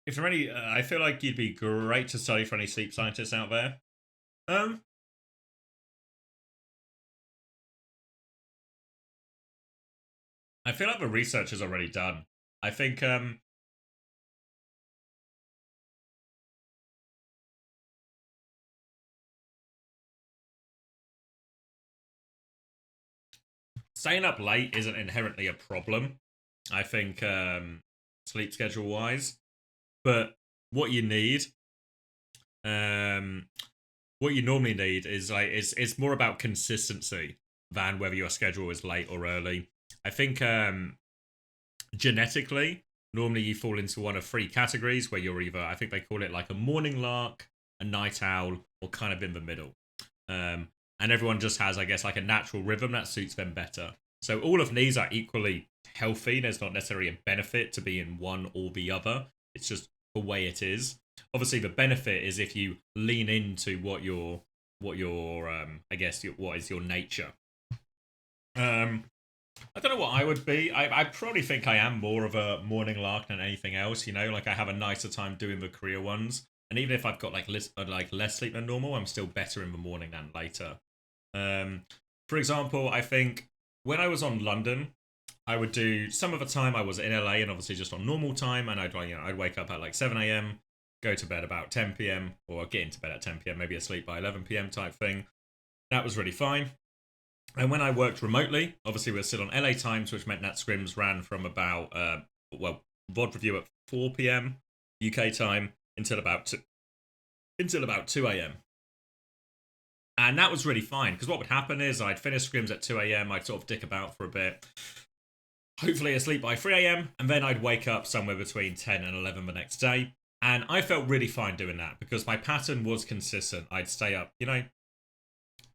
if there are any, I feel like you'd be great to study for any sleep scientists out there. Um, I feel like the research is already done. I think staying up late isn't inherently a problem. I think sleep schedule wise, but what you need, um, what you normally need is like it's more about consistency than whether your schedule is late or early. I think genetically, normally you fall into one of three categories where you're either, I think they call it like a morning lark, a night owl, or kind of in the middle. And everyone just has, I guess, like a natural rhythm that suits them better. So all of these are equally healthy. There's not necessarily a benefit to be in one or the other. It's just the way it is. Obviously, the benefit is if you lean into what your I guess what is your nature. Um, I don't know what I would be. I probably think I am more of a morning lark than anything else. You know, like I have a nicer time doing the career ones, and even if I've got less sleep than normal, I'm still better in the morning than later. Um, for example, I think when I was on London, I would do some of the time I was in LA and obviously just on normal time, and I'd wake up at like 7 a.m., go to bed about 10 p.m. or get into bed at 10 p.m., maybe asleep by 11 p.m. type thing. That was really fine. And when I worked remotely, obviously we were still on LA times, which meant that scrims ran from about VOD review at 4 p.m. UK time until about 2 a.m. And that was really fine because what would happen is I'd finish scrims at 2 a.m. I'd sort of dick about for a bit, hopefully asleep by 3 a.m. and then I'd wake up somewhere between 10 and 11 the next day. And I felt really fine doing that because my pattern was consistent. I'd stay up,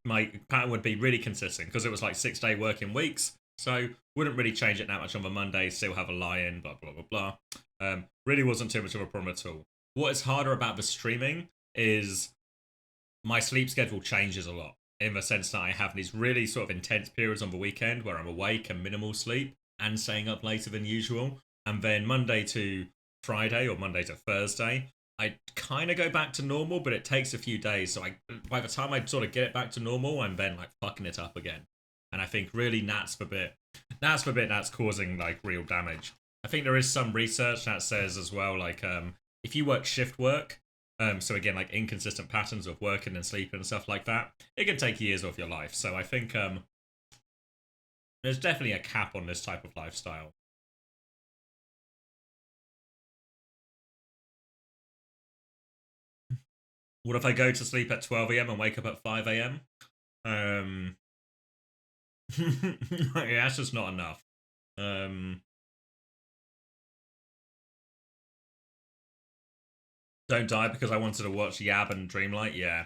my pattern would be really consistent because it was like 6 day working weeks. So wouldn't really change it that much on the Monday, still have a lie-in, blah, blah, blah, blah. Really wasn't too much of a problem at all. What is harder about the streaming is my sleep schedule changes a lot in the sense that I have these really sort of intense periods on the weekend where I'm awake and minimal sleep and staying up later than usual. And then Monday to Friday or Monday to Thursday, I kind of go back to normal, but it takes a few days. So by the time I sort of get it back to normal, I'm then like fucking it up again. And I think really that's that's causing like real damage. I think there is some research that says as well, like if you work shift work, so again, like inconsistent patterns of working and sleeping and stuff like that, it can take years off your life. So I think there's definitely a cap on this type of lifestyle. What if I go to sleep at 12 a.m. and wake up at 5 a.m.? Um, yeah, that's just not enough. Um, don't die because I wanted to watch Yab and Dreamlight. Yeah,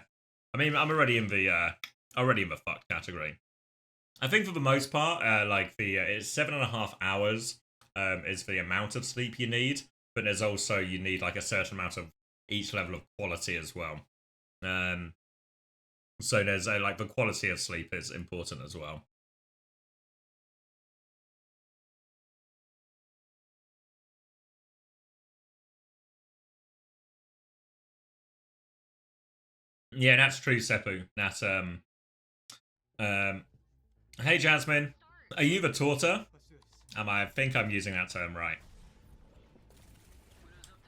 I mean, I'm already in the fucked category. I think for the most part, like it's 7.5 hours is the amount of sleep you need, but there's also you need like a certain amount of each level of quality as well. Um, so there's like the quality of sleep is important as well. Yeah, that's true, Seppu. That's um. Hey, Jasmine, are you the torter? I think I'm using that term right.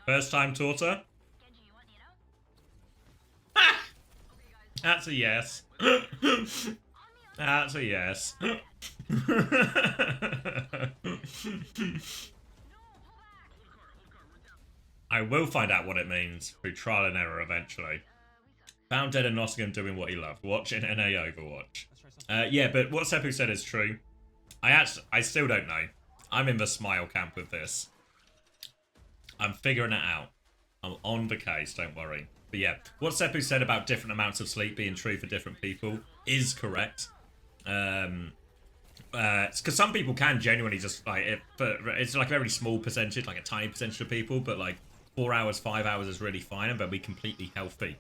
First time torter? That's a yes. That's a yes. I will find out what it means through trial and error eventually. Found dead in Nottingham doing what he loved, watching NA Overwatch. Yeah, but what Seppu said is true. I still don't know. I'm in the smile camp with this. I'm figuring it out. I'm on the case, don't worry. But yeah, what Seppu said about different amounts of sleep being true for different people is correct. Because some people can genuinely just like it, but it's like a very small percentage, like a tiny percentage of people. But like 4 hours, 5 hours is really fine, and they'll be completely healthy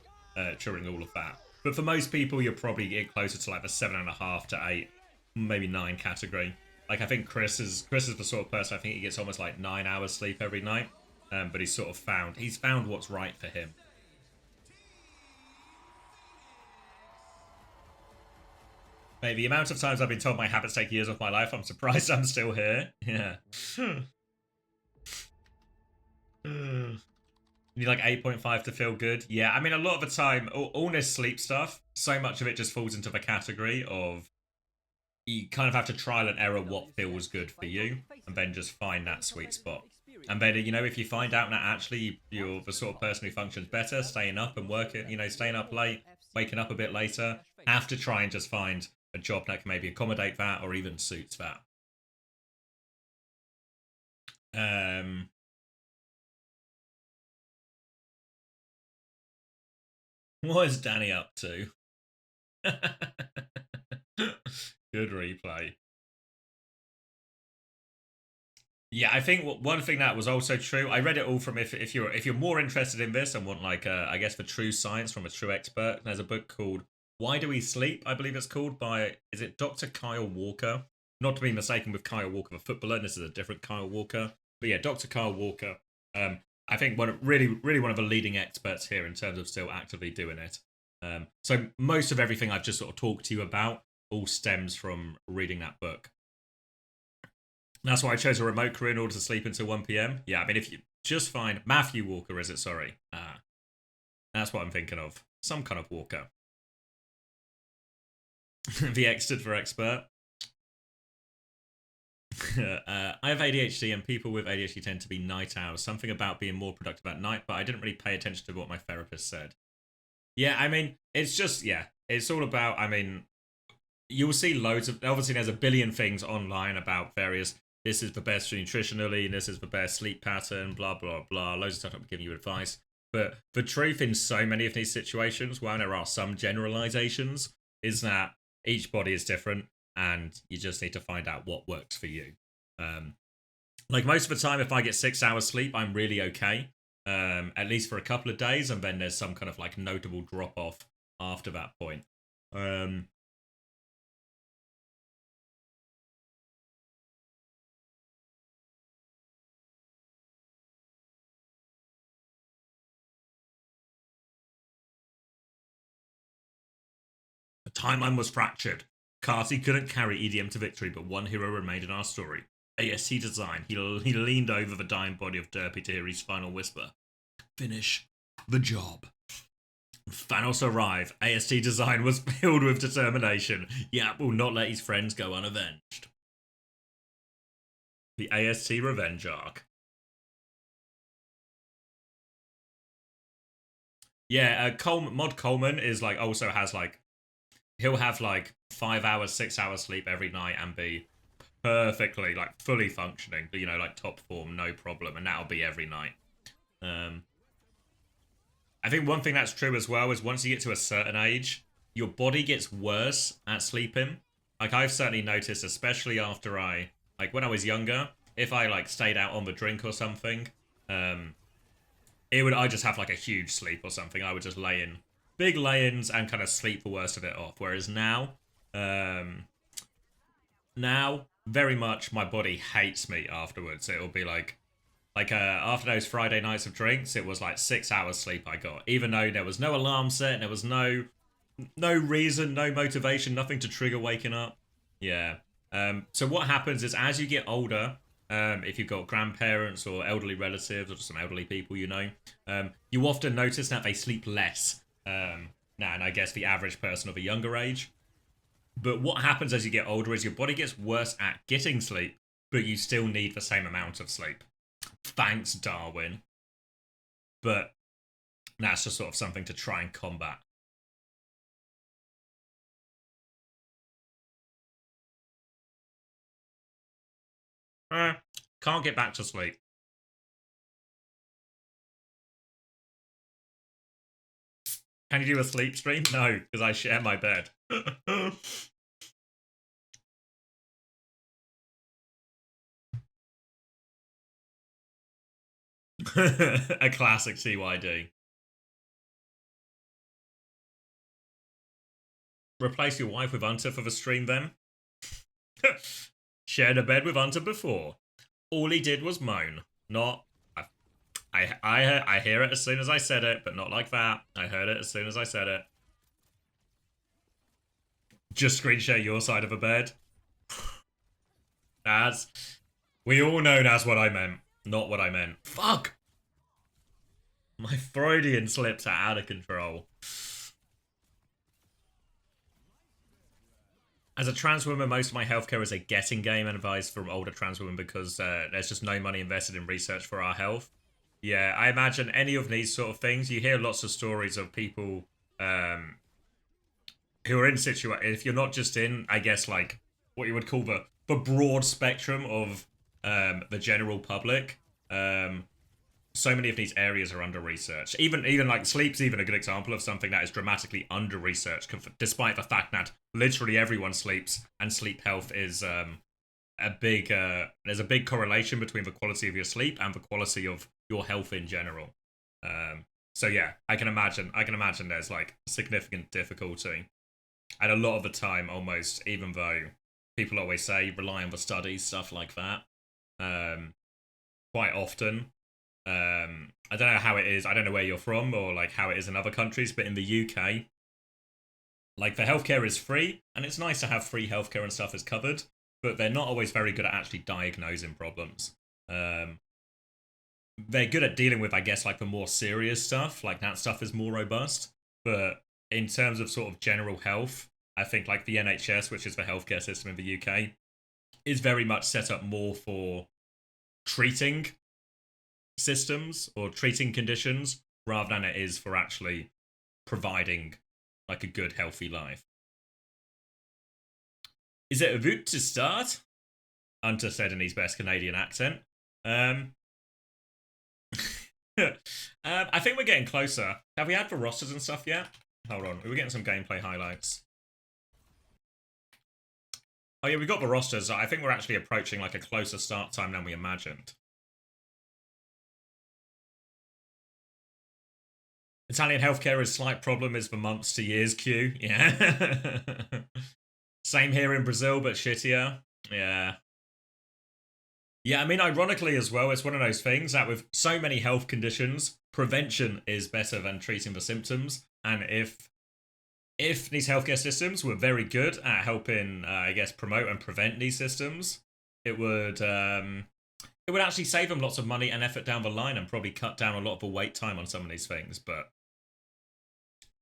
during all of that. But for most people, you're probably getting closer to like the 7.5 to 8, maybe 9 category. Like I think Chris is the sort of person I think he gets almost like 9 hours sleep every night. But he's sort of found what's right for him. Mate, the amount of times I've been told my habits take years off my life, I'm surprised I'm still here. Yeah. You need like 8.5 to feel good. Yeah, I mean, a lot of the time, all this sleep stuff, so much of it just falls into the category of you kind of have to trial and error what feels good for you and then just find that sweet spot. And then, you know, if you find out that actually you're the sort of person who functions better, staying up and working, you know, staying up late, waking up a bit later, have to try and just find a job that can maybe accommodate that or even suits that. What is Danny up to? Good replay. Yeah, I think one thing that was also true. I read it all from if you're more interested in this and want like I guess the true science from a true expert. There's a book called Why Do We Sleep? I believe it's called by is it Dr. Kyle Walker? Not to be mistaken with Kyle Walker, the footballer. This is a different Kyle Walker. But yeah, Dr. Kyle Walker. I think really one of the leading experts here in terms of still actively doing it. So most of everything I've just sort of talked to you about all stems from reading that book. That's why I chose a remote career in order to sleep until 1 p.m. Yeah, I mean, if you just find Matthew Walker, is it? Sorry. That's what I'm thinking of. Some kind of Walker. The X stood for expert. I have ADHD and people with ADHD tend to be night owls. Something about being more productive at night, but I didn't really pay attention to what my therapist said. Yeah, I mean, it's just, yeah, it's all about, I mean, you'll see loads of, obviously there's a billion things online about various, this is the best nutritionally, this is the best sleep pattern, blah, blah, blah, loads of stuff I'm giving you advice. But the truth in so many of these situations, while there are some generalizations, is that each body is different and you just need to find out what works for you. Like most of the time, if I get 6 hours sleep, I'm really okay, at least for a couple of days, and then there's some kind of like notable drop off after that point. The timeline was fractured. Carty couldn't carry EDM to victory, but one hero remained in our story. AST Design. He leaned over the dying body of Derpy to hear his final whisper. Finish the job. Thanos arrived. AST Design was filled with determination. Yap will not let his friends go unavenged. The AST Revenge arc. Yeah, Mod Coleman is like also has like he'll have like 5 hours, 6 hours sleep every night and be perfectly like fully functioning, you know, like top form, no problem, and that'll be every night. I think one thing that's true as well is once you get to a certain age, your body gets worse at sleeping. Like I've certainly noticed, especially after like when I was younger, if I like stayed out on the drink or something, I just have like a huge sleep or something. I would just lay in big lay-ins and kind of sleep the worst of it off. Whereas now, very much my body hates me afterwards. It'll be like after those Friday nights of drinks, it was like 6 hours sleep I got, even though there was no alarm set, and there was no reason, no motivation, nothing to trigger waking up. Yeah. So what happens is as you get older, if you've got grandparents or elderly relatives or just some elderly people, you know, you often notice that they sleep less now, and I guess the average person of a younger age. But what happens as you get older is your body gets worse at getting sleep, but you still need the same amount of sleep. Thanks, Darwin. But that's just sort of something to try and combat. Can't get back to sleep. Can you do a sleep stream? No, because I share my bed. A classic CYD. Replace your wife with Hunter for the stream then? Shared a bed with Hunter before. All he did was moan. Not... I hear it as soon as I said it, but not like that. I heard it as soon as I said it. Just screen share your side of a bed. That's... We all know that's what I meant. Not what I meant. Fuck! My Freudian slips are out of control. As a trans woman, most of my healthcare is a getting game and advice from older trans women because there's just no money invested in research for our health. Yeah, I imagine any of these sort of things, you hear lots of stories of people who are in situations, if you're not just in, I guess, like, what you would call the broad spectrum of the general public, so many of these areas are under research. Even like sleep's even a good example of something that is dramatically under researched, despite the fact that literally everyone sleeps and sleep health is a big. There's a big correlation between the quality of your sleep and the quality of your health in general. So yeah, I can imagine there's like significant difficulty, and a lot of the time, almost, even though people always say rely on the studies, stuff like that. Quite often. I don't know how it is. I don't know where you're from or like how it is in other countries, but in the UK, like the healthcare is free, and it's nice to have free healthcare and stuff is covered, but they're not always very good at actually diagnosing problems. They're good at dealing with, I guess, like the more serious stuff. Like that stuff is more robust, but in terms of sort of general health, I think like the NHS, which is the healthcare system in the UK, is very much set up more for treating systems or treating conditions rather than it is for actually providing like a good healthy life. Is it about to start? Hunter said in his best Canadian accent. I think we're getting closer. Have we had the rosters and stuff yet? Hold on, we're getting some gameplay highlights. Oh yeah, we got the rosters. I think we're actually approaching like a closer start time than we imagined. Italian healthcare is slight problem is for months to years queue. Yeah. Same here in Brazil, but shittier. Yeah. Yeah, I mean, ironically as well, it's one of those things that with so many health conditions, prevention is better than treating the symptoms. And if these healthcare systems were very good at helping, I guess, promote and prevent these systems, it would actually save them lots of money and effort down the line and probably cut down a lot of the wait time on some of these things. But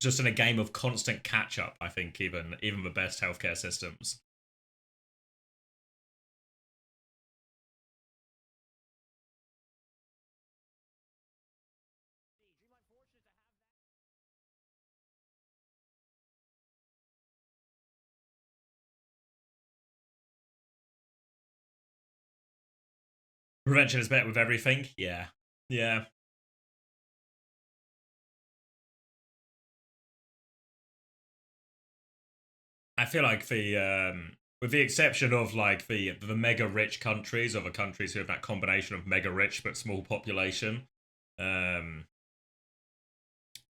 just in a game of constant catch up, I think even the best healthcare systems. Prevention is better with everything. Yeah. Yeah. I feel like with the exception of like the mega rich countries or the countries who have that combination of mega rich but small population,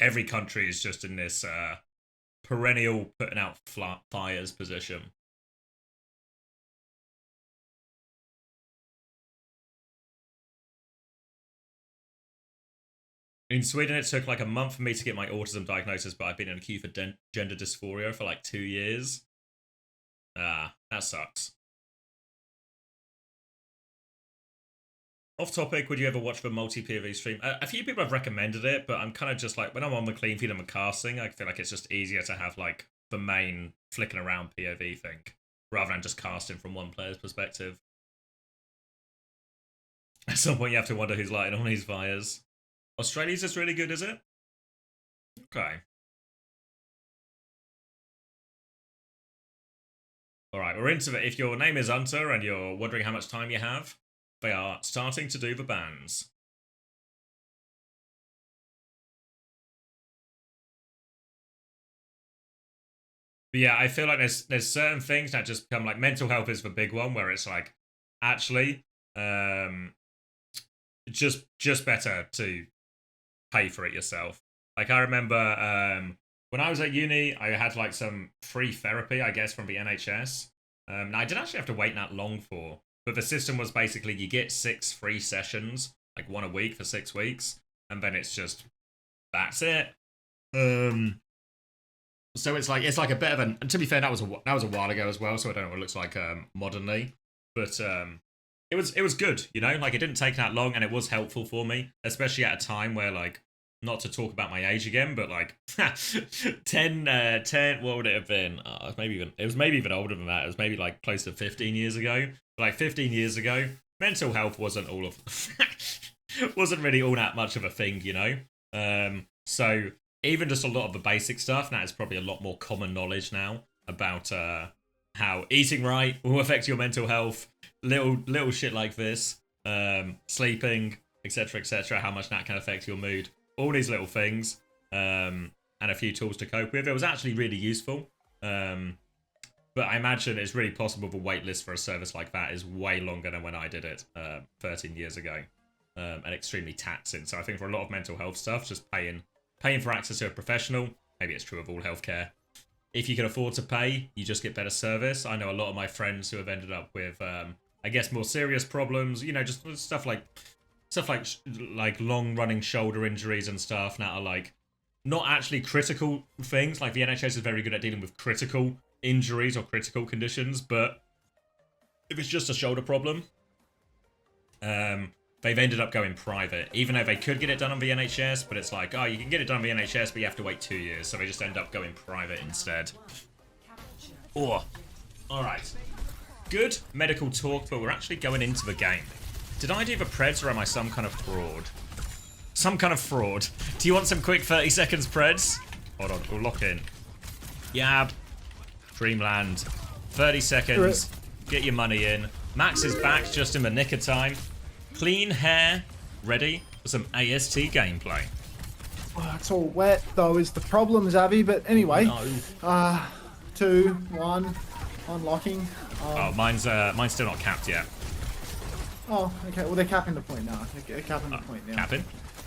every country is just in this perennial putting out fires position. In Sweden, it took like a month for me to get my autism diagnosis, but I've been in a queue for gender dysphoria for like 2 years. Ah, that sucks. Off topic, would you ever watch the multi-POV stream? A few people have recommended it, but I'm kind of just like, when I'm on the clean feed and the casting, I feel like it's just easier to have like the main flicking around POV thing, rather than just casting from one player's perspective. At some point, you have to wonder who's lighting on these fires. Australia's just really good, is it? Okay. Alright, we're into it. If your name is Hunter and you're wondering how much time you have, they are starting to do the bans. But yeah, I feel like there's certain things that just become like mental health is the big one where it's like actually just better to pay for it yourself. Like I remember when I was at uni, I had like some free therapy, I guess, from the NHS. Now I didn't actually have to wait that long for, but the system was basically you get 6 free sessions, like one a week for 6 weeks. and then it's just that's it. So it's like a bit of an. And to be fair, that was a while ago as well, so I don't know what it looks like modernly, but it was good, you know. Like, it didn't take that long, and it was helpful for me, especially at a time where, like, not to talk about my age again, but like 10, what would it have been? It was maybe even older than that. It was maybe like close to 15 years ago. But like 15 years ago, mental health wasn't really all that much of a thing, you know? So even just a lot of the basic stuff, that is probably a lot more common knowledge now about how eating right will affect your mental health, little shit like this, sleeping, etc., how much that can affect your mood. All these little things, and a few tools to cope with. It was actually really useful. But I imagine it's really possible the wait list for a service like that is way longer than when I did it 13 years ago, and extremely taxing. So I think for a lot of mental health stuff, just paying for access to a professional, maybe it's true of all healthcare. If you can afford to pay, you just get better service. I know a lot of my friends who have ended up with, I guess, more serious problems. You know, just stuff like long-running shoulder injuries and stuff that are like not actually critical things. Like, the NHS is very good at dealing with critical injuries or critical conditions, but if it's just a shoulder problem, they've ended up going private, even though they could get it done on the NHS, but it's like, oh, you can get it done on the NHS, but you have to wait 2 years, so they just end up going private instead. All right. Good medical talk, but we're actually going into the game. Did I do the Preds, or am I some kind of fraud? Some kind of fraud. Do you want some quick 30 seconds Preds? Hold on, we'll lock in. Yab. Dreamland. 30 seconds. Get your money in. Max is back just in the nick of time. Clean hair. Ready for some AST gameplay. Oh, it's all wet, though, is the problem, Zavi. But anyway. No. 2, 1. Unlocking. Oh, mine's still not capped yet. Oh, okay. Well, they're capping the point now. They're capping the point now. Capping?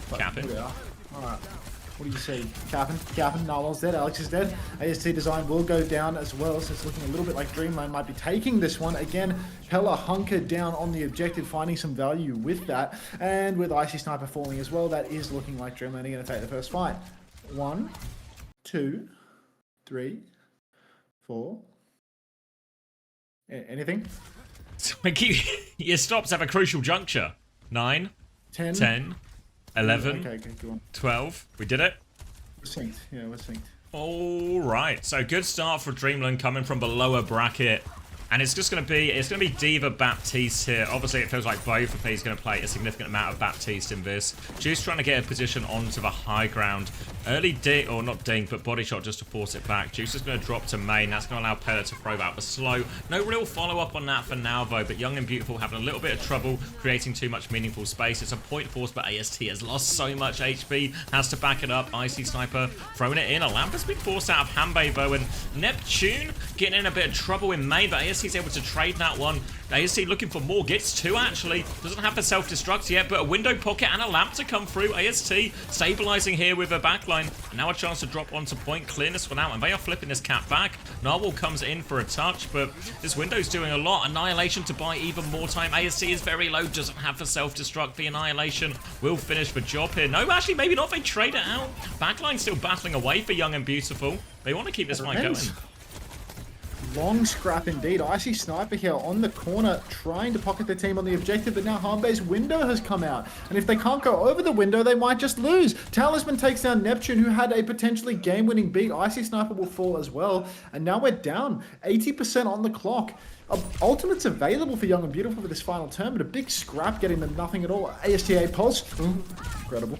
But Capping? Here we are. Alright. What do you see? Capping. Narwhal's dead. Alex is dead. AST design will go down as well, so it's looking a little bit like Dreamland might be taking this one. Again, Pella hunkered down on the objective, finding some value with that. And with Icy Sniper falling as well, that is looking like Dreamland are going to take the first fight. 1, 2, 3, 4. Anything? Your stops have a crucial juncture. 9, 10, 11, okay, go on. 12. We did it. We're synced. Yeah, we're synced. All right. So good start for Dreamland coming from the lower bracket. And it's just going to be Diva Baptiste here. Obviously, it feels like both of these are going to play a significant amount of Baptiste in this. Juice trying to get a position onto the high ground. Early ding, or not ding, but body shot just to force it back. Juice is going to drop to main. That's going to allow Pella to throw out the slow. No real follow-up on that for now, though. But Young and Beautiful having a little bit of trouble creating too much meaningful space. It's a point force, but AST has lost so much HP. Has to back it up. Icy Sniper throwing it in. A lamp has been forced out of Hanbei, though. And Neptune getting in a bit of trouble in main, but AST is able to trade that one. AST looking for more. Gets 2, actually. Doesn't have the self-destruct yet, but a window pocket and a lamp to come through. AST stabilizing here with a backline. And now a chance to drop onto point. Clearness for now, and they are flipping this cap back. Narwhal comes in for a touch, but this window's doing a lot. Annihilation to buy even more time. AST is very low. Doesn't have the self-destruct. The Annihilation will finish the job here. No, actually, maybe not. They trade it out. Backline still battling away for Young and Beautiful. They want to keep this fight going. Long scrap indeed. Icy Sniper here on the corner trying to pocket the team on the objective, but now Hanbei's window has come out. And if they can't go over the window, they might just lose. Talisman takes down Neptune, who had a potentially game-winning beat. Icy Sniper will fall as well. And now we're down 80% on the clock. Ultimates available for Young and Beautiful for this final turn, but a big scrap getting them nothing at all. ASTA pulse. Incredible.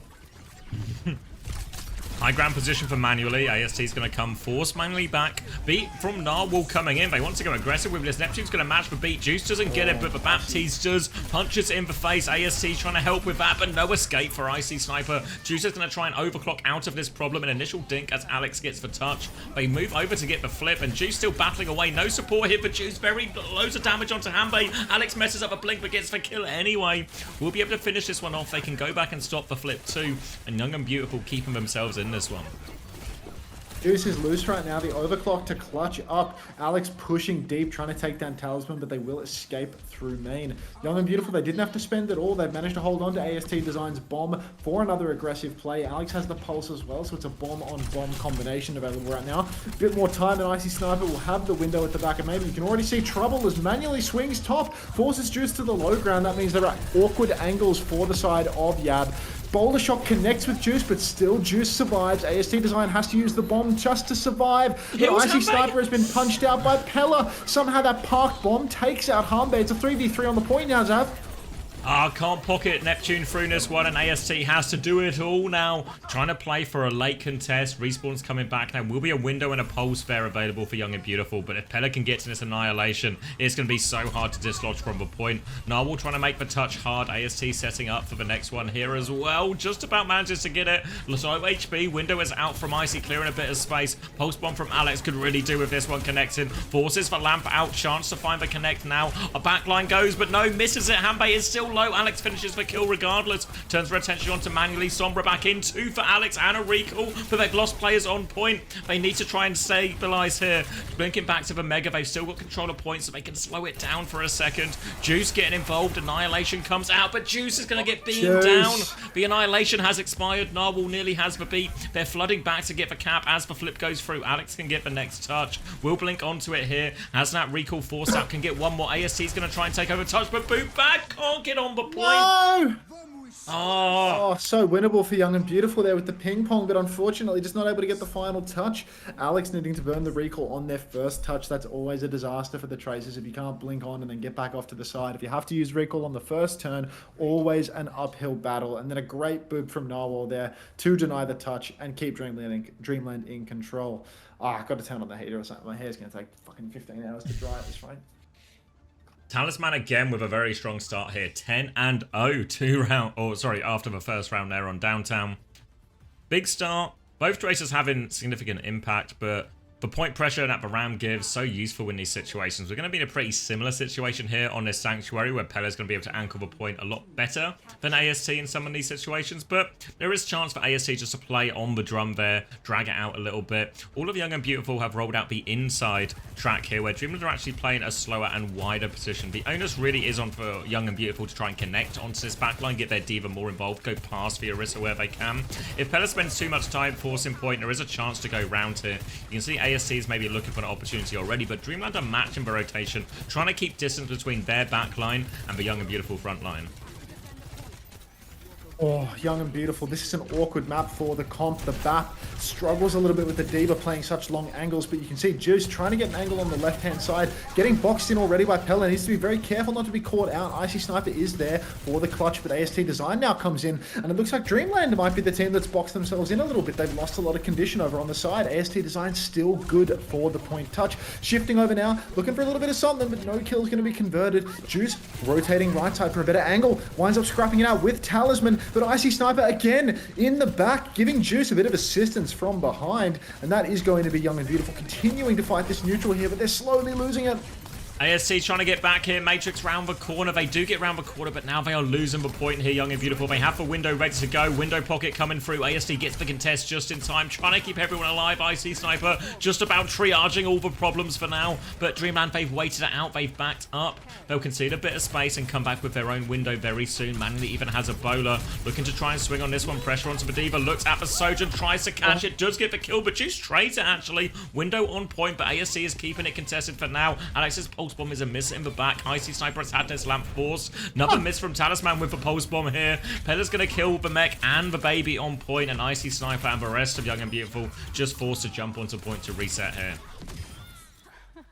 High ground position for Manually. AST is going to come force manually back. Beat from Narwhal coming in. They want to go aggressive with this. Neptune's going to match the beat. Juice doesn't get it, but the Baptiste does. Punches in the face. AST trying to help with that, but no escape for Icy Sniper. Juice is going to try and overclock out of this problem. An initial dink as Alex gets the touch. They move over to get the flip, and Juice still battling away. No support here for Juice. Very loads of damage onto Hanbei. Alex messes up a blink, but gets the kill anyway. We'll be able to finish this one off. They can go back and stop the flip too. And Young and Beautiful keeping themselves in this one. Juice is loose right now. The overclock to clutch up. Alex pushing deep, trying to take down Talisman, but they will escape through main. Young and Beautiful, they didn't have to spend it all. They've managed to hold on to AST Design's bomb for another aggressive play. Alex has the pulse as well, so it's a bomb-on-bomb combination available right now. A bit more time, and Icy Sniper will have the window at the back of maybe. You can already see Trouble as manually swings top, forces Juice to the low ground. That means there are awkward angles for the side of Yab. Boulder Shock connects with Juice, but still Juice survives. AST Design has to use the bomb just to survive. The Icy Sniper has been punched out by Pella. Somehow that parked bomb takes out Harmbe. It's a 3v3 on the point now, Zav. Can't pocket Neptune through this one, and AST has to do it all now. Trying to play for a late contest. Respawn's coming back now. Will be a window and a pulse fair available for Young and Beautiful, but if Pella can get to this annihilation, it's going to be so hard to dislodge from the point. Narwhal trying to make the touch hard. AST setting up for the next one here as well. Just about manages to get it. Low HP. Window is out from Icy, clearing a bit of space. Pulse bomb from Alex could really do with this one connecting. Forces for Lamp out. Chance to find the connect now. A backline goes, but no, misses it. Harmbe is still low. Alex finishes the kill regardless. Turns their attention on to manually. Sombra back in. 2 for Alex and a recall. But they've lost players on point. They need to try and stabilize here. Blinking back to the Mega. They've still got control of points, so they can slow it down for a second. Juice getting involved. Annihilation comes out, but Juice is going to get beamed down. The Annihilation has expired. Narwhal nearly has the beat. They're flooding back to get the cap as the flip goes through. Alex can get the next touch. Will blink onto it here. Has that recall force out. Can get one more. AST is going to try and take over touch, but boot back. Can't get on the point. No! Oh, so winnable for Young and Beautiful there with the ping pong, but unfortunately just not able to get the final touch. Alex needing to burn the recall on their first touch. That's always a disaster for the Tracers if you can't blink on and then get back off to the side. If you have to use recall on the first turn, always an uphill battle. And then a great boob from Narwhal there to deny the touch and keep Dreamland in control. I've got to turn on the heater or something. My hair's going to take fucking 15 hours to dry at this rate. Talisman again with a very strong start here. 10-0 after the first round there on Downtown. Big start. Both Tracers having significant impact, but the point pressure that the Ram gives so useful in these situations. We're going to be in a pretty similar situation here on this Sanctuary where Pella's going to be able to anchor the point a lot better than AST in some of these situations, but there is chance for AST just to play on the drum there, drag it out a little bit. All of Young and Beautiful have rolled out the inside track here where Dreamland are actually playing a slower and wider position. The onus really is on for Young and Beautiful to try and connect onto this backline, get their Diva more involved, go past the Orisa where they can. If Pella spends too much time forcing point, there is a chance to go round here. You can see AST is maybe looking for an opportunity already, but Dreamland are matching the rotation, trying to keep distance between their backline and the Young and Beautiful front line. Oh, Young and Beautiful. This is an awkward map for the comp. The BAP struggles a little bit with the Diva playing such long angles, but you can see Juice trying to get an angle on the left-hand side, getting boxed in already by Pella. Needs to be very careful not to be caught out. Icy Sniper is there for the clutch, but AST Design now comes in, and it looks like Dreamland might be the team that's boxed themselves in a little bit. They've lost a lot of condition over on the side. AST Design still good for the point touch. Shifting over now, looking for a little bit of something, but no kill is going to be converted. Juice rotating right side for a better angle, winds up scrapping it out with Talisman, but Icy Sniper again in the back, giving Juice a bit of assistance from behind, and that is going to be Young and Beautiful continuing to fight this neutral here, but they're slowly losing it. AST trying to get back here. Matrix round the corner. They do get round the corner, but now they are losing the point here, Young and Beautiful. They have the window ready to go. Window pocket coming through. AST gets the contest just in time. Trying to keep everyone alive. Icy Sniper just about triaging all the problems for now. But Dreamland, they've waited it out. They've backed up. They'll concede a bit of space and come back with their own window very soon. Manually even has a bowler. Looking to try and swing on this one. Pressure onto the Diva. Looks at the Sojourn. Tries to catch it. Does get the kill, but Juice trades it actually. Window on point, but AST is keeping it contested for now. Alex's pulse bomb is a miss in the back. Icy Sniper has had this lamp force. Another miss from Talisman with the pulse bomb here. Pella's going to kill the mech and the baby on point, and Icy Sniper and the rest of Young and Beautiful just forced to jump onto point to reset here.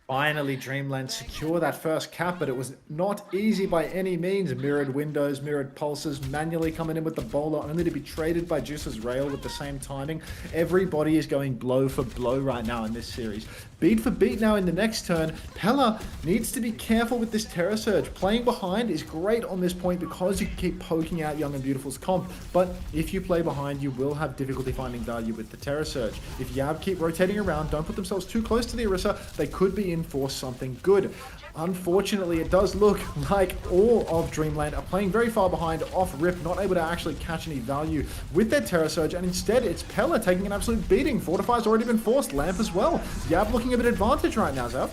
Finally, Dreamland secure that first cap, but it was not easy by any means. Mirrored windows, mirrored pulses, manually coming in with the bowler, only to be traded by Juice's rail with the same timing. Everybody is going blow for blow right now in this series. Beat for beat now in the next turn. Pella needs to be careful with this Terror Surge. Playing behind is great on this point because you keep poking out Young and Beautiful's comp, but if you play behind, you will have difficulty finding value with the Terror Surge. If Yab keep rotating around, don't put themselves too close to the Orisa, they could be in for something good. Unfortunately, it does look like all of Dreamland are playing very far behind off rip, not able to actually catch any value with their Terror Surge, and instead it's Pella taking an absolute beating. Fortify's already been forced, Lamp as well. Yab looking a bit advantage right now, Zav.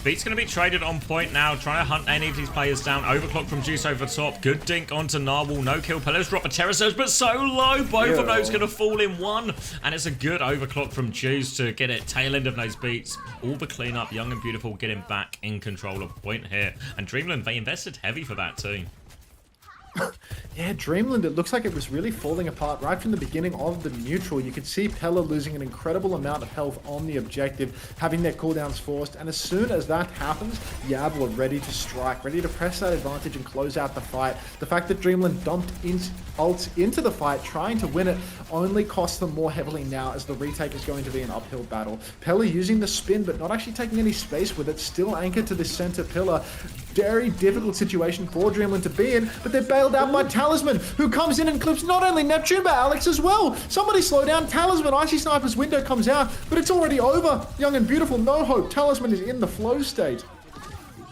Beat's going to be traded on point now, trying to hunt any of these players down. Overclock from Juice over top. Good dink onto Narwhal. No kill. Pella's drop a Terror Surge, but so low. Both of those going to fall in one. And it's a good overclock from Juice to get it tail end of those Beats. All the cleanup. Young and Beautiful getting back in control of point here. And Dreamland, they invested heavy for that too. Yeah, Dreamland, it looks like it was really falling apart right from the beginning of the neutral. You could see Pella losing an incredible amount of health on the objective, having their cooldowns forced, and as soon as that happens, Yab were ready to strike, ready to press that advantage and close out the fight. The fact that Dreamland dumped ults into the fight, trying to win it, only costs them more heavily now as the retake is going to be an uphill battle. Pella using the spin, but not actually taking any space with it, still anchored to the center pillar. Very difficult situation for Dreamland to be in, but they're bailed out by Talisman, who comes in and clips not only Neptune, but Alex as well. Somebody slow down Talisman. Icy Sniper's window comes out, but it's already over. Young and Beautiful, no hope. Talisman is in the flow state.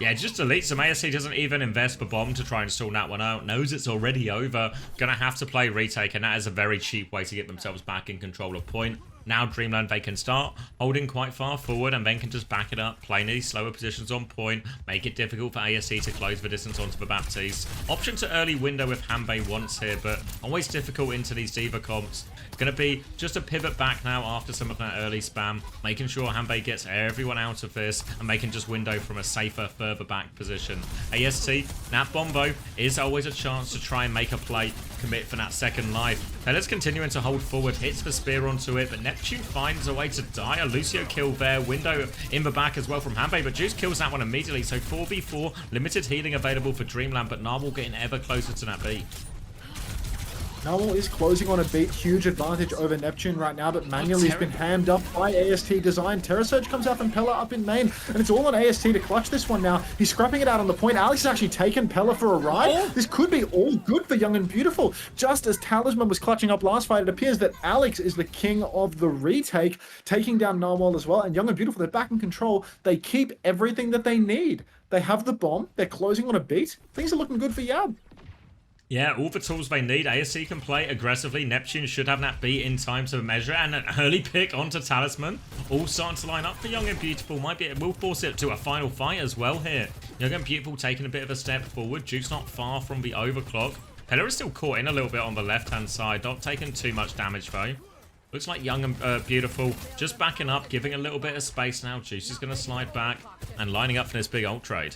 Yeah, just deletes him. ASC doesn't even invest for bomb to try and stall that one out. Knows it's already over. Gonna have to play retake, and that is a very cheap way to get themselves back in control of point. Now Dreamland, they can start holding quite far forward and then can just back it up, play these slower positions on point, make it difficult for ASC to close the distance onto the Baptiste. Option to early window if Hanbei wants here, but always difficult into these Diva comps. Going to be just a pivot back now after some of that early spam, making sure Hanbei gets everyone out of this and they can just window from a safer, further back position. AST, Nat Bombo is always a chance to try and make a play, commit for that second life. Pella's continuing to hold forward, hits the spear onto it, but Neptune finds a way to die. A Lucio kill there, window in the back as well from Hanbei, but Juice kills that one immediately, so 4v4, limited healing available for Dreamland, but Narwhal getting ever closer to that beat. Narwhal is closing on a beat, huge advantage over Neptune right now, but manually has been hammed up by AST Design. Terror Surge comes out from Pella up in main, and it's all on AST to clutch this one now. He's scrapping it out on the point. Alex has actually taken Pella for a ride. This could be all good for Young and Beautiful. Just as Talisman was clutching up last fight, it appears that Alex is the king of the retake, taking down Narwhal as well, and Young and Beautiful, they're back in control. They keep everything that they need. They have the bomb, they're closing on a beat. Things are looking good for Yab. Yeah, all the tools they need. ASC can play aggressively. Neptune should have that beat in time to measure. And an early pick onto Talisman. All starting to line up for Young and Beautiful. Will force it to a final fight as well here. Young and Beautiful taking a bit of a step forward. Juice not far from the overclock. Pella is still caught in a little bit on the left-hand side. Not taking too much damage though. Looks like Young and Beautiful just backing up, giving a little bit of space now. Juice is going to slide back and lining up for this big ult trade.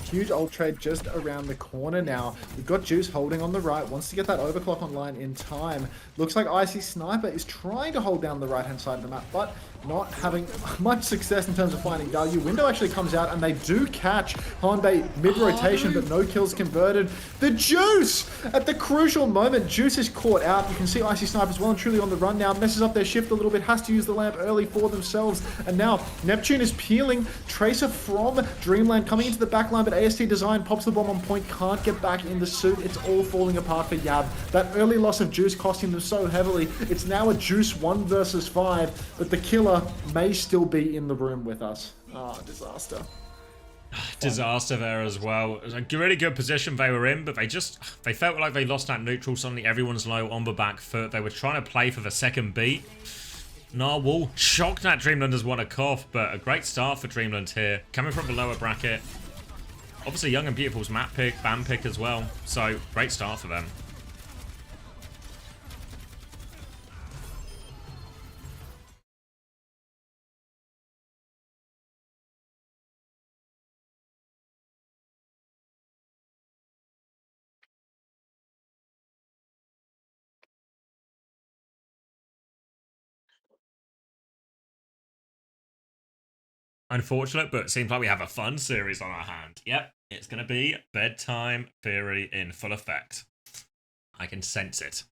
Huge ult trade just around the corner now. We've got Juice holding on the right, wants to get that overclock online in time. Looks like Icy Sniper is trying to hold down the right-hand side of the map, but not having much success in terms of finding value. Window actually comes out, and they do catch Hanbei mid-rotation, but no kills converted. The Juice! At the crucial moment, Juice is caught out. You can see Icy Sniper is well and truly on the run now, messes up their shift a little bit, has to use the lamp early for themselves, and now Neptune is peeling. Tracer from Dreamland coming into the back line, but AST Design pops the bomb on point, can't get back in the suit. It's all falling apart for Yab. That early loss of Juice costing them so heavily. It's now a Juice 1 versus 5, but the killer may still be in the room with us. Oh, disaster. Disaster there as well. It was a really good position they were in, but they felt like they lost that neutral. Suddenly everyone's low on the back foot. They were trying to play for the second beat. Narwhal shocked that Dreamland has won a cough, but a great start for Dreamland here. Coming from the lower bracket. Obviously Young and Beautiful's map pick, ban pick as well. So great start for them. Unfortunate, but it seems like we have a fun series on our hand. Yep, it's going to be Bedtime Theory in full effect. I can sense it.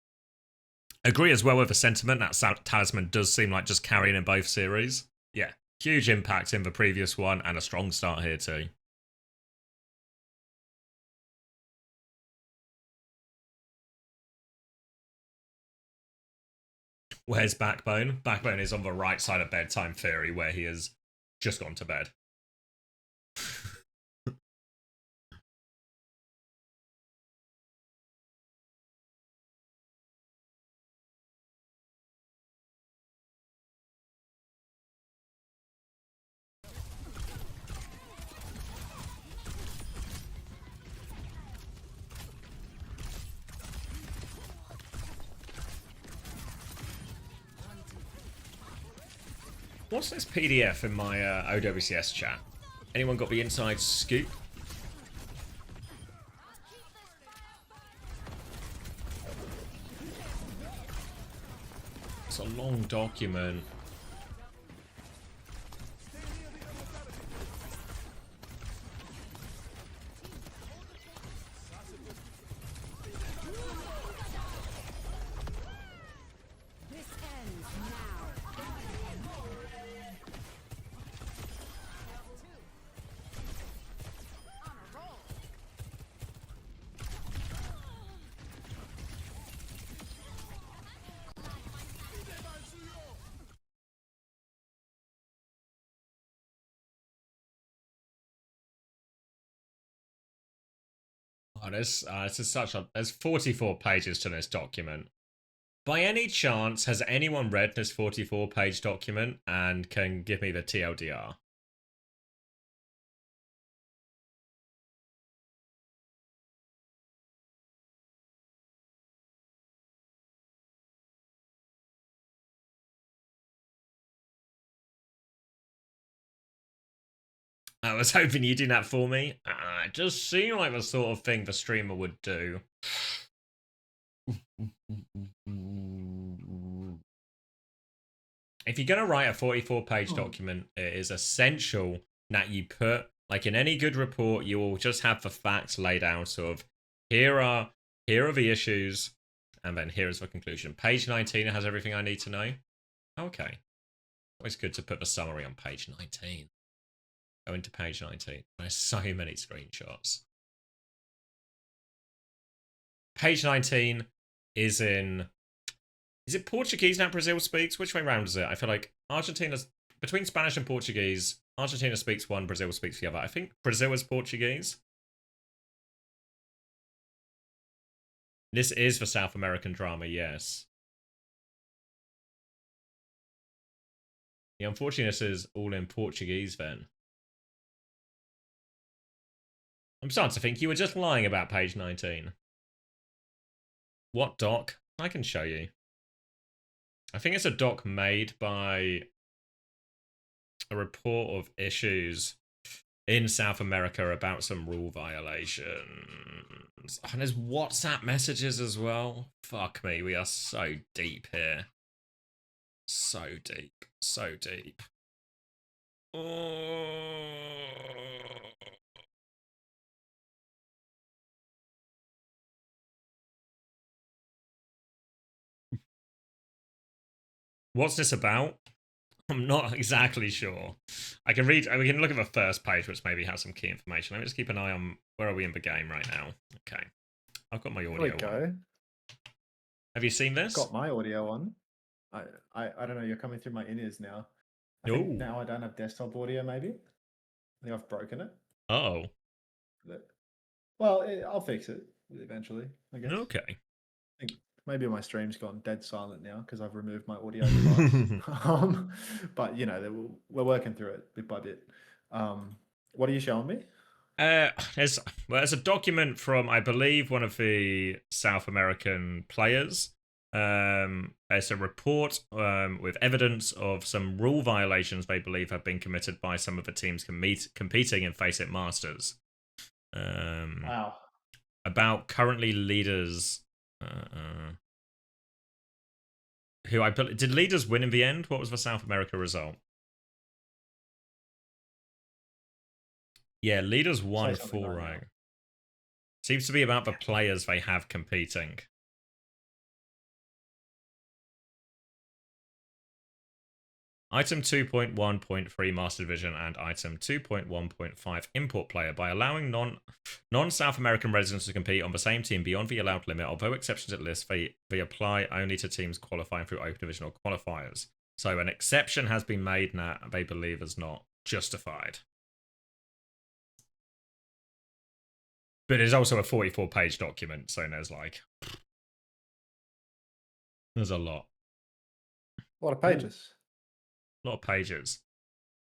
Agree as well with the sentiment that Talisman does seem like just carrying in both series. Yeah, huge impact in the previous one and a strong start here too. Where's Backbone? Backbone is on the right side of Bedtime Theory, where he is just gone to bed. What's this PDF in my OWCS chat? Anyone got the inside scoop? It's a long document. Oh, there's 44 pages to this document. By any chance, has anyone read this 44-page document and can give me the TLDR? I was hoping you'd do that for me. It just seemed like the sort of thing the streamer would do. If you're going to write a 44-page document, it is essential that you put, like in any good report, you will just have the facts laid out, sort of, here are the issues, and then here is the conclusion. Page 19 has everything I need to know. Okay. Always good to put the summary on page 19. Go into page 19. There's so many screenshots. Page 19 is in... Is it Portuguese now Brazil speaks? Which way round is it? I feel like Argentina's... Between Spanish and Portuguese, Argentina speaks one, Brazil speaks the other. I think Brazil is Portuguese. This is the South American drama, yes. Yeah, unfortunately, this is all in Portuguese then. I'm starting to think you were just lying about page 19. What doc? I can show you. I think it's a doc made by a report of issues in South America about some rule violations. And there's WhatsApp messages as well. Fuck me, we are so deep here. So deep. So deep. What's this about? I'm not exactly sure. I can read. We can look at the first page, which maybe has some key information. Let me just keep an eye on where are we in the game right now. Okay, I've got my audio. There we go. Have you seen this? Got my audio on. I don't know. You're coming through my in-ears now. I think now I don't have desktop audio. Maybe. I think I've broken it. Oh. Well, I'll fix it eventually, I guess. Okay. I think maybe my stream's gone dead silent now because I've removed my audio device. But, you know, we're working through it bit by bit. What are you showing me? There's a document from, I believe, one of the South American players. It's a report with evidence of some rule violations they believe have been committed by some of the teams competing in FACEIT Masters. Wow. About currently leaders. Who I believe, did leaders win in the end? What was the South America result? Yeah, leaders won 4 right. Seems to be about the players they have competing. Item 2.1.3 Master Division and Item 2.1.5 Import Player. By allowing non-South American residents to compete on the same team beyond the allowed limit, although exceptions at list, they apply only to teams qualifying through open divisional qualifiers. So an exception has been made that they believe is not justified. But it's also a 44-page document, so there's like... There's a lot. A lot of pages. A lot of pages.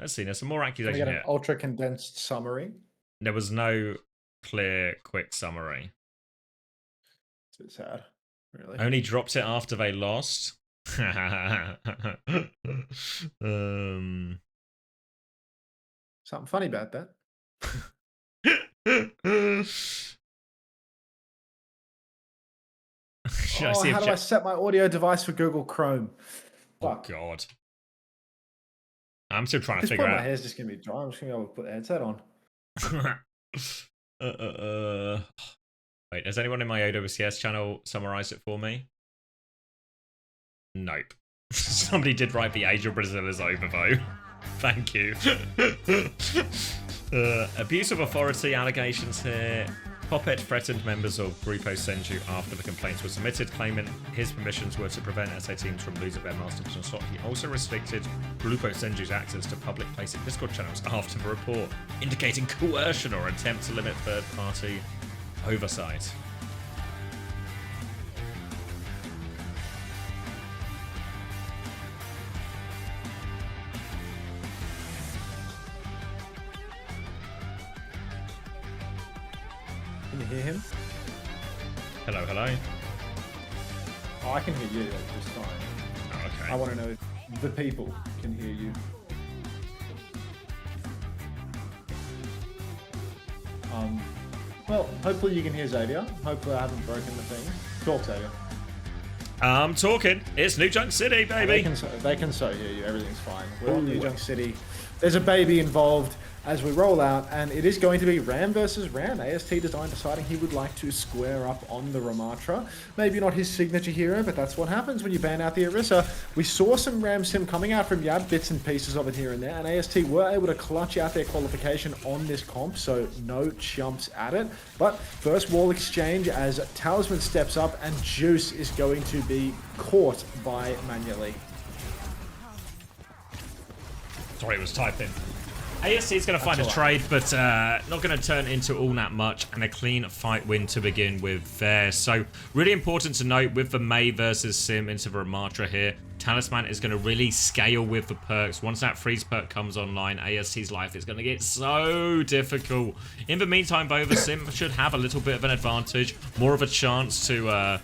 Let's see, there's some more Can we accusations get here. an ultra condensed summary? There was no clear, quick summary. It's a bit sad, really. Only dropped it after they lost. Something funny about that. How do I set my audio device for Google Chrome? Fuck. Oh god. I'm still trying to At this figure point, out. my hair's just gonna be dry. I'm just gonna be able to put the headset on. Wait, has anyone in my OWCS channel summarized it for me? Nope. Somebody did write the age of Brazil is over though. Thank you. Abuse of authority allegations here. Poppet threatened members of Grupo Senju after the complaints were submitted, claiming his permissions were to prevent SA teams from losing their master position slot. He also restricted Grupo Senju's access to public FACEIT Discord channels after the report, indicating coercion or attempt to limit third-party oversight. Can you hear him? Hello, hello. Oh, I can hear you just fine. Oh, okay. I want to know if the people can hear you. Well, hopefully you can hear Xavier. Hopefully I haven't broken the thing. Talk, Xavier. I'm talking. It's New Junk City, baby. They can so hear you. Everything's fine. We're on New Junk City. There's a baby involved as we roll out, and it is going to be Ram versus Ram. AST Design deciding he would like to square up on the Ramatra. Maybe not his signature hero, but that's what happens when you ban out the Orisa. We saw some Ram Sim coming out from Yab, bits and pieces of it here and there, and AST were able to clutch out their qualification on this comp, so no chumps at it. But first wall exchange as Talisman steps up, and Juice is going to be caught by Manually. Sorry, it was typing. AST is going to find a trade, but not going to turn into all that much, and a clean fight win to begin with there. So really important to note with the Mei versus Sim into the Ramatra here, Talisman is going to really scale with the perks. Once that freeze perk comes online, AST's life is going to get so difficult. In the meantime, though, the Sim should have a little bit of an advantage, more of a chance to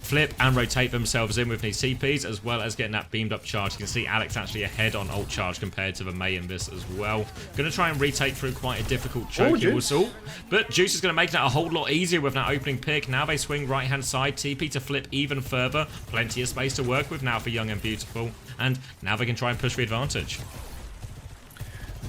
flip and rotate themselves in with these CPs, as well as getting that beamed up charge. You can see Alex actually ahead on ult charge compared to the Mei in this as well. Going to try and retake through quite a difficult choking assault, but Juice is going to make that a whole lot easier with that opening pick. Now they swing right hand side, TP to flip even further. Plenty of space to work with now for Young and Beautiful, and now they can try and push the advantage.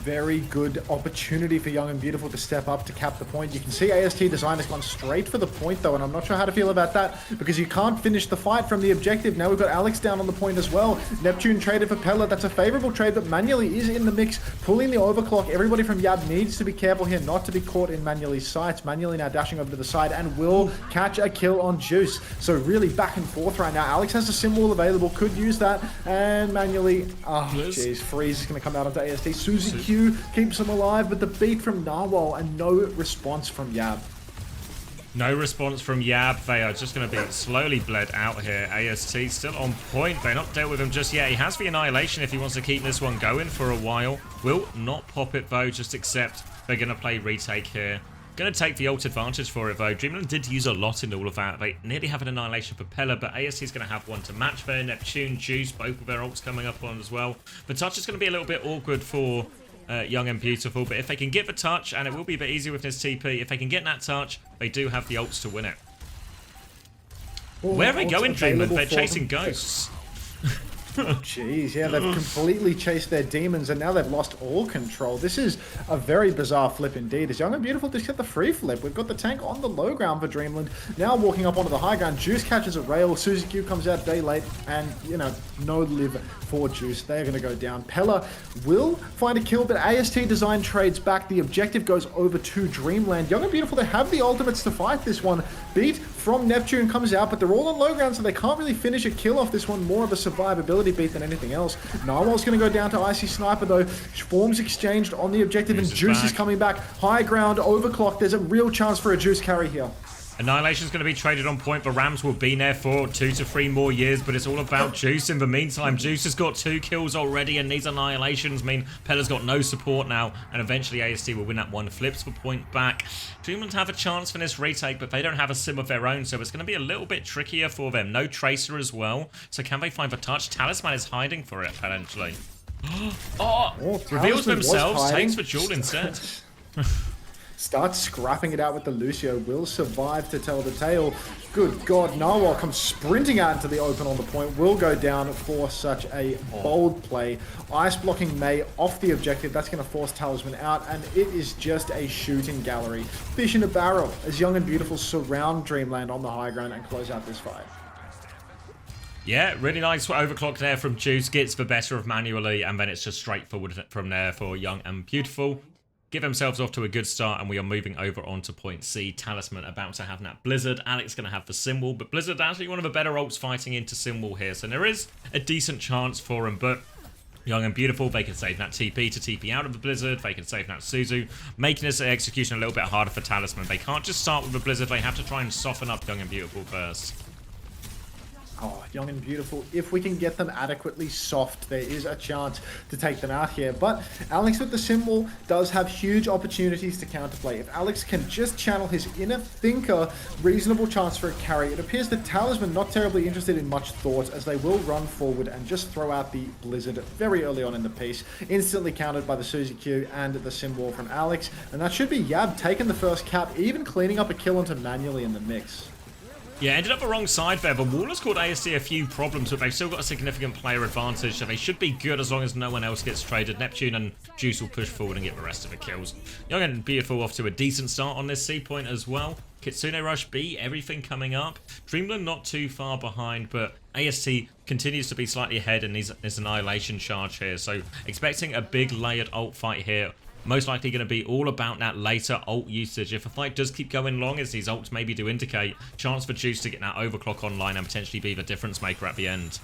Very good opportunity for Young and Beautiful to step up to cap the point. You can see AST Design has gone straight for the point though, and I'm not sure how to feel about that because you can't finish the fight from the objective. Now we've got Alex down on the point as well. Neptune traded for Pella. That's a favorable trade, but Manually is in the mix, pulling the overclock. Everybody from Yab needs to be careful here not to be caught in Manually's sights. Manually now dashing over to the side and will catch a kill on Juice. So really back and forth right now. Alex has a sim wall available, could use that, and Manually, oh jeez, Freeze is going to come out onto AST. Suzy Q keeps him alive, but the beat from Narwhal and no response from Yab. No response from Yab. They are just going to be slowly bled out here. AST still on point. They're not dealt with him just yet. He has the Annihilation if he wants to keep this one going for a while. Will not pop it though, just accept they're going to play retake here. Going to take the ult advantage for it though. Dreamland did use a lot in all of that. They nearly have an Annihilation for Pella, but AST is going to have one to match there. Neptune, Juice, both of their ults coming up on as well. The touch is going to be a little bit awkward for Young and Beautiful, but if they can get the touch, and it will be a bit easier with this TP, if they can get that touch, they do have the ults to win it. Where are they going, Dreamland? They're chasing ghosts. Jeez, yeah, they've completely chased their demons and now they've lost all control. This is a very bizarre flip indeed. As Young and Beautiful just get the free flip. We've got the tank on the low ground for Dreamland. Now walking up onto the high ground. Juice catches a rail. Suzy Q comes out day late and, you know, no live for Juice. They're going to go down. Pella will find a kill, but AST Design trades back. The objective goes over to Dreamland. Young and Beautiful, they have the ultimates to fight this one. Beat from Neptune comes out, but they're all on low ground, so they can't really finish a kill off this one. More of a survivability beat than anything else. Narwhal's going to go down to Icy Sniper, though. Forms exchanged on the objective, and Juice is coming back. High ground, overclock. There's a real chance for a Juice carry here. Annihilation's going to be traded on point. The Rams will be there for 2 to 3 more years, but it's all about Juice. In the meantime, Juice has got 2 kills already, and these Annihilations mean Pella's got no support now, and eventually AST will win that one. Flips the point back. Dreamland have a chance for this retake, but they don't have a sim of their own, so it's going to be a little bit trickier for them. No Tracer as well, so can they find the touch? Talisman is hiding for it, potentially. Reveals themselves, takes the duel instead. Starts scrapping it out with the Lucio. Will survive to tell the tale. Good God, Narwhal comes sprinting out into the open on the point. Will go down for such a bold play. Ice blocking May off the objective. That's going to force Talisman out, and it is just a shooting gallery. Fish in a barrel as Young and Beautiful surround Dreamland on the high ground and close out this fight. Yeah, really nice overclock there from Juice. Gets the better of Manually, and then it's just straightforward from there for Young and Beautiful. Give themselves off to a good start, and we are moving over onto point C. Talisman about to have that Blizzard. Alex going to have the Symbol, but Blizzard actually one of the better ults fighting into Symbol here, so there is a decent chance for him, but Young and Beautiful, they can save that TP to TP out of the Blizzard. They can save that Suzu, making this execution a little bit harder for Talisman. They can't just start with the Blizzard. They have to try and soften up Young and Beautiful first. Oh, Young and Beautiful, if we can get them adequately soft, there is a chance to take them out here. But Alex with the Symbol does have huge opportunities to counterplay. If Alex can just channel his inner thinker, reasonable chance for a carry. It appears that Talisman not terribly interested in much thought, as they will run forward and just throw out the Blizzard very early on in the piece. Instantly countered by the Suzy Q and the Symbol from Alex. And that should be Yab taking the first cap, even cleaning up a kill onto Manually in the mix. Yeah, ended up the wrong side there. The wall has caused AST a few problems, but they've still got a significant player advantage, so they should be good as long as no one else gets traded. Neptune and Juice will push forward and get the rest of the kills. Young and Beautiful off to a decent start on this C point as well. Kitsune Rush B, everything coming up. Dreamland not too far behind, but AST continues to be slightly ahead in this Annihilation charge here, so expecting a big layered ult fight here. Most likely going to be all about that later ult usage. If the fight does keep going long, as these ults maybe do indicate, chance for Juice to get that overclock online and potentially be the difference maker at the end.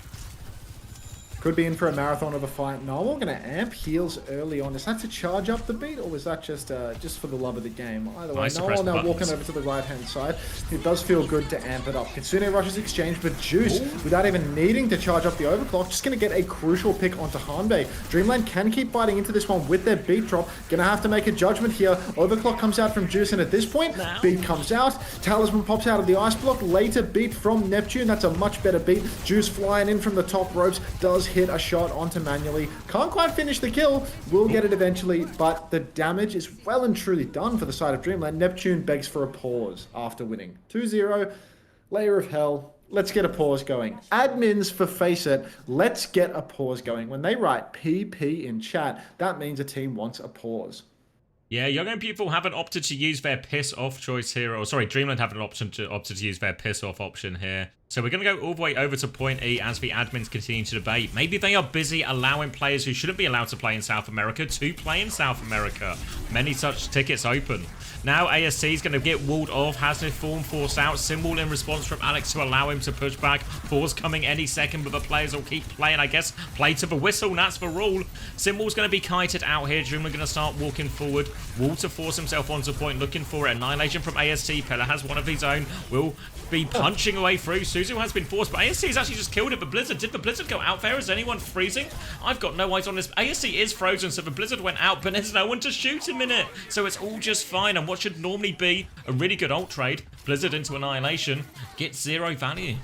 Could be in for a marathon of a fight. Narwhal going to amp heals early on. Is that to charge up the beat, or was that just for the love of the game? Either way, Narwhal now walking over to the right-hand side. It does feel good to amp it up. Kitsune rushes exchange, but Juice, without even needing to charge up the overclock, just going to get a crucial pick onto Hanbei. Dreamland can keep biting into this one with their beat drop. Going to have to make a judgment here. Overclock comes out from Juice, and at this point, beat comes out. Talisman pops out of the ice block. Later beat from Neptune. That's a much better beat. Juice flying in from the top ropes. Does hit a shot onto Manually. Can't quite finish the kill. Will get it eventually, but the damage is well and truly done for the side of Dreamland. Neptune begs for a pause after winning. 2-0. Layer of Hell. Let's get a pause going. Admins for FACEIT, let's get a pause going. When they write PP in chat, that means a team wants a pause. Yeah, Young and Beautiful haven't opted to use their piss off choice here, or sorry, Dreamland haven't opted to use their piss off option here. So we're going to go all the way over to point E as the admins continue to debate. Maybe they are busy allowing players who shouldn't be allowed to play in South America to play in South America. Many such tickets open. Now AST is going to get walled off, has no form forced out. Symbol in response from Alex to allow him to push back. Force coming any second, but the players will keep playing, I guess. Play to the whistle, and that's the rule. Symbol's going to be kited out here. Dreamland going to start walking forward. Wall to force himself onto point, looking for it. Annihilation from AST. Pella has one of his own. Will be punching away through. Suzu has been forced, but AST has actually just killed it. The Blizzard, did the Blizzard go out there? Is anyone freezing? I've got no eyes on this. AST is frozen, so the Blizzard went out, but there's no one to shoot him in it. So it's all just fine, and what should normally be a really good ult trade, Blizzard into Annihilation, gets 0 value.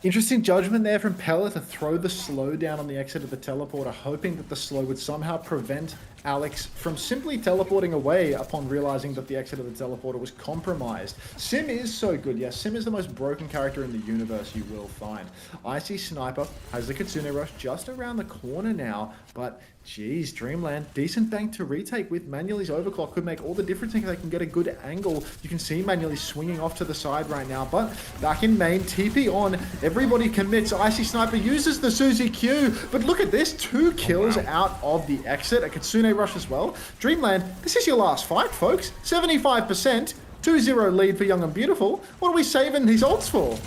Interesting judgment there from Pella to throw the slow down on the exit of the teleporter, hoping that the slow would somehow prevent Alex from simply teleporting away upon realizing that the exit of the teleporter was compromised. Sim is so good. Yes, Sim is the most broken character in the universe you will find. Icy Sniper has the Kitsune Rush just around the corner now, but geez, Dreamland, decent bank to retake with Manually's overclock could make all the difference if they can get a good angle. You can see Manually swinging off to the side right now, but back in main, TP on, everybody commits. Icy Sniper uses the Suzy Q, but look at this, 2 kills out of the exit, a Kitsune Rush as well. Dreamland, this is your last fight, folks. 75%. 2-0 lead for Young and Beautiful. What are we saving these ults for?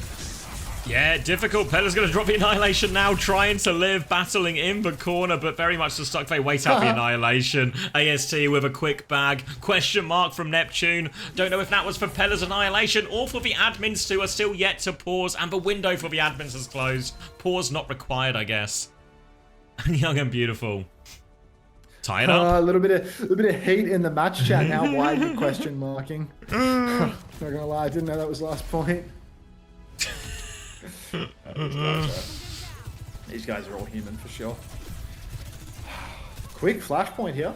Yeah, difficult. Pella's going to drop the Annihilation now, trying to live, battling in the corner, but very much the stuck. They wait out the Annihilation. AST with a quick bag. Question mark from Neptune. Don't know if that was for Pella's Annihilation or for the admins who are still yet to pause, and the window for the admins has closed. Pause not required, I guess. And Young and Beautiful. Tie it up. A little bit of heat in the match chat now. Why are you question marking? Not gonna lie, I didn't know that was last point. These guys are all human for sure. Quick flashpoint here.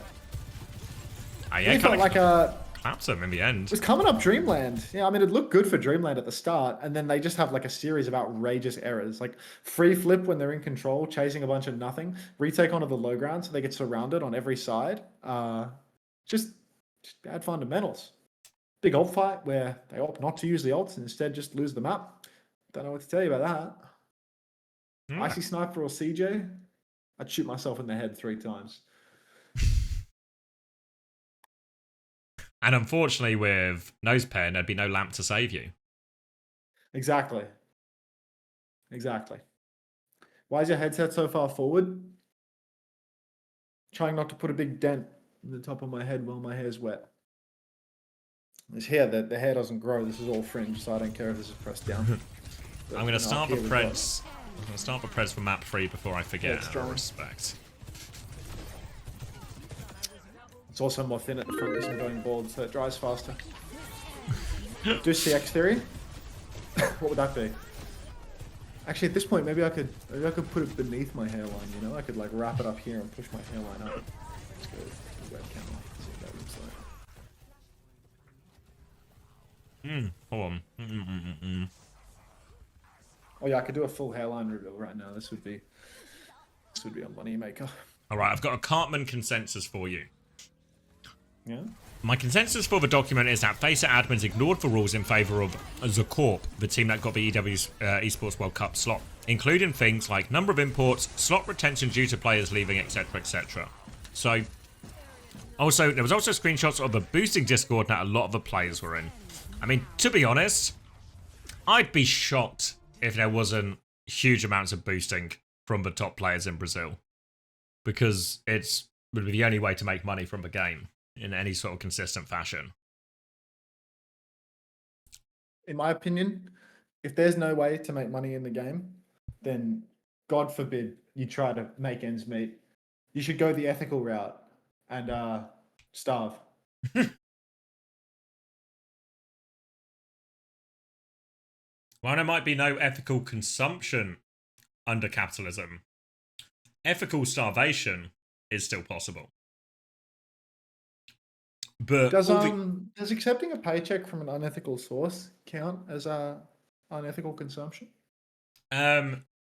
Yeah, it felt like clapped them in the end. It was coming up Dreamland. Yeah, I mean, it looked good for Dreamland at the start, and then they just have like a series of outrageous errors. Like free flip when they're in control, chasing a bunch of nothing, retake onto the low ground so they get surrounded on every side. Just bad fundamentals. Big ult fight where they opt not to use the ults and instead just lose the map. Don't know what to tell you about that. Icy Sniper or CJ, I'd shoot myself in the head 3 times. And unfortunately, with nose pen, there'd be no lamp to save you. Exactly. Why is your headset so far forward? Trying not to put a big dent in the top of my head while my hair's wet. This hair, the hair doesn't grow. This is all fringe, so I don't care if this is pressed down. I'm going to start the Preds. I'm going to start the Preds for map 3 before I forget. Yeah, respect. It's also more thin at the front, isn't going bald, so it dries faster. Do CX theory? What would that be? Actually, at this point, maybe I could put it beneath my hairline. You know, I could like wrap it up here and push my hairline up. Let's go to the webcam. See what that looks like. Hold on. Oh yeah, I could do a full hairline reveal right now. This would be a money maker. All right, I've got a Cartman consensus for you. Yeah. My consensus for the document is that FACEIT admins ignored the rules in favour of the Corp, the team that got the EW's Esports World Cup slot, including things like number of imports, slot retention due to players leaving, etc., etc. So, there was also screenshots of the boosting Discord that a lot of the players were in. I mean, to be honest, I'd be shocked if there wasn't huge amounts of boosting from the top players in Brazil, because it would be the only way to make money from the game in any sort of consistent fashion. In my opinion, if there's no way to make money in the game, then God forbid you try to make ends meet. You should go the ethical route and starve. While there might be no ethical consumption under capitalism, ethical starvation is still possible. But does accepting a paycheck from an unethical source count as unethical consumption?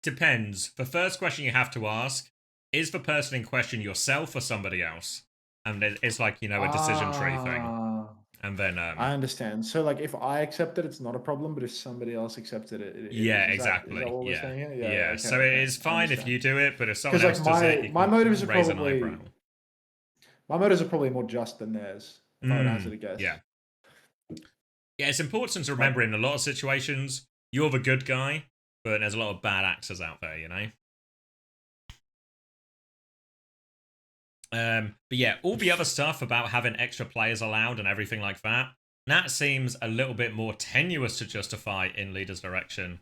Depends. The first question you have to ask is the person in question yourself or somebody else, and it's like, you know, a decision tree thing. And then I understand. So like if I accept it, it's not a problem, but if somebody else accepted it, yeah, is exactly. That what we're saying here? Yeah. Okay, So it is fine if you do it, but if someone like else does it, my motives are raise an probably eyebrow. My motives are probably more just than theirs. If I would hazard a guess. Yeah. Yeah, it's important to remember in a lot of situations, you're the good guy, but there's a lot of bad actors out there, you know? But yeah, all the other stuff about having extra players allowed and everything like that, that seems a little bit more tenuous to justify in Leader's direction.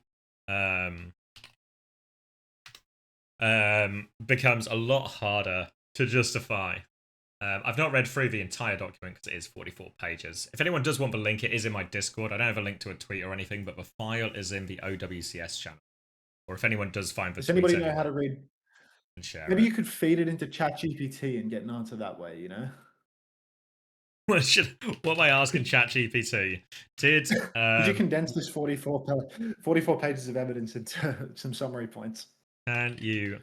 Becomes a lot harder to justify. I've not read through the entire document because it is 44 pages. If anyone does want the link, it is in my Discord. I don't have a link to a tweet or anything, but the file is in the OWCS channel. Or if anyone does find the tweet, does anybody know how to read? Maybe you could feed it into ChatGPT and get an answer that way, you know? What am I asking ChatGPT? Did you condense this 44 pages of evidence into some summary points? Can you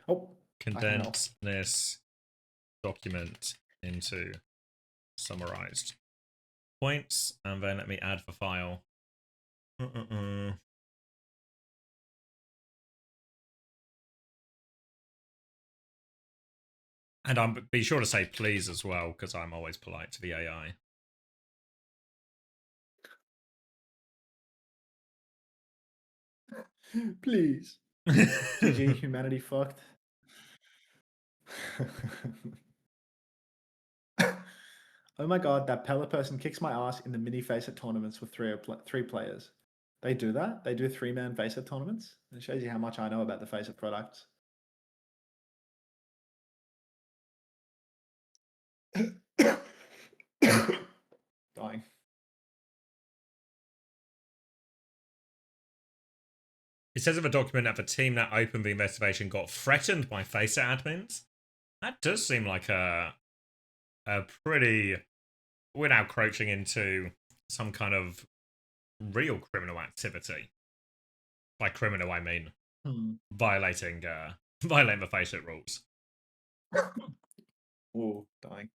condense this document into summarized points? And then let me add the file. And be sure to say please as well, because I'm always polite to the AI. Please. GG, humanity fucked. Oh my god, that Pella person kicks my ass in the mini FACEIT tournaments with three players. They do that? They do 3-man FACEIT tournaments? It shows you how much I know about the FACEIT products. Dying. It says in the document that the team that opened the investigation got threatened by FACEIT admins. That does seem like a pretty... We're now crouching into some kind of real criminal activity. By criminal, I mean violating the FACEIT rules. Oh, dying.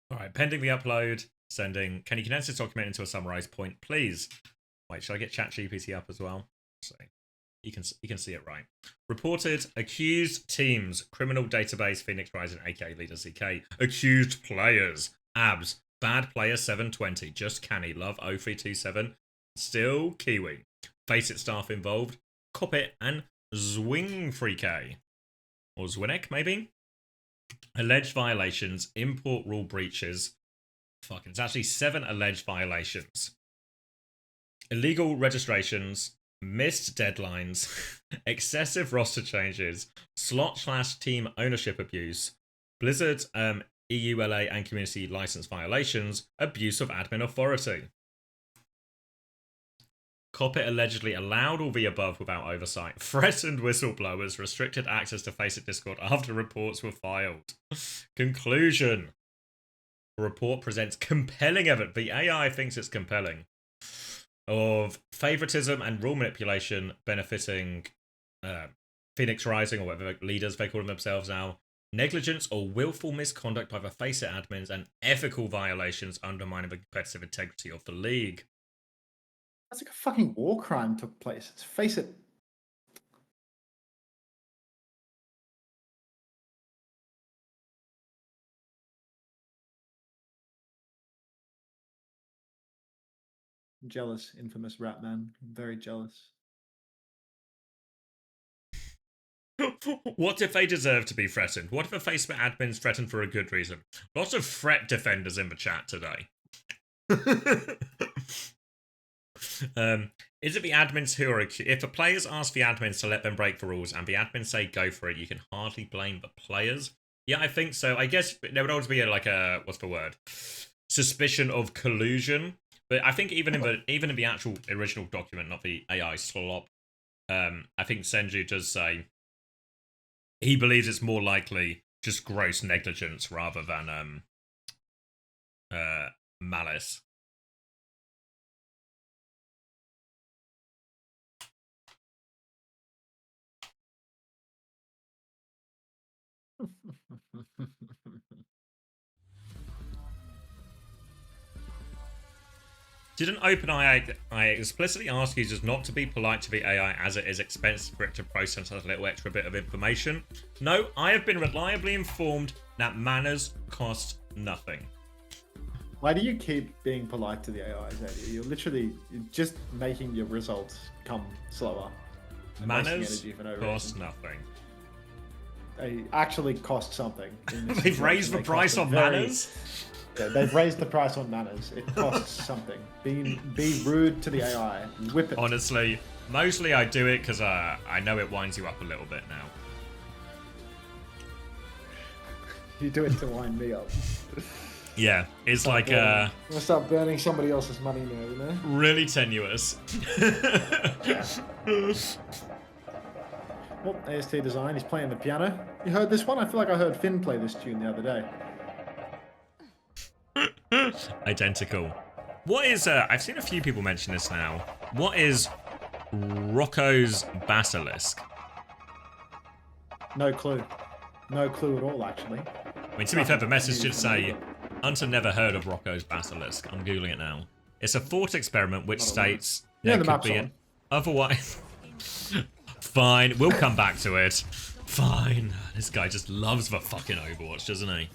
All right, pending the upload, sending. Can you condense this document into a summarized point, please? Wait, should I get ChatGPT up as well? So you can see it right. Reported accused teams, criminal database, Phoenix Rising, aka Leader CK. Accused players, Abs, bad player 720, just canny, love 0327, still Kiwi. FACEIT staff involved, Copit and Zwing 3K. Or Zwinek, maybe? Alleged violations, import rule breaches. Fucking, it's actually 7 alleged violations. Illegal registrations, missed deadlines, excessive roster changes, slot/team ownership abuse, Blizzard, EULA and community license violations, abuse of admin authority. Copit allegedly allowed all the above without oversight, threatened whistleblowers, restricted access to FACEIT Discord after reports were filed. Conclusion. The report presents compelling evidence. The AI thinks it's compelling. Of favoritism and rule manipulation benefiting Phoenix Rising, or whatever leaders they call themselves now. Negligence or willful misconduct by the FACEIT admins and ethical violations undermining the competitive integrity of the league. That's like a fucking war crime took place. Let's face it. I'm jealous, infamous rat man. I'm very jealous. What if they deserve to be threatened? What if the FACEIT admins threatened for a good reason? Lots of threat defenders in the chat today. Is it the admins who are accused? If the players ask the admins to let them break the rules and the admins say go for it, you can hardly blame the players. Yeah, I think so. I guess there would always be what's the word? Suspicion of collusion. But I think even in the actual original document, not the AI slop, I think Senju does say he believes it's more likely just gross negligence rather than malice. Didn't OpenAI explicitly ask users not to be polite to the AI as it is expensive for it to process a little extra bit of information? No, I have been reliably informed that manners cost nothing. Why do you keep being polite to the AI? You're literally just making your results come slower. Manners cost nothing. They actually cost something. They've raised the price on manners? Yeah, they've raised the price on manners. It costs something. Be rude to the AI. Whip it. Honestly, mostly I do it because I know it winds you up a little bit now. You do it to wind me up. Yeah, it's like I'm gonna start burning somebody else's money now, you know? Really tenuous. Well, AST Design, he's playing the piano. You heard this one? I feel like I heard Finn play this tune the other day. Identical. What is, I've seen a few people mention this now. What is Rocco's Basilisk? No clue. No clue at all, actually. I mean, to be fair, the message should say, Hunter never heard of Rocco's Basilisk. I'm Googling it now. It's a thought experiment which states there could be an otherwise... Fine, we'll come back to it. Fine. This guy just loves the fucking Overwatch, doesn't he?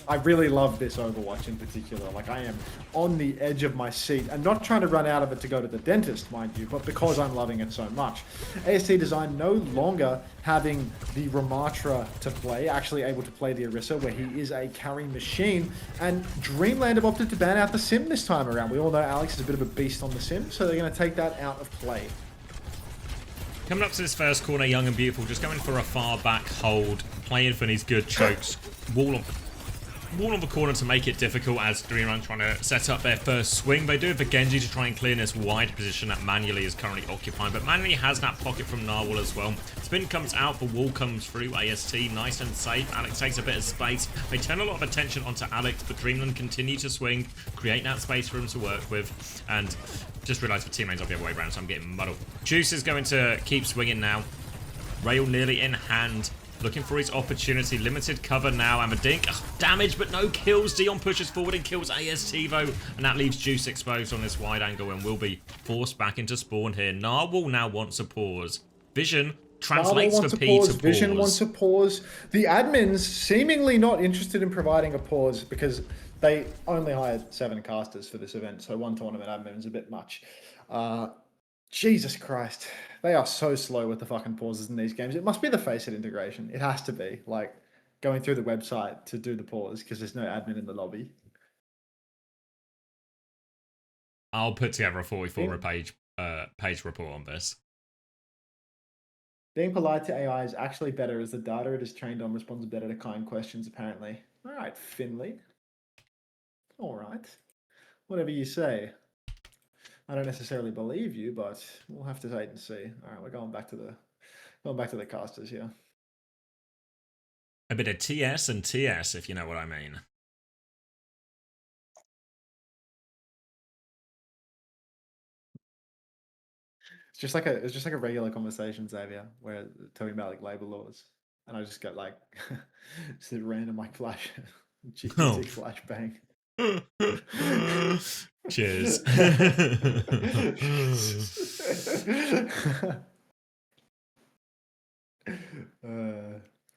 I really love this Overwatch in particular. Like, I am on the edge of my seat. I'm not trying to run out of it to go to the dentist, mind you, but because I'm loving it so much. AST Design no longer having the Ramatra to play, actually able to play the Orisa, where he is a carry machine. And Dreamland have opted to ban out the Sim this time around. We all know Alex is a bit of a beast on the Sim, so they're going to take that out of play. Coming up to this first corner, Young and Beautiful just going for a far back hold, playing for these good chokes. Wall on the corner to make it difficult as Dreamland trying to set up their first swing. They do it for Genji to try and clear this wide position that Manually is currently occupying, but Manually has that pocket from Narwhal as well. Spin comes out, the wall comes through, AST nice and safe. Alex takes a bit of space. They turn a lot of attention onto Alex, but Dreamland continue to swing, create that space for him to work with, and just realised the team lane's up the other way around, so I'm getting muddled. Juice is going to keep swinging now. Rail nearly in hand. Looking for his opportunity. Limited cover now. Amadink. Damage, but no kills. Dion pushes forward and kills AST, though. And that leaves Juice exposed on this wide angle and will be forced back into spawn here. Narwhal now wants a pause. Vision translates for P to pause. Vision wants a pause. The admins seemingly not interested in providing a pause because they only hired 7 casters for this event. So 1 tournament admin is a bit much. Jesus Christ. They are so slow with the fucking pauses in these games. It must be the FACEIT integration. It has to be. Like, going through the website to do the pause because there's no admin in the lobby. I'll put together a 44-page page report on this. Being polite to AI is actually better as the data it is trained on responds better to kind questions, apparently. All right, Finley. All right. Whatever you say. I don't necessarily believe you, but we'll have to wait and see. All right, we're going back to the casters here. A bit of TS and TS, if you know what I mean. It's just like a regular conversation, Xavier, where talking about like labor laws, and I just get like just a random like flash, GPT flash bang. Cheers.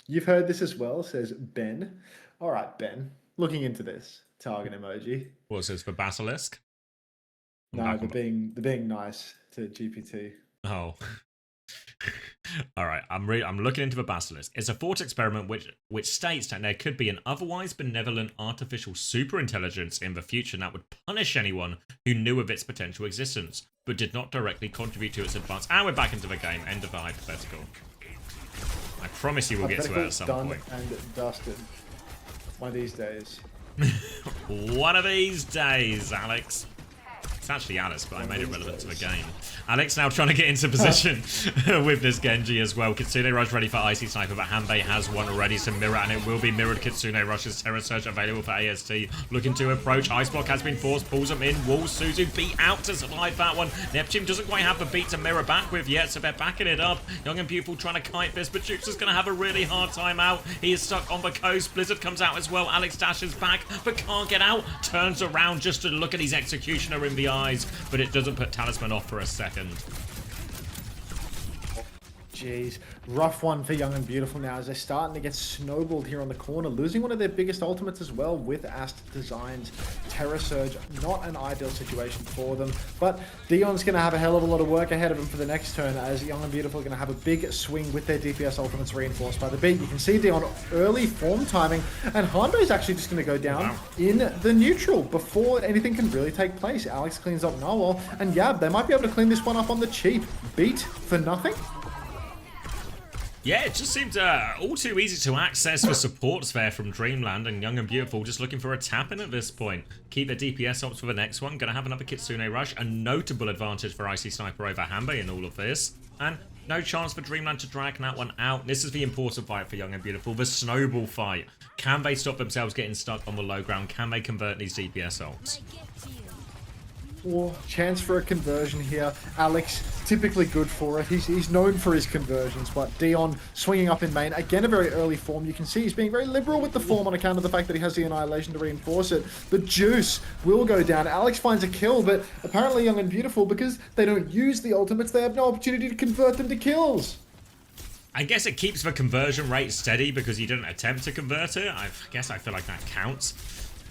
You've heard this as well, says Ben. All right, Ben. Looking into this target emoji. What's this for Basilisk? No, the being nice to GPT. Oh. All right, I'm looking into the Basilisk. It's a thought experiment which states that there could be an otherwise benevolent artificial superintelligence in the future that would punish anyone who knew of its potential existence, but did not directly contribute to its advance. And we're back into the game. End of the hypothetical. I promise you we'll get to that at some point. And dusted. One of these days. One of these days, Alex. It's actually Alice, but I made it relevant to the game. Alex now trying to get into position with this Genji as well. Kitsune Rush ready for Icy Sniper, but Hanbei has one already to mirror, and it will be mirrored. Kitsune Rush's Terror Surge available for AST. Looking to approach. Ice Block has been forced, pulls him in. Walls Suzu beat out to survive that one. Neptune doesn't quite have the beat to mirror back with yet, so they're backing it up. Young and Beautiful trying to kite this, but Jukes is going to have a really hard time out. He is stuck on the coast. Blizzard comes out as well. Alex dashes back, but can't get out. Turns around just to look at his Executioner in the eyes, but it doesn't put Talisman off for a second. Jeez, rough one for Young and Beautiful now as they're starting to get snowballed here on the corner, losing one of their biggest ultimates as well with Ast Design's Terror Surge. Not an ideal situation for them, but Dion's going to have a hell of a lot of work ahead of him for the next turn as Young and Beautiful are going to have a big swing with their DPS ultimates reinforced by the beat. You can see Dion early form timing, and Hondo is actually just going to go down in the neutral before anything can really take place. Alex cleans up Narwhal, and yeah, they might be able to clean this one up on the cheap. Beat for nothing? Yeah, it just seemed all too easy to access for supports there from Dreamland, and Young and Beautiful just looking for a tap-in at this point. Keep their DPS ops for the next one. Going to have another Kitsune Rush. A notable advantage for Icy Sniper over Hanbei in all of this. And no chance for Dreamland to drag that one out. This is the important fight for Young and Beautiful, the snowball fight. Can they stop themselves getting stuck on the low ground? Can they convert these DPS ults? Chance for a conversion here. Alex, typically good for it. He's known for his conversions, but Dion swinging up in main. Again, a very early form. You can see he's being very liberal with the form on account of the fact that he has the Annihilation to reinforce it. The Juice will go down. Alex finds a kill, but apparently Young and Beautiful, because they don't use the ultimates, they have no opportunity to convert them to kills. I guess it keeps the conversion rate steady because you didn't attempt to convert it. I guess I feel like that counts.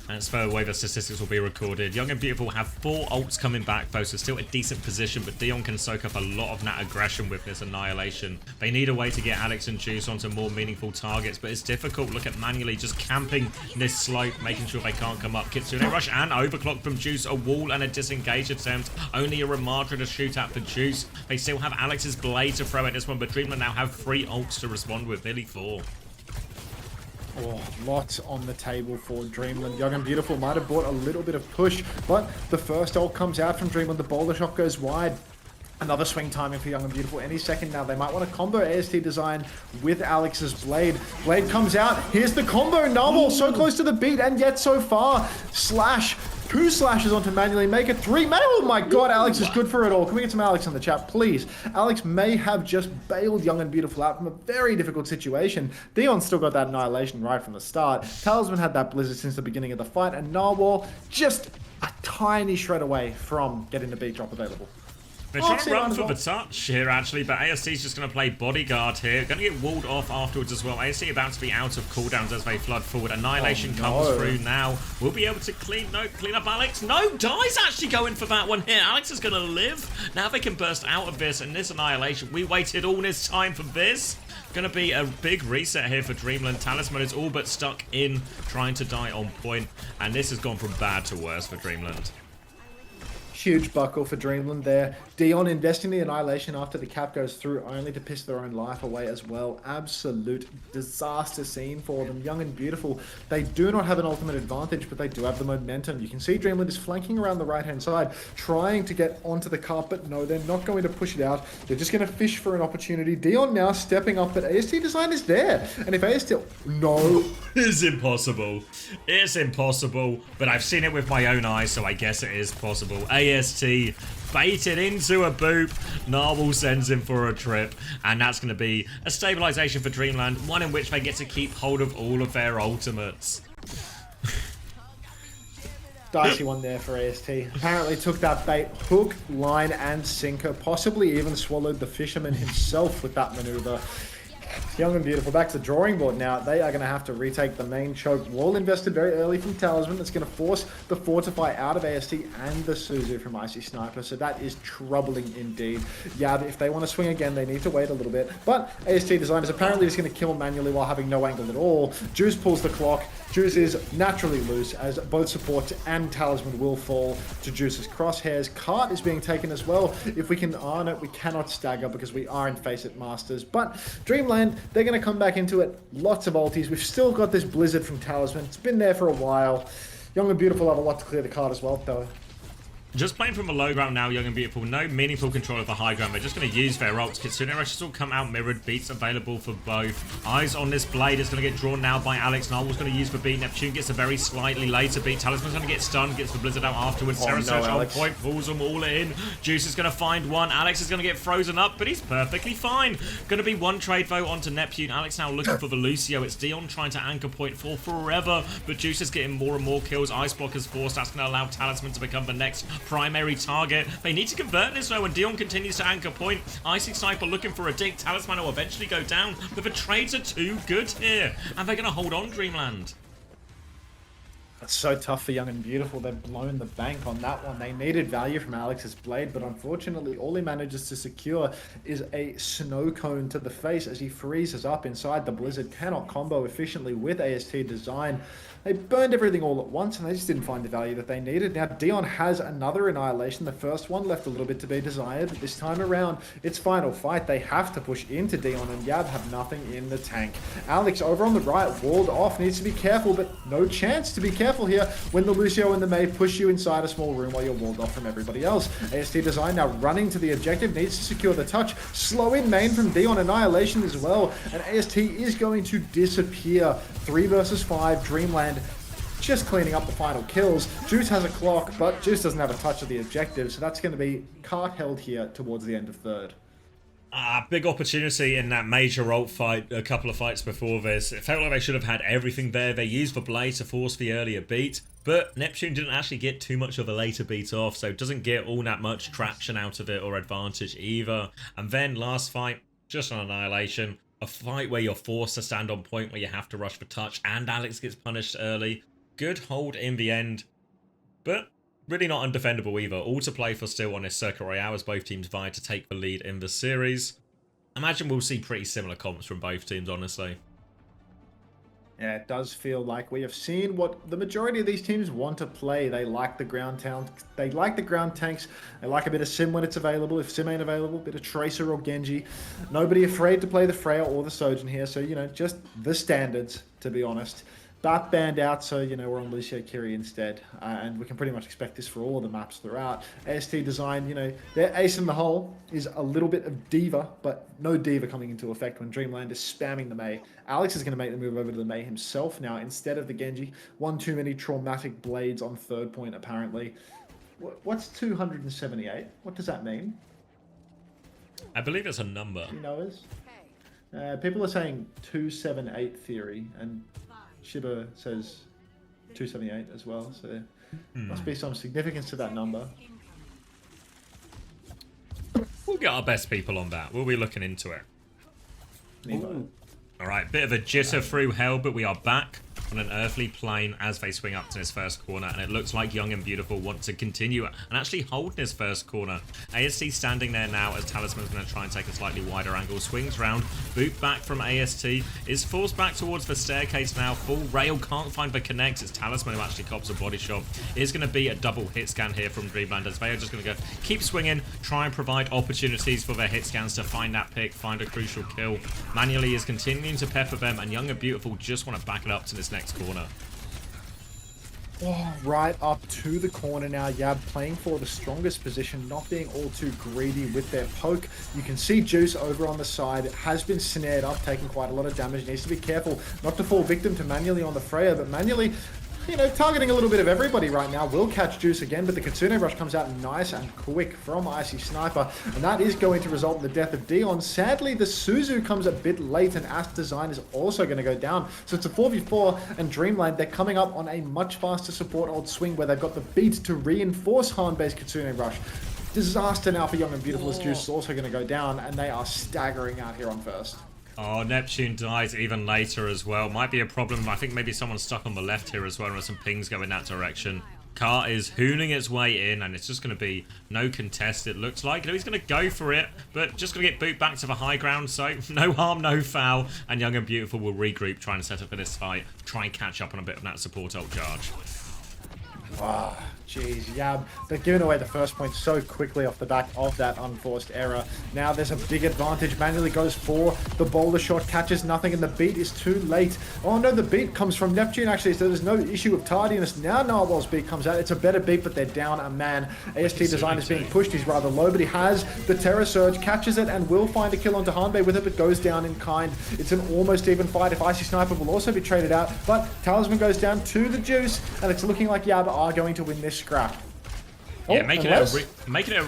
As for the way the statistics will be recorded, Young and Beautiful have 4 ults coming back though, so still a decent position, but Dion can soak up a lot of that aggression with this annihilation. They need a way to get Alex and Juice onto more meaningful targets, but it's difficult. Look at manually just camping this slope, making sure they can't come up. Kitsune rush and overclock from Juice, a wall and a disengage attempt. Only a Ramadra to shoot at for Juice. They still have Alex's blade to throw at this one, but Dreamland now have 3 ults to respond with, nearly 4. Oh, lots on the table for Dreamland. Young and Beautiful might have bought a little bit of push, but the first ult comes out from Dreamland. The boulder shot goes wide. Another swing timing for Young and Beautiful any second now. They might want to combo AST design with Alex's blade. Blade comes out. Here's the combo. Narwhal so close to the beat, and yet so far. Slash. 2 slashes onto manually, make it 3. Oh my god, Alex is good for it all. Can we get some Alex in the chat, please? Alex may have just bailed Young and Beautiful out from a very difficult situation. Dion still got that annihilation right from the start. Talisman had that blizzard since the beginning of the fight, and Narwhal just a tiny shred away from getting the beat drop available. They're trying to run for the touch here, actually, but AST's just going to play bodyguard here. Going to get walled off afterwards as well. AST about to be out of cooldowns as they flood forward. Annihilation comes through now. We'll be able to clean up Alex. No, Die's actually going for that one here. Alex is going to live. Now they can burst out of this, and this Annihilation, we waited all this time for this. Going to be a big reset here for Dreamland. Talisman is all but stuck in, trying to die on point, and this has gone from bad to worse for Dreamland. Huge buckle for Dreamland there. Dion investing the annihilation after the cap goes through, only to piss their own life away as well. Absolute disaster scene for them. Young and Beautiful, they do not have an ultimate advantage, but they do have the momentum. You can see Dreamland is flanking around the right-hand side, trying to get onto the carp, but no, they're not going to push it out. They're just going to fish for an opportunity. Dion now stepping up, but AST design is there. And if AST... No. It's impossible. It's impossible, but I've seen it with my own eyes, so I guess it is possible. AST baited into a boop. Narwhal sends him for a trip, and that's going to be a stabilization for Dreamland, one in which they get to keep hold of all of their ultimates. Dicey one there for AST. Apparently took that bait, hook, line, and sinker. Possibly even swallowed the fisherman himself with that maneuver. Young and Beautiful back to the drawing board now. They are going to have to retake the main choke. Wall invested very early from Talisman. That's going to force the Fortify out of AST and the Suzu from Icy Sniper. So that is troubling indeed. Yab, if they want to swing again, they need to wait a little bit. But AST Design is apparently just going to kill manually while having no angle at all. Juice pulls the clock. Juice is naturally loose as both support and Talisman will fall to Juice's crosshairs. Cart is being taken as well. If we can arm it, we cannot stagger because we are in FACEIT Masters. But Dreamland, they're going to come back into it. Lots of ultis. We've still got this blizzard from Talisman. It's been there for a while. Young and Beautiful have a lot to clear the card as well, though. Just playing from the low ground now, Young and Beautiful. No meaningful control of the high ground. They're just going to use their ults. Kitsune rushes will come out mirrored. Beats available for both. Eyes on this blade is going to get drawn now by Alex. Narwhal's going to use the beat. Neptune gets a very slightly later beat. Talisman's going to get stunned. Gets the blizzard out afterwards. Terror Search on point. Pulls them all in. Juice is going to find one. Alex is going to get frozen up, but he's perfectly fine. Going to be one trade vote onto Neptune. Alex now looking for the Lucio. It's Dion trying to anchor point for forever, but Juice is getting more and more kills. Ice Block is forced. That's going to allow Talisman to become the next primary target. They need to convert this though, and Dion continues to anchor point. Icy Sniper looking for a dig. Talisman will eventually go down, but the trades are too good here, and they're going to hold on, Dreamland. That's so tough for Young and Beautiful. They've blown the bank on that one. They needed value from Alex's blade, but unfortunately all he manages to secure is a snow cone to the face as he freezes up inside the blizzard. Cannot combo efficiently with AST design. They burned everything all at once, and they just didn't find the value that they needed. Now, Dion has another annihilation. The first one left a little bit to be desired, but this time around, it's final fight. They have to push into Dion, and Yab have nothing in the tank. Alex, over on the right, walled off, needs to be careful, but no chance to be careful here when the Lucio and the May push you inside a small room while you're walled off from everybody else. AST Design now running to the objective, needs to secure the touch. Slow in main from Dion, annihilation as well, and AST is going to disappear. 3 versus 5, Dreamland just cleaning up the final kills. Juice has a clock, but Juice doesn't have a touch of the objective, so that's going to be cart held here towards the end of third. Big opportunity in that major ult fight a couple of fights before this. It felt like they should have had everything there. They used the blade to force the earlier beat, but Neptune didn't actually get too much of a later beat off, so doesn't get all that much traction out of it or advantage either. And then last fight, just an annihilation. a fight where you're forced to stand on point, where you have to rush for touch, and Alex gets punished early. Good hold in the end, but really not undefendable either. All to play for still on this Circuit Royale as both teams vie to take the lead in the series. Imagine we'll see pretty similar comps from both teams, honestly. Yeah, it does feel like we have seen what the majority of these teams want to play. They like the ground tanks. They like the ground tanks. They like a bit of Sim when it's available. If Sim ain't available, a bit of Tracer or Genji. Nobody afraid to play the Freya or the Sojin here. So, you know, just the standards, to be honest. Bat banned out, so, you know, we're on Lucio Kiri instead. And we can pretty much expect this for all the maps throughout. AST design, you know, their ace in the hole is a little bit of Diva, but no Diva coming into effect when Dreamland is spamming the Mei. Alex is going to make the move over to the Mei himself now instead of the Genji. One too many traumatic blades on third point, apparently. What's 278? What does that mean? I believe it's a number. Do you know is? People are saying 278 theory, and Shiba says 278 as well, so there must be some significance to that number. We'll get our best people on that. We'll be looking into it. Alright, bit of a jitter through hell, but we are back on an earthly plane as they swing up to his first corner, and it looks like Young and Beautiful want to continue and actually hold his first corner. AST standing there now as Talisman's going to try and take a slightly wider angle, swings round, boot back from AST, is forced back towards the staircase now, full rail, can't find the connect, it's Talisman who actually cops a body shot. It is going to be a double hit scan here from Dreamland as they are just going to go keep swinging, try and provide opportunities for their hit scans to find that pick, find a crucial kill. Manually is continuing to pepper them, and Young and Beautiful just want to back it up to this next corner. Oh, right up to the corner now. Yab playing for the strongest position, not being all too greedy with their poke. You can see Juice over on the side has been snared up, taking quite a lot of damage. Needs to be careful not to fall victim to Manually on the Freya, but Manually, you know, targeting a little bit of everybody right now. Will catch Juice again, but the Kitsune Rush comes out nice and quick from Icy Sniper, and that is going to result in the death of Dion. Sadly, the Suzu comes a bit late, and Ast Design is also going to go down. So it's a 4v4, and Dreamland, they're coming up on a much faster support old swing where they've got the beat to reinforce Han-based Kitsune Rush. Disaster now for Young and Beautiful as Juice is also going to go down, and they are staggering out here on first. Oh, Neptune dies even later as well. Might be a problem. I think maybe someone's stuck on the left here as well, and there's some pings going that direction. Car is hooning its way in, and it's just going to be no contest, it looks like. You know, he's going to go for it, but just going to get boot back to the high ground, so no harm, no foul. And Young and Beautiful will regroup, trying to set up for this fight, try and catch up on a bit of that support ult charge. Ah, jeez, Yab. They're giving away the first point so quickly off the back of that unforced error. Now there's a big advantage. Manually goes for the boulder shot, catches nothing, and the beat is too late. Oh no, the beat comes from Neptune actually, so there's no issue of tardiness. Now Narwhal's beat comes out. It's a better beat, but they're down a man. AST Design is being pushed. He's rather low, but he has the Terror Surge, catches it, and will find a kill onto Hanbei with it, but goes down in kind. It's an almost even fight. If Icy Sniper will also be traded out, but Talisman goes down to the Juice, and it's looking like Yab are going to win this scrap. Yeah, making it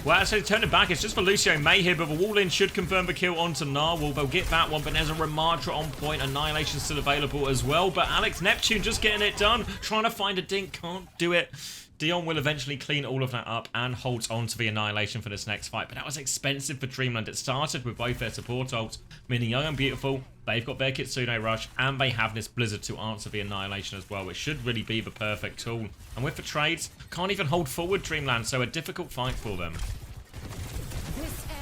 well, I say turn it back. It's just for Lucio May here, but the wall-in should confirm the kill onto Narwhal. They'll get that one, but there's a Ramadra on point. Annihilation still available as well, but Alex Neptune just getting it done. Trying to find a dink, can't do it. Dion will eventually clean all of that up and holds on to the Annihilation for this next fight, but that was expensive for Dreamland. It started with both their support ults, meaning Young and Beautiful, they've got their Kitsune Rush, and they have this Blizzard to answer the Annihilation as well, which should really be the perfect tool. And with the trades, can't even hold forward Dreamland, so a difficult fight for them.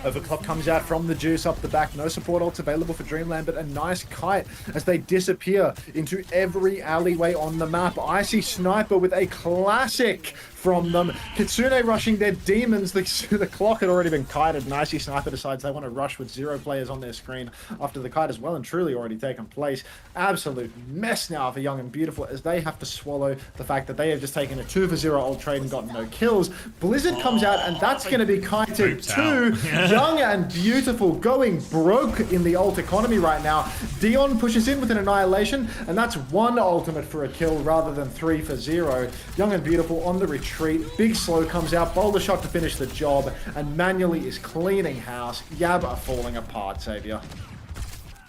Overclock comes out from the Juice up the back. No support ults available for Dreamland, but a nice kite as they disappear into every alleyway on the map. Icy Sniper with a classic from them. Kitsune rushing their demons. The clock had already been kited, and Icy Sniper decides they want to rush with 0 players on their screen after the kite has well and truly already taken place. Absolute mess now for Young and Beautiful as they have to swallow the fact that they have just taken a 2-for-0 ult trade and gotten no kills. Blizzard comes out, and that's going to be kited too. Young and Beautiful going broke in the ult economy right now. Dion pushes in with an Annihilation, and that's 1 ultimate for a kill rather than 3 for 0. Young and Beautiful on the retreat. Big Slow comes out, boulder shot to finish the job, and Manually is cleaning house. Yab are falling apart, Xavier.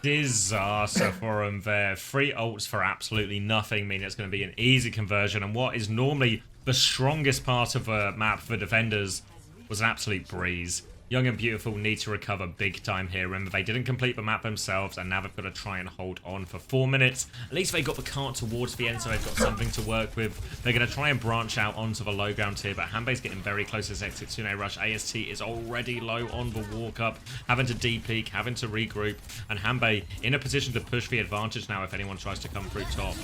Disaster for him there. 3 ults for absolutely nothing, meaning it's going to be an easy conversion, and what is normally the strongest part of a map for defenders was an absolute breeze. Young and Beautiful need to recover big time here. Remember, they didn't complete the map themselves, and now they've got to try and hold on for 4 minutes. At least they got the cart towards the end, so they've got something to work with. They're going to try and branch out onto the low ground here, but Hanbei's getting very close to this exit. Kitsune Rush. AST is already low on the walk up, having to de-peek, having to regroup, and Hanbei in a position to push the advantage now if anyone tries to come through top.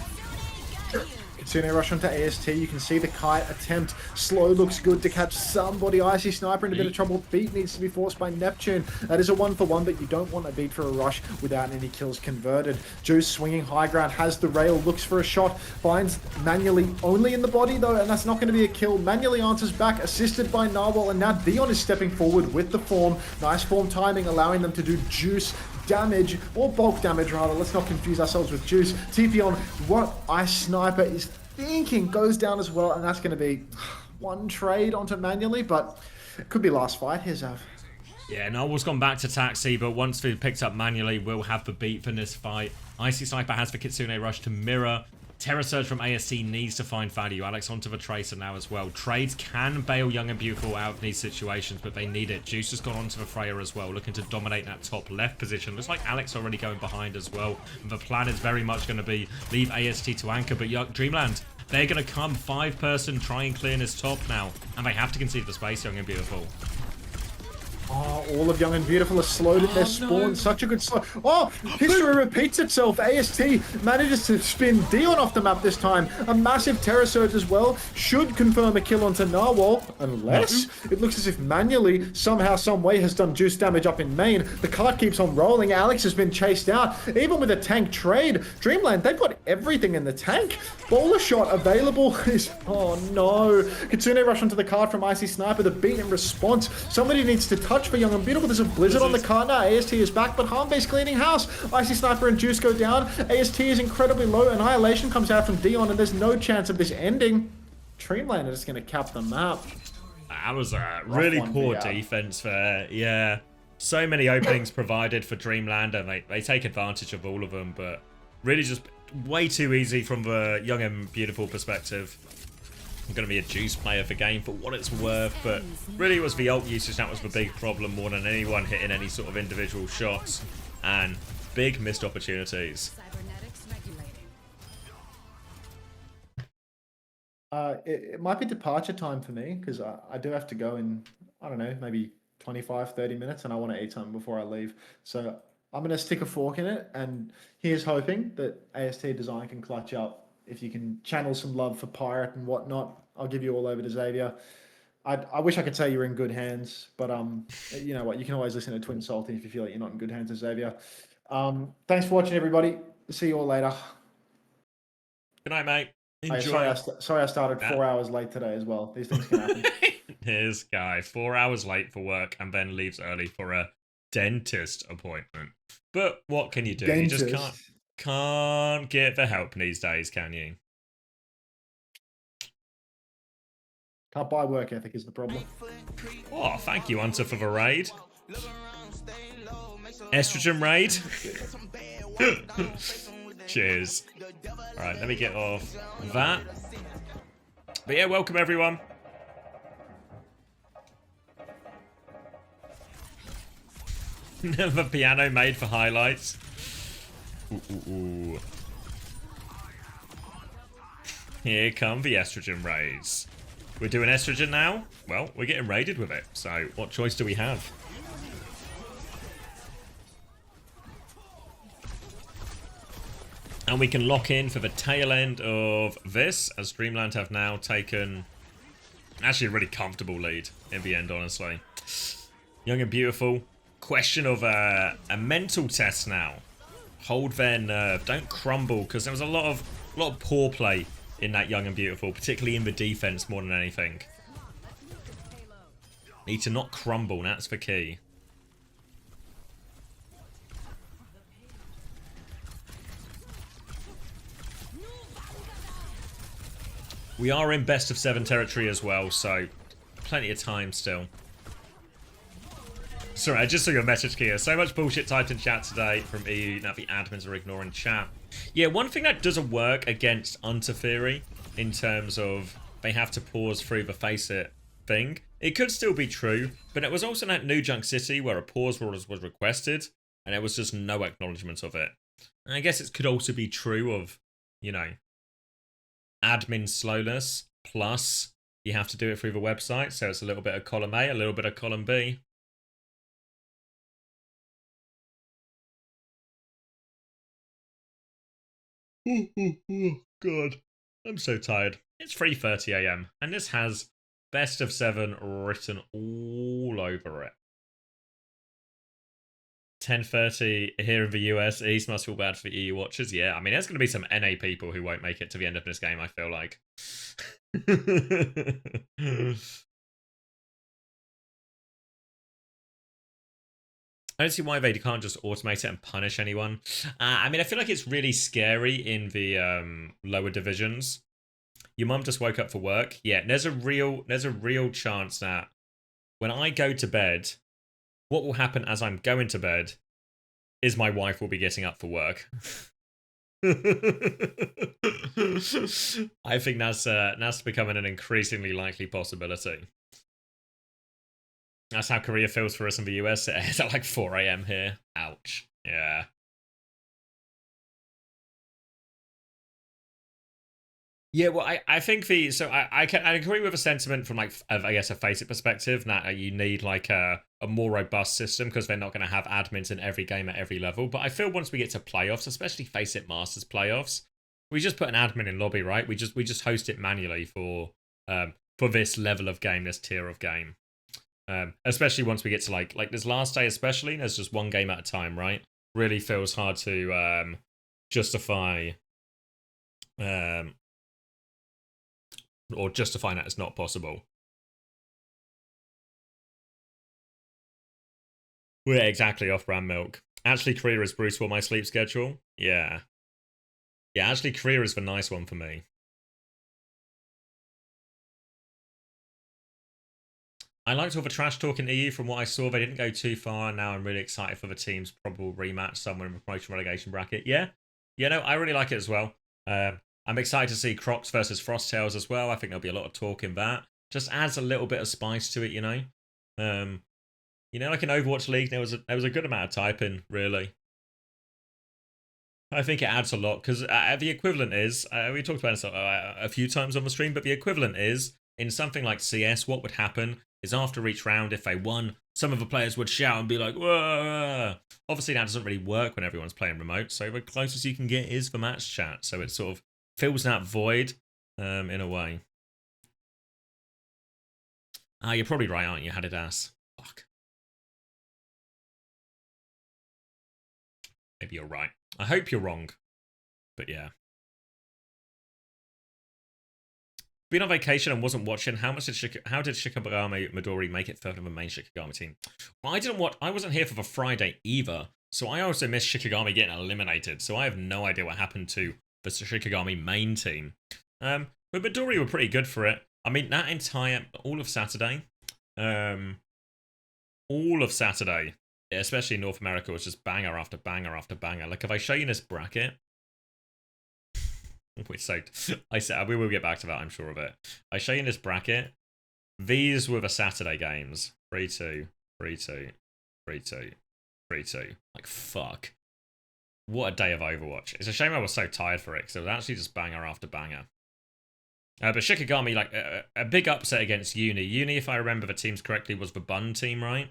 Kitsune Rush onto AST. You can see the kite attempt. Slow looks good to catch somebody. Icy Sniper in a bit of trouble. Beat needs to be forced by Neptune. That is a 1-for-1, but you don't want a beat for a rush without any kills converted. Juice swinging high ground, has the rail, looks for a shot, finds Manually only in the body though, and that's not going to be a kill. Manually answers back, assisted by Narwhal, and now Dion is stepping forward with the form. Nice form timing, allowing them to do Juice damage, or bulk damage rather. Let's not confuse ourselves with Juice. TP on what Ice Sniper is thinking goes down as well, and that's going to be one trade onto Manually, but it could be last fight here, Zav. Yeah, Narwhal's gone back to Taxi, but once we picked up Manually, we'll have the beat for this fight. Icy Sniper has the Kitsune Rush to mirror. Terror Surge from AST needs to find value. Alex onto the Tracer now as well. Trades can bail Young and Beautiful out of these situations, but they need it. Juice has gone onto the Freya as well, looking to dominate that top left position. Looks like Alex already going behind as well. And the plan is very much going to be leave AST to anchor, but Dreamland, they're going to come 5-person, try and clear this top now. And they have to concede the space, Young and Beautiful. Oh, all of Young and Beautiful are slowed at their spawn. No. Such a good slow. Oh, history repeats itself. AST manages to spin Dion off the map this time. A massive Terror Surge as well. Should confirm a kill onto Narwhal, unless it looks as if Manually, somehow, some way, has done Juice damage up in main. The cart keeps on rolling. Alex has been chased out. Even with a tank trade, Dreamland, they've got everything in the tank. Bowler shot available is... Oh, no. Kitsune Rush onto the cart from Icy Sniper. The beat in response. Somebody needs to touch for Young and Beautiful. There's a blizzard on the cart now. AST is back, but Hanbei's cleaning house. Icy Sniper and Juice go down. AST is incredibly low. Annihilation comes out from Dion, and there's no chance of this ending. Dreamland is just going to cap the map. That was a really poor defense there. Yeah. So many openings provided for Dreamland, and they take advantage of all of them, but really just way too easy from the Young and Beautiful perspective. I'm going to be a Juice player for game for what it's worth, but really it was the ult usage that was the big problem more than anyone hitting any sort of individual shots, and big missed opportunities. It might be departure time for me, because I do have to go in, I don't know, maybe 25, 30 minutes, and I want to eat something before I leave. So I'm going to stick a fork in it, and here's hoping that AST Design can clutch up. If you can channel some love for Pirate and whatnot, I'll give you all over to Xavier. I wish I could say you're in good hands, but you know what? You can always listen to Twin Salty if you feel like you're not in good hands with Xavier. Thanks for watching, everybody. See you all later. Good night, mate. Enjoy. Sorry I started 4 hours late today as well. These things can happen. Here's Guy, 4 hours late for work and then leaves early for a dentist appointment. But what can you do? Dentist. You just can't get the help these days, can you? Can't buy work ethic is the problem. Oh, thank you, Hunter, for the raid. Estrogen raid. Cheers. Alright, let me get off that. But yeah, welcome everyone. The piano made for highlights. Ooh. Here come the estrogen raids. We're doing estrogen now? Well, we're getting raided with it, so what choice do we have? And we can lock in for the tail end of this, as Dreamland have now taken actually a really comfortable lead in the end, honestly. Young and Beautiful. Question of a mental test now. Hold their nerve. Don't crumble, because there was a lot of poor play in that Young and Beautiful, particularly in the defense more than anything. Need to not crumble, that's the key. We are in best of 7 territory as well, so plenty of time still. Sorry, I just saw your message here. So much bullshit typed in chat today from EU. Now the admins are ignoring chat. Yeah, one thing that doesn't work against Unter Theory in terms of they have to pause through the FACEIT thing It could still be true, but it was also in that New Junk City where a pause was requested, and there was just no acknowledgement of it. And I guess it could also be true of, you know, admin slowness, plus you have to do it through the website, so it's a little bit of column A, a little bit of column B. God, I'm so tired. It's 3:30 a.m. and this has best of 7 written all over it. 10:30 here in the US. East must feel bad for EU watchers. Yeah, I mean, there's going to be some NA people who won't make it to the end of this game, I feel like. I don't see why they can't just automate it and punish anyone. I mean, I feel like it's really scary in the lower divisions. Your mum just woke up for work. Yeah, there's a real chance that when I go to bed, what will happen as I'm going to bed is my wife will be getting up for work. I think that's becoming an increasingly likely possibility. That's how Korea feels for us in the US. It's at like 4 a.m. here. Ouch. Yeah. Yeah, well, I think I agree with a sentiment from like I guess a FACEIT perspective that you need like a more robust system because they're not going to have admins in every game at every level. But I feel once we get to playoffs, especially FACEIT Masters playoffs, we just put an admin in lobby, right? We just host it manually for this level of game, this tier of game. Especially once we get to like this last day, especially there's just one game at a time, right? Really feels hard to justify or justify that it's not possible. Yeah, exactly, off-brand milk. Actually, Korea is brutal on my sleep schedule. Yeah. Yeah, actually, Korea is the nice one for me. I liked all the trash talk in EU from what I saw. They didn't go too far. Now I'm really excited for the team's probable rematch somewhere in the promotion relegation bracket. Yeah. Yeah, no, I really like it as well. I'm excited to see Crocs versus Frosttails as well. I think there'll be a lot of talk in that. Just adds a little bit of spice to it, you know. Like in Overwatch League, there was a good amount of typing, really. I think it adds a lot because the equivalent is we talked about it a few times on the stream, but the equivalent is in something like CS. What would happen is after each round, if they won, some of the players would shout and be like, "Whoa!" Obviously, that doesn't really work when everyone's playing remote. So the closest you can get is the match chat. So it sort of fills that void in a way. You're probably right, aren't you? Had it ass. Fuck. Maybe you're right. I hope you're wrong. But yeah. Been on vacation and wasn't watching. How did Shikigami Midori make it third of the main Shikigami team? Well, I wasn't here for the Friday either. So I also missed Shikigami getting eliminated. So I have no idea what happened to the Shikigami main team. But Midori were pretty good for it. I mean, that entire all of Saturday, especially in North America, was just banger after banger after banger. Like, if I show you this bracket, we will get back to that, I'm sure of it. I show you this bracket. These were the Saturday games. 3-2, 3-2, 3-2, 3-2. Like, fuck. What a day of Overwatch. It's a shame I was so tired for it, because it was actually just banger after banger. But Shikigami, like, a big upset against Uni. Uni, if I remember the teams correctly, was the Bun team, right?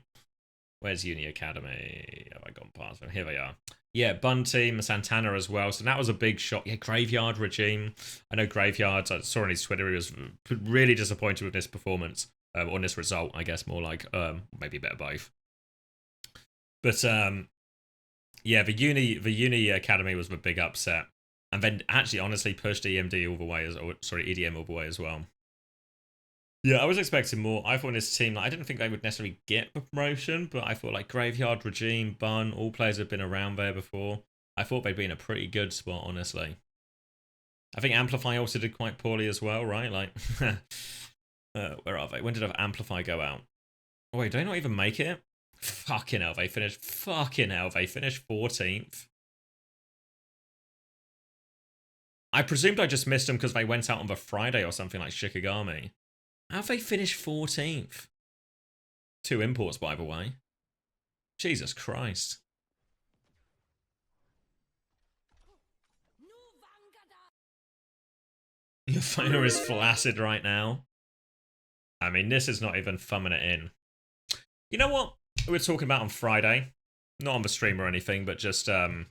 Where's Uni Academy? Have I gone past them? Here they are. Yeah, Bun team, Santana as well. So that was a big shock. Yeah, Graveyard Regime. I know Graveyard, I saw on his Twitter, he was really disappointed with this performance. On this result, I guess, more like maybe a bit of both. But yeah, the Uni Academy was the big upset. And then actually honestly pushed EDM all the way as well. Yeah, I was expecting more. I thought this team, I didn't think they would necessarily get the promotion, but I thought like Graveyard, Regime, Bun, all players have been around there before. I thought they'd be in a pretty good spot, honestly. I think Amplify also did quite poorly as well, right? Like, where are they? When did Amplify go out? Oh, wait, did they not even make it? Fucking hell, they finished 14th. I presumed I just missed them because they went out on the Friday or something like Shikigami. How have they finished 14th? 2 imports, by the way. Jesus Christ. Your phone is flaccid right now. I mean, this is not even thumbing it in. You know what we were talking about on Friday? Not on the stream or anything, but just with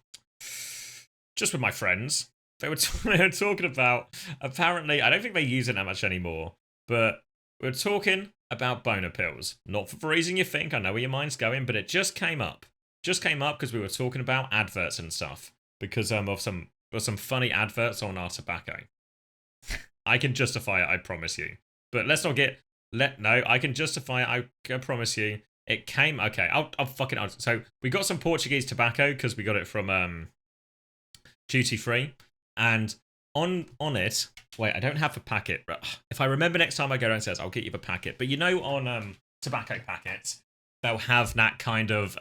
my friends. They were talking about, apparently, I don't think they use it that much anymore, but we were talking about boner pills. Not for the reason you think, I know where your mind's going, but it just came up. Just came up because we were talking about adverts and stuff. Because of some funny adverts on our tobacco. I can justify it, I promise you. But let's not get... No, I can justify it, I promise you. It came... Okay, I'll fucking... So, we got some Portuguese tobacco, because we got it from duty free. And on it... Wait, I don't have the packet. If I remember next time I go downstairs, I'll get you the packet. But you know on tobacco packets, they'll have that kind of...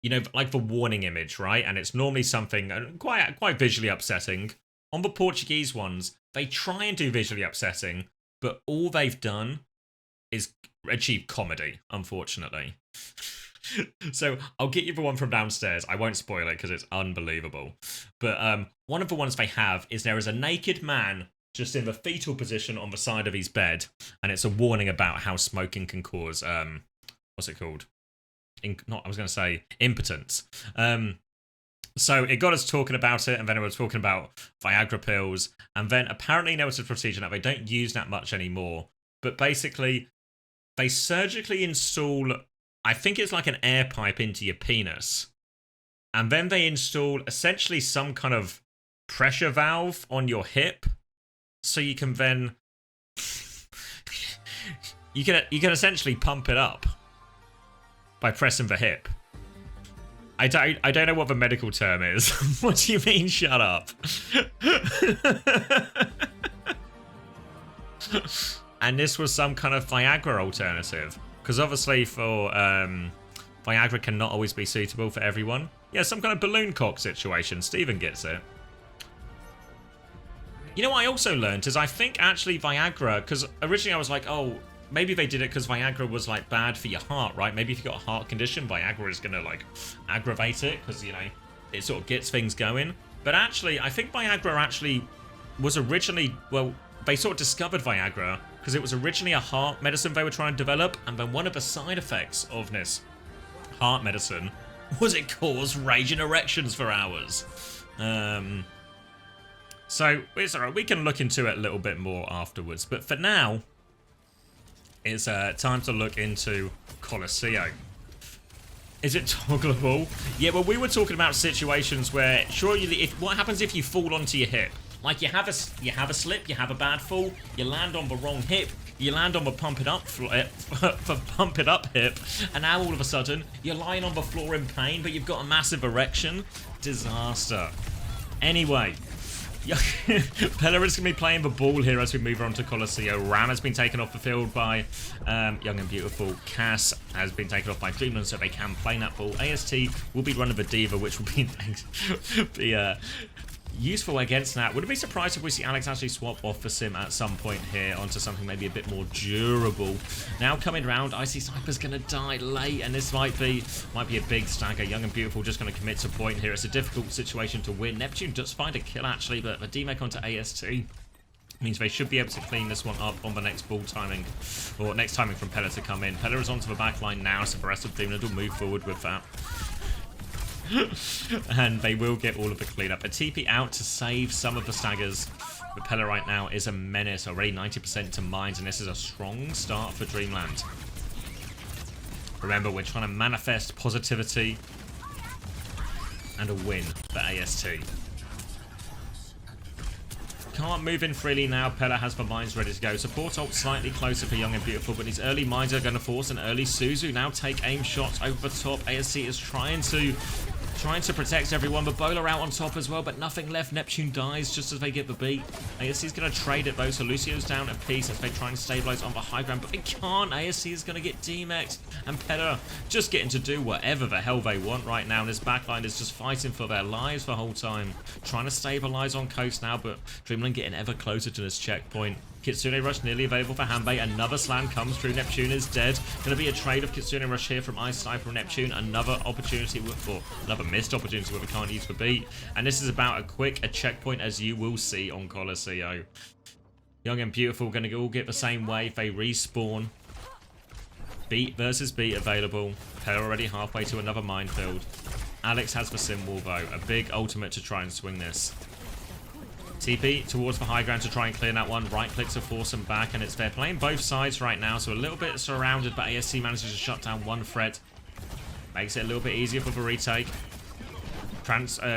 you know, like the warning image, right? And it's normally something quite visually upsetting. On the Portuguese ones, they try and do visually upsetting, but all they've done is achieve comedy, unfortunately. So I'll get you the one from downstairs. I won't spoil it because it's unbelievable. But one of the ones they have is there is a naked man just in the fetal position on the side of his bed, and it's a warning about how smoking can cause what's it called? I was going to say impotence. So it got us talking about it, and then we were talking about Viagra pills, and then apparently there was a procedure that they don't use that much anymore. But basically, they surgically install, I think it's like an air pipe into your penis, and then they install essentially some kind of pressure valve on your hip, so you can then you can essentially pump it up by pressing the hip. I don't know what the medical term is. What do you mean, shut up? And this was some kind of Viagra alternative. Because obviously for Viagra cannot always be suitable for everyone. Yeah, some kind of balloon cock situation. Steven gets it. You know what I also learned is I think actually Viagra, because originally I was like, oh, maybe they did it because Viagra was like bad for your heart, right? Maybe if you got a heart condition, Viagra is going to like aggravate it because, you know, it sort of gets things going. But actually, I think Viagra actually was originally, well, they sort of discovered Viagra because it was originally a heart medicine they were trying to develop. And then one of the side effects of this heart medicine was it caused raging erections for hours. So it's all right. We can look into it a little bit more afterwards. But for now, it's time to look into Colosseo. Is it toggleable? Yeah, well, we were talking about situations where, surely, what happens if you fall onto your hip? Like you have a slip, you have a bad fall, you land on the wrong hip, you land on the pump it up hip, and now all of a sudden you're lying on the floor in pain, but you've got a massive erection. Disaster. Anyway. Pella is going to be playing the ball here as we move on to Colosseo. Ram has been taken off the field by Young and Beautiful. Cass has been taken off by Dreamland, so they can play that ball. AST will be running the Diva, which will be useful against that. Would it be surprised if we see Alex actually swap off for Sim at some point here onto something maybe a bit more durable? Now coming round, I see Sniper's going to die late, and this might be a big stagger. Young and Beautiful just going to commit to point here. It's a difficult situation to win. Neptune does find a kill actually, but the D-Mech onto AST means they should be able to clean this one up on the next ball timing, or next timing from Pella to come in. Pella is onto the back line now, so the rest of Dreamland will move forward with that. And they will get all of the cleanup. A TP out to save some of the staggers. But Pella right now is a menace. Already 90% to mines, and this is a strong start for Dreamland. Remember, we're trying to manifest positivity and a win for AST. Can't move in freely now. Pella has the mines ready to go. Support ult slightly closer for Young and Beautiful, but these early mines are going to force an early Suzu. Now take aim shots over the top. ASC is trying to protect everyone, but Bowler out on top as well, but nothing left. Neptune dies just as they get the beat. ASC is going to trade it though, so Lucio's down a piece as they try and stabilize on the high ground, but they can't. ASC is going to get D-Mexed, and Pella just getting to do whatever the hell they want right now. And this backline is just fighting for their lives the whole time, trying to stabilize on coast now, but Dreamland getting ever closer to this checkpoint. Kitsune Rush nearly available for Hanbei. Another slam comes through. Neptune is dead. Going to be a trade of Kitsune Rush here from Ice Sniper and Neptune. Another opportunity, or another missed opportunity where we can't use for beat. And this is about a checkpoint, as you will see on Colosseo. Young and Beautiful going to all get the same wave. They respawn. Beat versus beat available. They're already halfway to another minefield. Alex has the sim wall though. A big ultimate to try and swing this. TP towards the high ground to try and clear that one. Right click to force them back, and they're playing both sides right now, so a little bit surrounded, but ASC manages to shut down one threat. Makes it a little bit easier for the retake.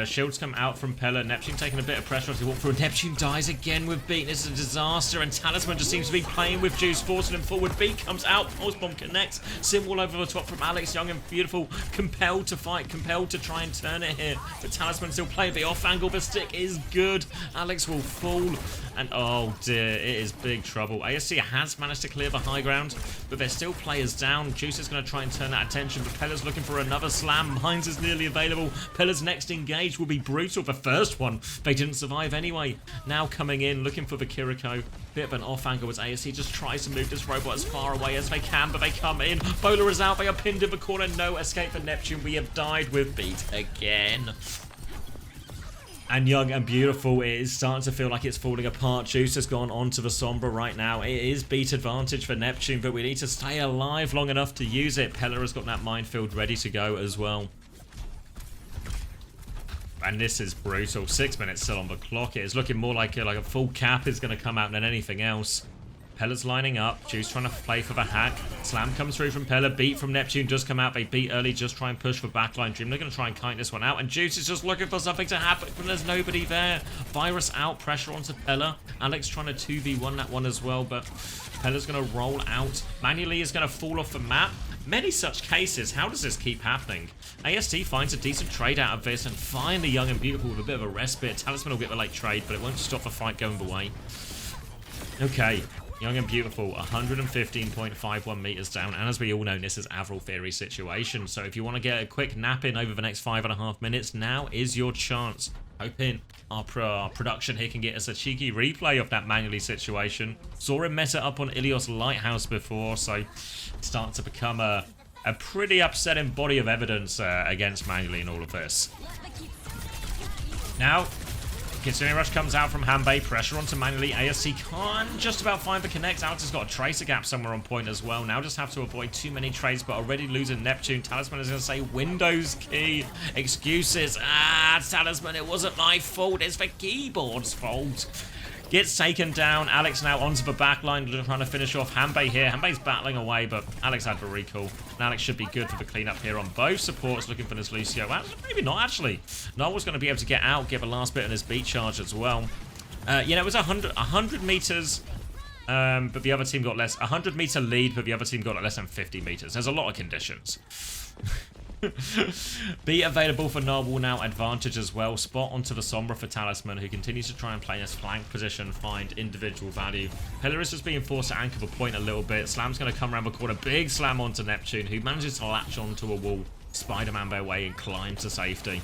Shields come out from Pella. Neptune taking a bit of pressure as he walks through. Neptune dies again with Beat. This is a disaster, and Talisman just seems to be playing with Juice, forcing him forward. Beat comes out. Pulse Bomb connects. Sim wall over the top from Alex. Young and Beautiful, compelled to fight, compelled to try and turn it here. But Talisman still playing the off angle. The stick is good. Alex will fall. And oh dear, it is big trouble. ASC has managed to clear the high ground, but there's still players down. Juice is going to try and turn that attention, but Pella's looking for another slam. Mines is nearly available. Pella's next engage will be brutal. The first one, they didn't survive anyway. Now coming in, looking for the Kiriko. Bit of an off angle as ASC just tries to move this robot as far away as they can, but they come in. Bowler is out. They are pinned in the corner. No escape for Neptune. We have died with Beat again. And Young and Beautiful, it is starting to feel like it's falling apart. Juice has gone onto the Sombra right now. It is beat advantage for Neptune, but we need to stay alive long enough to use it. Pella has got that minefield ready to go as well. And this is brutal. 6 minutes still on the clock. It is looking more like a full cap is going to come out than anything else. Pella's lining up. Juice trying to play for the hack. Slam comes through from Pella. Beat from Neptune does come out. They beat early. Just try and push for backline. Dream, they're going to try and kite this one out. And Juice is just looking for something to happen, but there's nobody there. Virus out. Pressure onto Pella. Alex trying to 2v1 that one as well, but Pella's going to roll out. Manually is going to fall off the map. Many such cases. How does this keep happening? AST finds a decent trade out of this, and finally Young and Beautiful with a bit of a respite. Talisman will get the late trade, but it won't stop the fight going the way. Okay. Young and Beautiful, 115.51 meters down, and as we all know, this is Avril Theory situation, so if you want to get a quick nap in over the next 5.5 minutes, now is your chance. Hoping our production here can get us a cheeky replay of that manually situation. Saw him mess it up on Ilios Lighthouse before, so it's starting to become a pretty upsetting body of evidence against manually in all of this. Now, Kitsune Rush comes out from Hanbei, pressure onto manually. ASC can't just about find the connect. Alex has got a tracer gap somewhere on point as well. Now just have to avoid too many trades, but already losing Neptune. Talisman is going to say Windows key. Excuses. Talisman, it wasn't my fault. It's the keyboard's fault. Gets taken down. Alex now onto the back line, trying to finish off Hanbei here. Hanbei's battling away, but Alex had the recall. And Alex should be good for the cleanup here on both supports, looking for this Lucio. Maybe not, actually. Noel's going to be able to get out, get the last bit in his beat charge as well. It was 100 meters, but the other team got less. 100 meter lead, but the other team got less than 50 meters. There's a lot of conditions. Be available for Narwhal now, advantage as well. Spot onto the Sombra for Talisman, who continues to try and play this flank position, find individual value. Polaris is being forced to anchor the point a little bit. Slam's going to come around the corner, big slam onto Neptune, who manages to latch onto a wall, Spider-Man their way and climb to safety.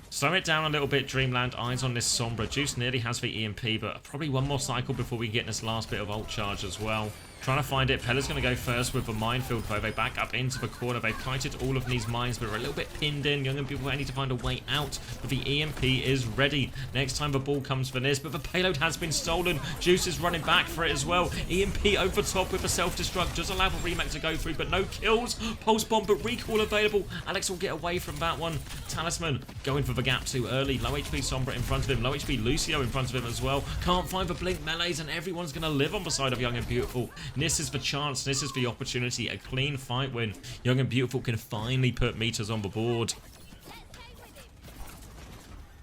Slow it down a little bit, Dreamland. Eyes on this Sombra. Juice nearly has the EMP, but probably one more cycle before we get this last bit of ult charge as well. Trying to find it. Pella's going to go first with the minefield though. They back up into the corner. They've kited all of these mines, but are a little bit pinned in. Young and People need to find a way out, but the EMP is ready. Next time the ball comes for this, but the payload has been stolen. Juice is running back for it as well. EMP over top with a self-destruct. Does allow the remake to go through, but no kills. Pulse bomb, but recall available. Alex will get away from that one. Talisman going for the gap too early. Low HP Sombra in front of him. Low HP Lucio in front of him as well. Can't find the blink melees, and everyone's going to live on the side of Young and Beautiful. This is the chance. This is the opportunity. A clean fight win. Young and Beautiful can finally put meters on the board.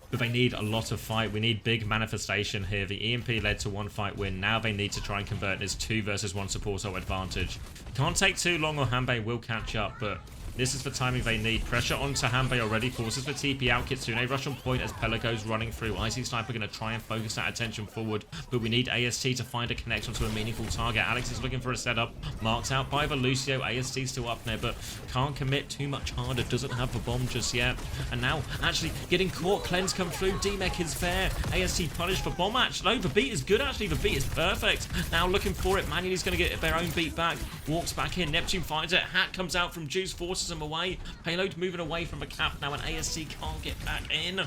But they need a lot of fight. We need big manifestation here. The EMP led to one fight win. Now they need to try and convert this 2 versus 1 support advantage. Can't take too long or Hanbei will catch up, but This is the timing they need. Pressure onto Hanbei already. Forces the TP out. Kitsune rush on point as Pella goes running through. Icy Sniper going to try and focus that attention forward. But we need AST to find a connection to a meaningful target. Alex is looking for a setup. Marked out by the Lucio. AST still up there, but can't commit too much harder. Doesn't have the bomb just yet. And now, actually, getting caught. Cleanse come through. D-Mech is there. AST punished for bomb. Actually, no, the beat is good, actually. The beat is perfect. Now looking for it. Manuel's going to get their own beat back. Walks back in. Neptune finds it. Hat comes out from Juice. Forces him away. Payload moving away from the cap now, and ASC can't get back in.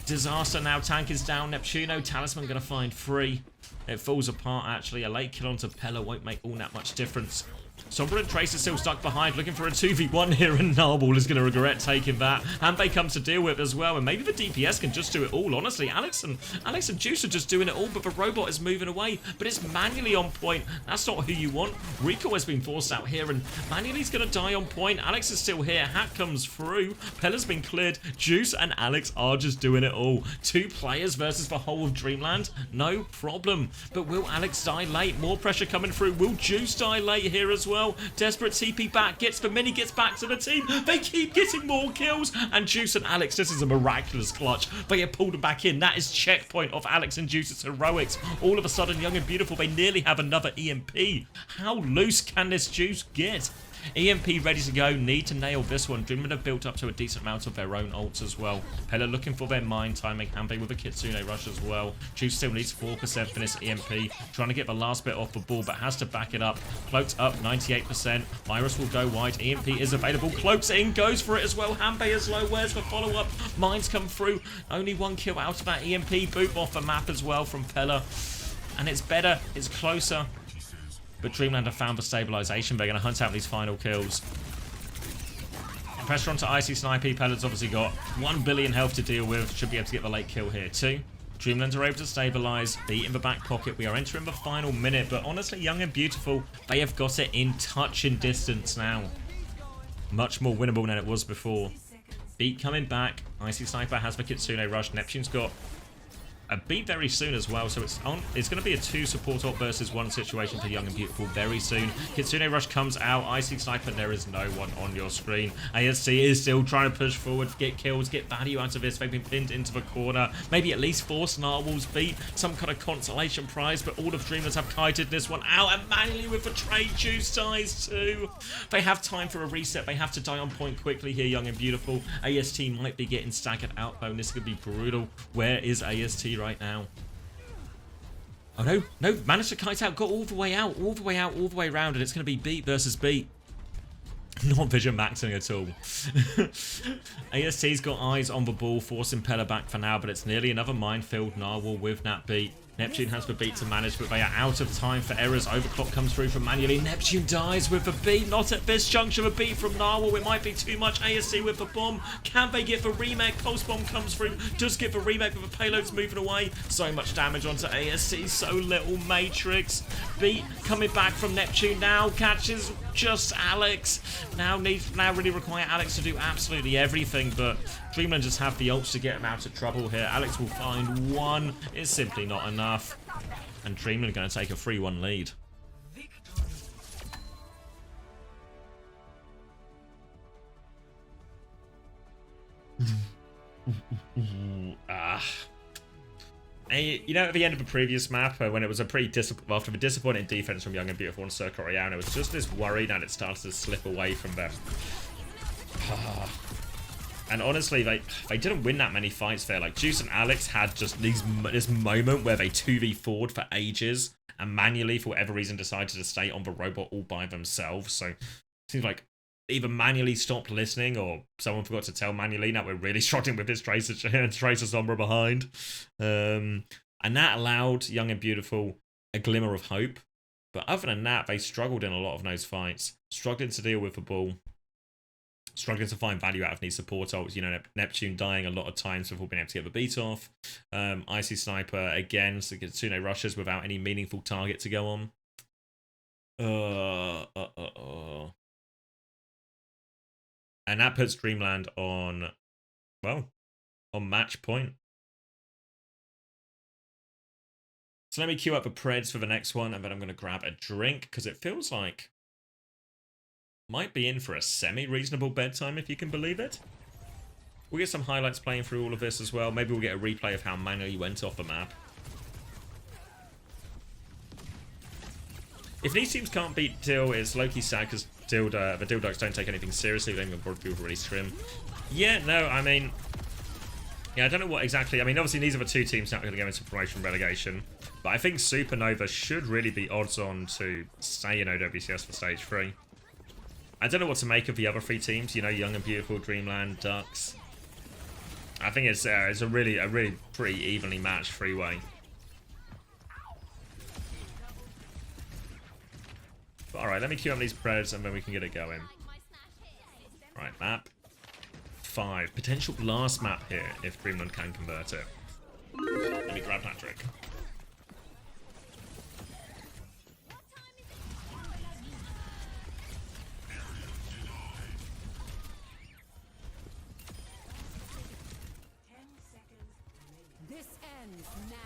Disaster now. Tank is down. Neptuno. Talisman going to find free. It falls apart, actually. A late kill onto Pella won't make all that much difference. Sombra and Trace are still stuck behind, looking for a 2v1 here, and Narwhal is going to regret taking that. Hanbei comes to deal with as well, and maybe the DPS can just do it all, honestly. Alex and Juice are just doing it all, but the robot is moving away, but it's manually on point. That's not who you want. Rico has been forced out here, and manually's going to die on point. Alex is still here. Hat comes through. Pella's been cleared. Juice and Alex are just doing it all. 2 players versus the whole of Dreamland. No problem. But will Alex die late? More pressure coming through. Will Juice die late here as well? Desperate TP back, gets the mini, gets back to the team. They keep getting more kills. And Juice and Alex, this is a miraculous clutch. They have pulled them back in. That is checkpoint of Alex and Juice's heroics. All of a sudden, Young and Beautiful, they nearly have another EMP. How loose can this Juice get? EMP ready to go. Need to nail this one. Dreamland have built up to a decent amount of their own ults as well. Pella looking for their mine timing. Hanbei with a Kitsune rush as well. Juice still needs 4% for this EMP. Trying to get the last bit off the ball, but has to back it up. Cloaked up 98%. Virus will go wide. EMP is available. Cloaks in. Goes for it as well. Hanbei is low. Where's the follow-up? Mines come through. Only 1 kill out of that EMP. Boot off the map as well from Pella. And it's better. It's closer. But Dreamland have found the stabilization. They're going to hunt out these final kills. Pressure onto Icy Sniper. Pella's obviously got 1 billion health to deal with. Should be able to get the late kill here too. Dreamland are able to stabilize. Beat in the back pocket. We are entering the final minute. But honestly, Young and Beautiful, they have got it in touching distance now. Much more winnable than it was before. Beat coming back. Icy Sniper has the Kitsune rush. Neptune's got a beat very soon as well, so it's going to be a 2 support ult versus 1 situation for Young and Beautiful very soon. Kitsune rush comes out. Icy Sniper, there is no one on your screen. ASC is still trying to push forward, get kills, get value out of this. They've been pinned into the corner. Maybe at least force Narwhal's beat, some kind of consolation prize, but all of Dreamers have kited this one out, and manually with the trade. Juice dies too. They have time for a reset. They have to die on point quickly here, Young and Beautiful. AST might be getting staggered out though, and this could be brutal. Where is AST right now? Oh no, managed to kite out, got all the way out, all the way around, and it's going to be beat versus beat. Not vision maxing at all. AST's got eyes on the ball, forcing Pella back for now, but it's nearly another minefield. Narwhal with that beat. Neptune has the beat to manage, but they are out of time for errors. Overclock comes through from manually. Neptune dies with the beat. Not at this juncture. A beat from Narwhal. It might be too much. ASC with the bomb. Can they get the remake? Pulse bomb comes through. Does get the remake, but the payload's moving away. So much damage onto ASC. So little Matrix. Beat coming back from Neptune now. Catches just Alex. Now really require Alex to do absolutely everything, but Dreamland just have the ults to get him out of trouble here. Alex will find 1. It's simply not enough. And Dreamland are going to take a 3-1 lead. You know, at the end of the previous map, when it was a pretty after the disappointing defense from Young and Beautiful on Circle Royale, it was just this worry that it started to slip away from them. And honestly, they didn't win that many fights there. Like, Juice and Alex had just this moment where they 2v4'd for ages, and manually, for whatever reason, decided to stay on the robot all by themselves. So, it seems like either manually stopped listening, or someone forgot to tell manually that we're really struggling with this Tracer Sombra behind. And that allowed Young and Beautiful a glimmer of hope. But other than that, they struggled in a lot of those fights. Struggling to deal with the ball. Struggling to find value out of these support ults. You know, Neptune dying a lot of times before being able to get the beat off. Icy Sniper, again, so Kitsune rushes without any meaningful target to go on. And that puts Dreamland on, well, on match point. So let me queue up the Preds for the next one, and then I'm going to grab a drink, because it feels like might be in for a semi-reasonable bedtime, if you can believe it. We'll get some highlights playing through all of this as well. Maybe we'll get a replay of how Mango went off the map. If these teams can't beat Dill, it's low-key sad because the Dill Ducks don't take anything seriously. They don't even bother to release trim. Yeah, no, I mean... Yeah, I don't know what exactly... I mean, obviously, these are the two teams that are going to go into promotion relegation. But I think Supernova should really be odds-on to stay in OWCS for Stage 3. I don't know what to make of the other three teams. You know, Young and Beautiful, Dreamland, Ducks. I think it's a really pretty evenly matched three-way. Alright, let me queue up these preds and then we can get it going. Right, map 5. Potential last map here if Dreamland can convert it. Let me grab Patrick. This ends now.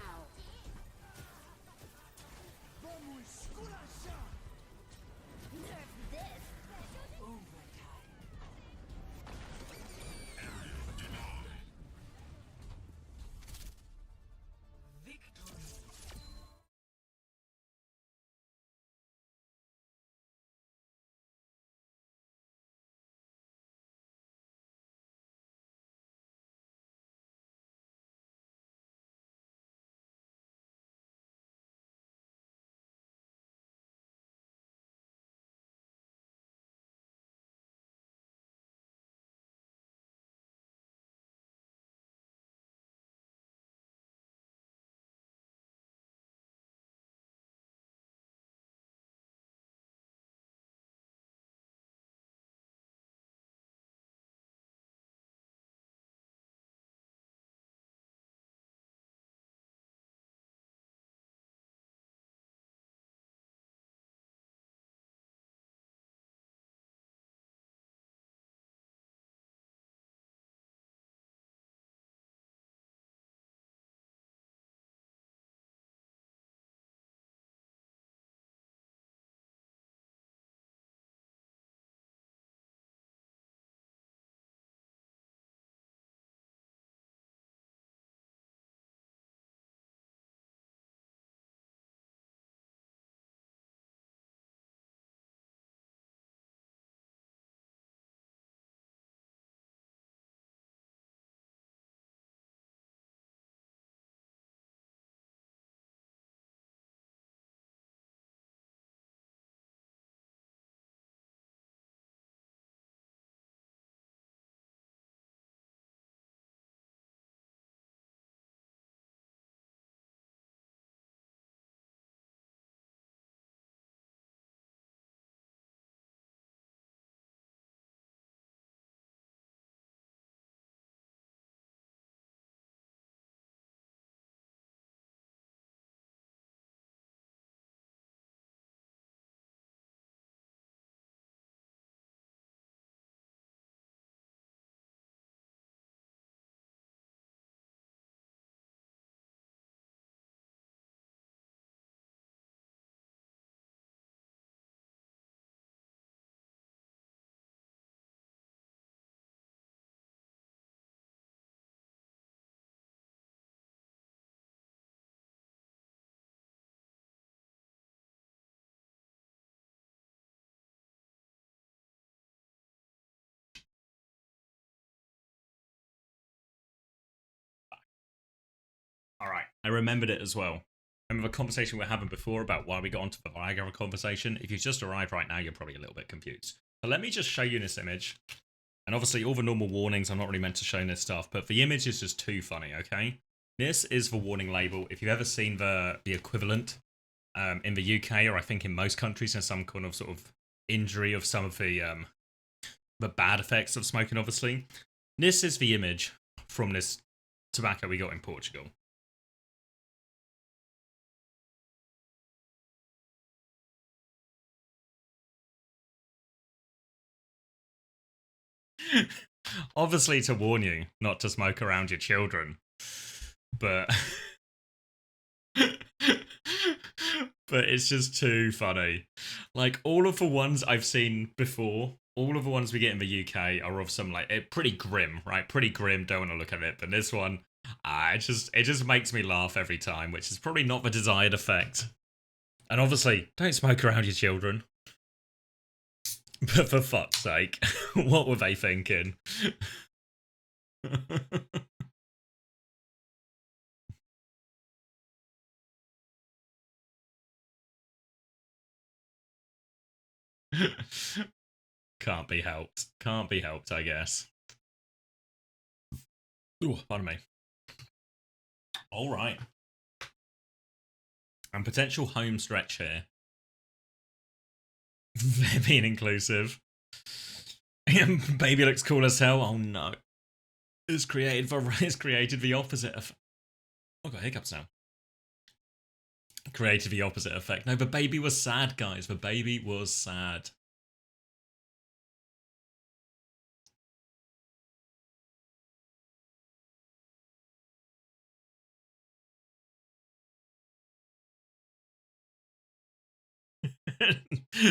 Alright, I remembered it as well. Remember the conversation we were having before about why we got onto the Viagra conversation? If you've just arrived right now, you're probably a little bit confused. So let me just show you this image. And obviously all the normal warnings, I'm not really meant to show this stuff, but the image is just too funny, okay? This is the warning label. If you've ever seen the equivalent in the UK, or I think in most countries, there's some kind of sort of injury of some of the bad effects of smoking, obviously. This is the image from this tobacco we got in Portugal. Obviously to warn you not to smoke around your children, but But it's just too funny. Like, all of the ones I've seen before, all of the ones we get in the UK are of some, like, pretty grim, right? Pretty grim, don't want to look at it. But this one, it just makes me laugh every time, which is probably not the desired effect. And obviously, don't smoke around your children. But for fuck's sake, what were they thinking? Can't be helped. Can't be helped, I guess. Ooh, pardon me. All right. And potential home stretch here. They're being inclusive. Baby looks cool as hell. Oh no. It's created the opposite of... Oh, I've got hiccups now. Created the opposite effect. No, the baby was sad, guys. The baby was sad.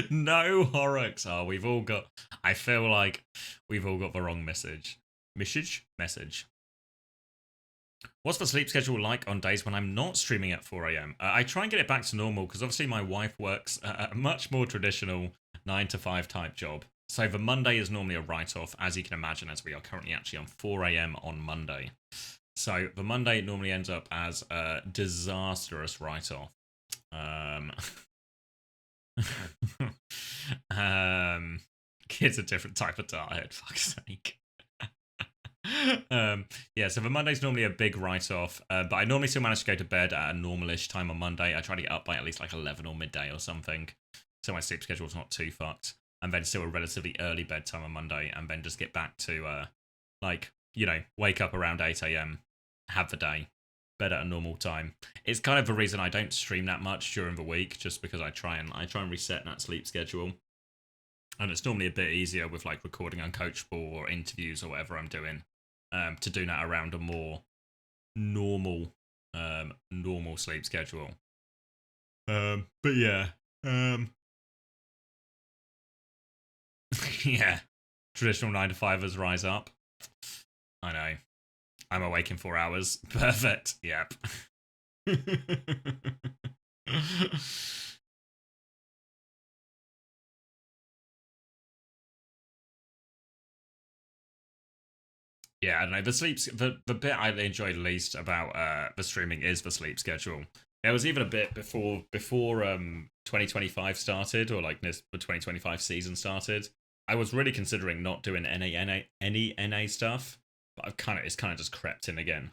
No, Horrocks. Oh, we've all got... I feel like we've all got the wrong message. Message. What's the sleep schedule like on days when I'm not streaming at 4 AM? I try and get it back to normal because obviously my wife works a much more traditional 9 to 5 type job. So the Monday is normally a write-off, as you can imagine, as we are currently actually on 4 AM on Monday. So the Monday normally ends up as a disastrous write-off. Kids a different type of diet, fuck's sake. Yeah, so the Monday's normally a big write-off, but I normally still manage to go to bed at a normal-ish time on Monday. I try to get up by at least like 11 or midday or something, so my sleep schedule's not too fucked, and then still a relatively early bedtime on Monday, and then just get back to, like, you know, wake up around 8 AM, have the day, bed at a normal time. It's kind of the reason I don't stream that much during the week, just because I try and reset that sleep schedule. And it's normally a bit easier with like recording uncoachable or interviews or whatever I'm doing, to do that around a more normal sleep schedule. But yeah. Yeah. Traditional 9 to 5ers rise up. I know. I'm awake in 4 hours. Perfect. Yep. Yeah, I don't know. The bit I enjoyed least about the streaming is the sleep schedule. There was even a bit before 2025 started, or like the 2025 season started. I was really considering not doing any NA stuff, but it's kind of just crept in again.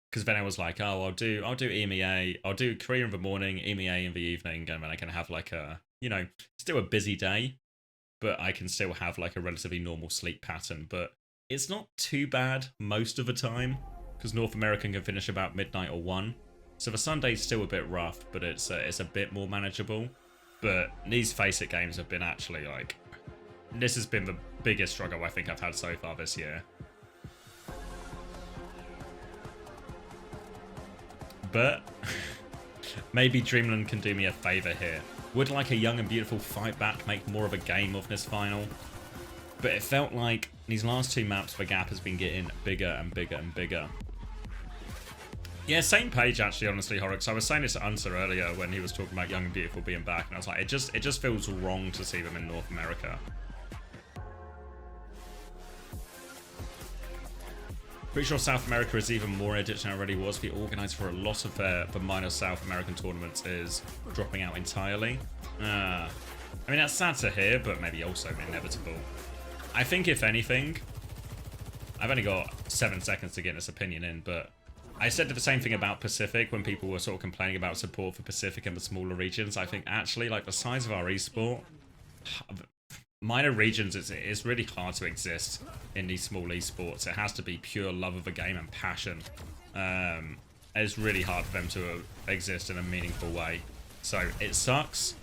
Because then I was like, oh, I'll do EMEA, I'll do Korea in the morning, EMEA in the evening, and then I can have like a, you know, still a busy day, but I can still have like a relatively normal sleep pattern. But it's not too bad most of the time, because North America can finish about midnight or 1. So the Sunday's still a bit rough, but it's a bit more manageable. But these FACEIT games have been actually like... This has been the biggest struggle I think I've had so far this year. But maybe Dreamland can do me a favour here. Would like a young and beautiful fight back make more of a game of this final? But it felt like these last 2 maps, the gap has been getting bigger and bigger and bigger. Yeah, same page actually, honestly, Horrocks. I was saying this to Unser earlier when he was talking about Young and Beautiful being back, and I was like, it just feels wrong to see them in North America. Pretty sure South America is even more edged than it already was. The organizer for a lot of the minor South American tournaments is dropping out entirely. I mean, that's sad to hear, but maybe also inevitable. I think, if anything, I've only got 7 seconds to get this opinion in, but I said the same thing about Pacific when people were sort of complaining about support for Pacific and the smaller regions. I think actually, like, the size of our esport, minor regions, it's really hard to exist in these small esports. It has to be pure love of the game and passion. It's really hard for them to exist in a meaningful way. So it sucks,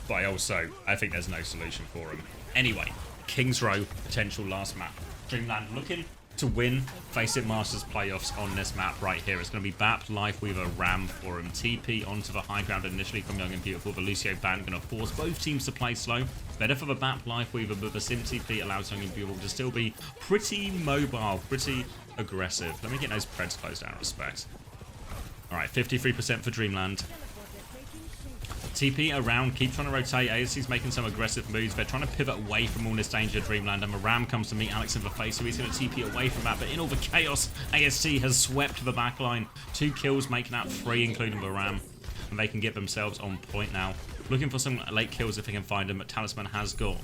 but I think there's no solution for them. Anyway, Kings Row, potential last map. Dreamland looking to win FACEIT Masters playoffs on this map right here. It's going to be BAP, Lifeweaver, Ram for him. TP onto the high ground initially from Young and Beautiful. The Lucio ban going to force both teams to play slow. Better for the BAP, Lifeweaver, but the Sim TP allows Young and Beautiful to still be pretty mobile, pretty aggressive. Let me get those Preds closed down, respect. Alright, 53% for Dreamland. TP around, keep trying to rotate. ASC's making some aggressive moves. They're trying to pivot away from all this danger, Dreamland. And Ram comes to meet Alex in the face, so he's going to TP away from that. But in all the chaos, ASC has swept the backline. 2 kills, making out 3, including the Ram. And they can get themselves on point now. Looking for some late kills if they can find them, but Talisman has got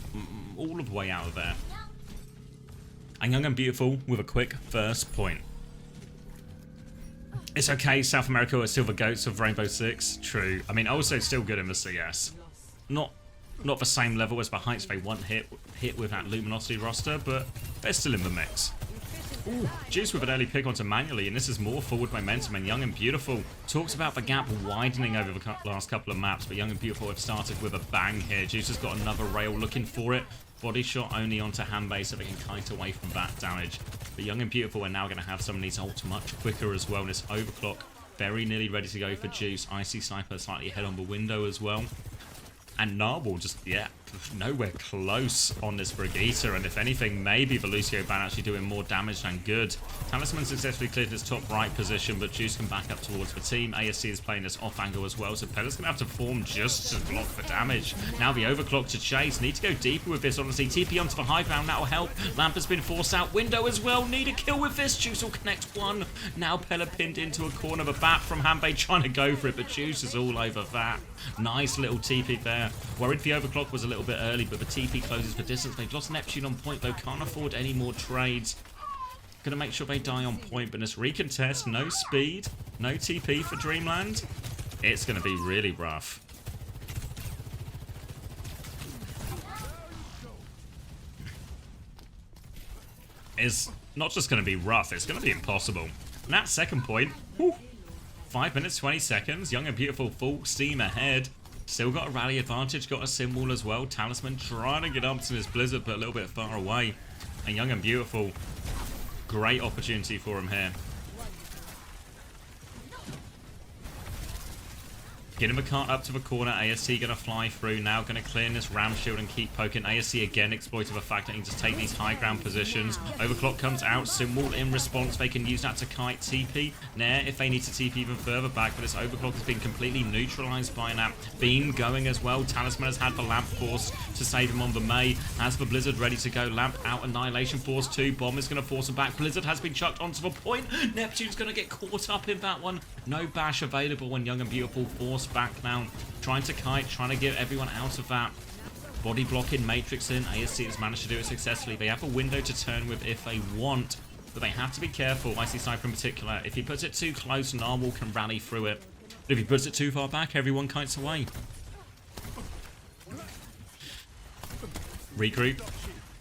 all of the way out of there. And Young and Beautiful with a quick first point. It's okay, South America are still the goats of Rainbow Six. True. I mean, also still good in the CS. Not the same level as the Heights they once hit with that Luminosity roster, but they're still in the mix. Ooh, Juice with an early pick onto Manually, and this is more forward momentum, and Young and Beautiful talks about the gap widening over the last couple of maps, but Young and Beautiful have started with a bang here. Juice has got another rail looking for it. Body shot only onto Hanbei so they can kite away from that damage. But Young and Beautiful are now going to have some of these ults much quicker as well. This overclock very nearly ready to go for Juice. Icy Sniper slightly ahead on the window as well. And Narwhal just, yeah, nowhere close on this Brigitte. And if anything, maybe the Lucio ban actually doing more damage than good. Talisman successfully cleared his top right position, but Juice can back up towards the team. ASC is playing this off angle as well, so Pella's going to have to form just to block the damage. Now the overclock to chase. Need to go deeper with this, honestly. TP onto the high ground, that will help. Lamp has been forced out. Window as well. Need a kill with this. Juice will connect 1. Now Pella pinned into a corner. The bat from Hanbei trying to go for it, but Juice is all over that. Nice little TP there. Worried the overclock was a little bit early, but the TP closes for distance. They've lost Neptune on point, though. Can't afford any more trades. Gonna make sure they die on point, but this recontest, no speed, no TP for Dreamland. It's gonna be really rough. It's not just gonna be rough, it's gonna be impossible. And that second point, whew, 5 minutes, 20 seconds. Young and Beautiful full steam ahead. Still got a rally advantage, got a sim wall as well. Talisman trying to get up to this Blizzard, but a little bit far away. And Young and Beautiful, great opportunity for him here. Getting the cart up to the corner. ASC going to fly through. Now going to clear this Ram shield and keep poking. ASC again exploiting the fact that he can just take these high ground positions. Overclock comes out. Simwall in response. They can use that to kite TP. Nair if they need to TP even further back. But this overclock has been completely neutralized by that. Beam going as well. Talisman has had the Lamp Force to save him on the May. Has the Blizzard ready to go. Lamp out. Annihilation Force 2. Bomb is going to force him back. Blizzard has been chucked onto the point. Neptune's going to get caught up in that one. No bash available when Young and Beautiful force back now, trying to kite, trying to get everyone out of that body blocking matrix in. ASC has managed to do it successfully. They have a window to turn with if they want, but they have to be careful. Icy Sniper in particular, if he puts it too close, Narwhal can rally through it, but if he puts it too far back, everyone kites away. Regroup.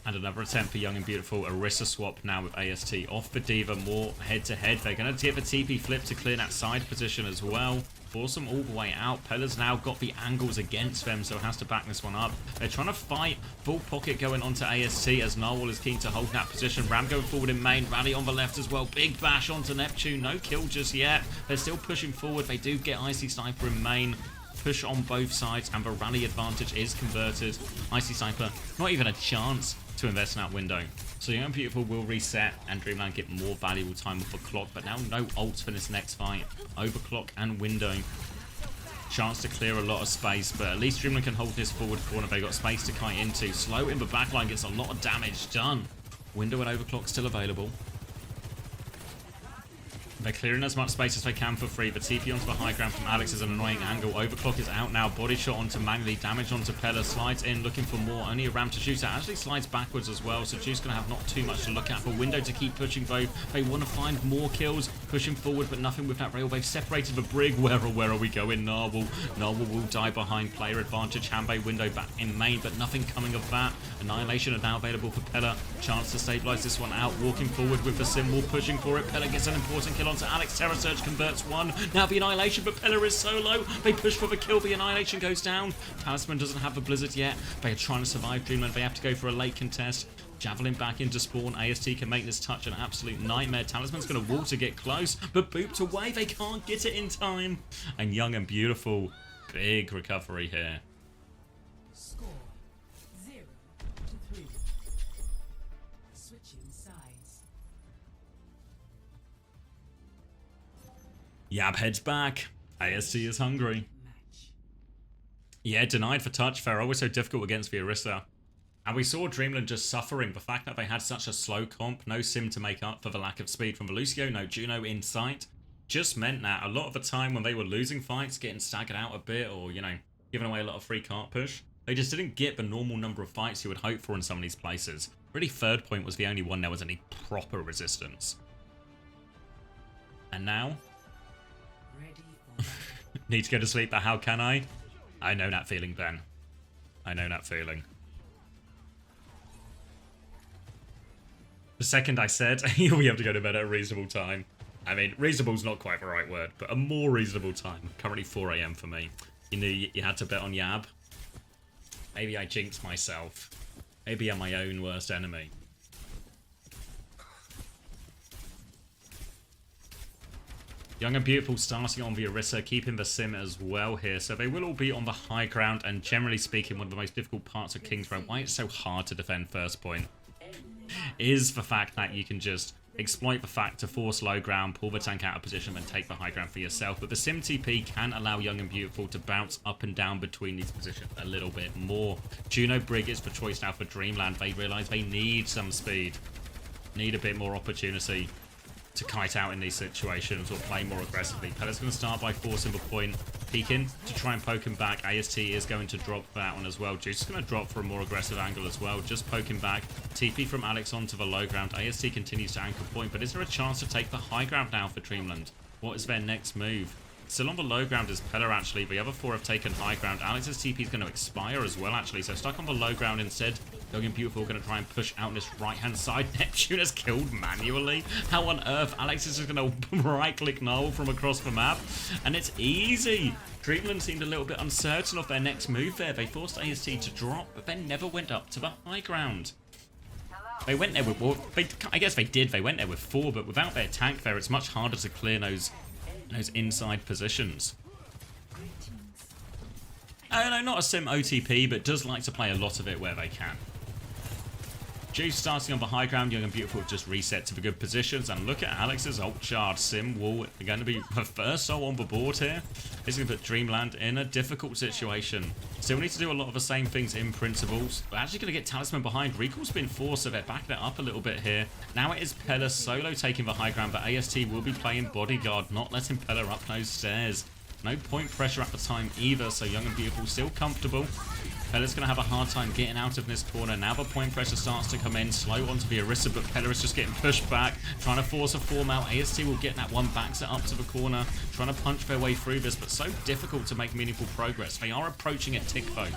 And another attempt for Young and Beautiful. Orisa swap now with AST. Off the Diva, more head-to-head. They're going to get the TP flip to clear that side position as well. Force them all the way out. Pella's now got the angles against them, so has to back this one up. They're trying to fight. Full pocket going onto AST as Narwhal is keen to hold that position. Ram going forward in main. Rally on the left as well. Big bash onto Neptune. No kill just yet. They're still pushing forward. They do get Icy Sniper in main. Push on both sides, and the rally advantage is converted. Icy Sniper, not even a chance to invest in that window. So Young and Beautiful will reset, and Dreamland get more valuable time off the clock, but now no ults for this next fight. Overclock and window. Chance to clear a lot of space, but at least Dreamland can hold this forward corner. They got space to kite into. Slow in the backline gets a lot of damage done. Window and overclock still available. They're clearing as much space as they can for free. The TP onto the high ground from Alex is an annoying angle. Overclock is out now. Body shot onto Manually. Damage onto Pella. Slides in looking for more. Only a Ram to shoot at. Actually slides backwards as well. So Juice going to have not too much to look at. For window to keep pushing though. They want to find more kills. Pushing forward but nothing with that rail. They've separated the Brig. Where are we going? Narwhal. Narwhal will die behind. Player advantage. Hanbei window back in main but nothing coming of that. Annihilation are now available for Pella. Chance to stabilize this one out. Walking forward with the symbol. Pushing for it. Pella gets an important kill onto Alex. Terror Surge converts 1. Now the Annihilation, but Pella is solo. They push for the kill. The Annihilation goes down. Talisman doesn't have the Blizzard yet. They are trying to survive Dreamland. They have to go for a late contest. Javelin back into spawn. AST can make this touch an absolute nightmare. Talisman's going to walk to get close, but booped away. They can't get it in time. And Young and Beautiful, big recovery here. Score 0-3. Switching sides. Yab heads back. AST is hungry. Match. Yeah, denied for touch. Pharaoh was so difficult against the Orisa. And we saw Dreamland just suffering. The fact that they had such a slow comp, no sim to make up for the lack of speed from Lucio, no Juno in sight, just meant that a lot of the time when they were losing fights, getting staggered out a bit, or, you know, giving away a lot of free cart push, they just didn't get the normal number of fights you would hope for in some of these places. Really, third point was the only one there was any proper resistance. And now, Ready for need to go to sleep, but how can I? I know that feeling, Ben. I know that feeling. The second I said, we have to go to bed at a reasonable time. I mean, reasonable's not quite the right word, but a more reasonable time. Currently 4 AM for me. You knew you had to bet on Yab. Maybe I jinxed myself. Maybe I'm my own worst enemy. Young and Beautiful starting on the Orisa, keeping the sim as well here. So they will all be on the high ground, and generally speaking, one of the most difficult parts of King's Row, why it's so hard to defend first point, is the fact that you can just exploit the fact to force low ground, pull the tank out of position, and take the high ground for yourself. But the sim TP can allow Young and Beautiful to bounce up and down between these positions a little bit more. Juno Brig is the choice now for Dreamland. They realise they need some speed, need a bit more opportunity to kite out in these situations or play more aggressively. Pella's going to start by forcing the point, peeking to try and poke him back. AST is going to drop for that one as well. Juice is going to drop for a more aggressive angle as well, just poking back. TP from Alex onto the low ground. AST continues to anchor point, but is there a chance to take the high ground now for Dreamland? What is their next move? Still on the low ground is Pella, actually. The other four have taken high ground. Alex's TP is going to expire as well, actually. So stuck on the low ground instead. Young and Beautiful are going to try and push out on this right-hand side. Neptune is killed manually. How on earth? Alex is just going to right-click Null from across the map. And it's easy. Dreamland seemed a little bit uncertain of their next move there. They forced AST to drop, but then never went up to the high ground. They went there with... Well, I guess they did. They went there with 4, but without their tank there, it's much harder to clear those inside positions. No, not a sim OTP, but does like to play a lot of it where they can. Juice starting on the high ground. Young and Beautiful have just reset to the good positions. And look at Alex's ult shard. Sim wall going to be the first soul on the board here. This is going to put Dreamland in a difficult situation. Still need to do a lot of the same things in principles. We're actually going to get Talisman behind. Recall's been forced, so they're backing it up a little bit here. Now it is Pella solo taking the high ground, but AST will be playing bodyguard, not letting Pella up those stairs. No point pressure at the time either, so Young and Beautiful still comfortable. Pella's going to have a hard time getting out of this corner. Now the point pressure starts to come in. Slow onto the Orisa, but Pella is just getting pushed back. Trying to force a form out. AST will get that one, backs it up to the corner. Trying to punch their way through this, but so difficult to make meaningful progress. They are approaching it tick though.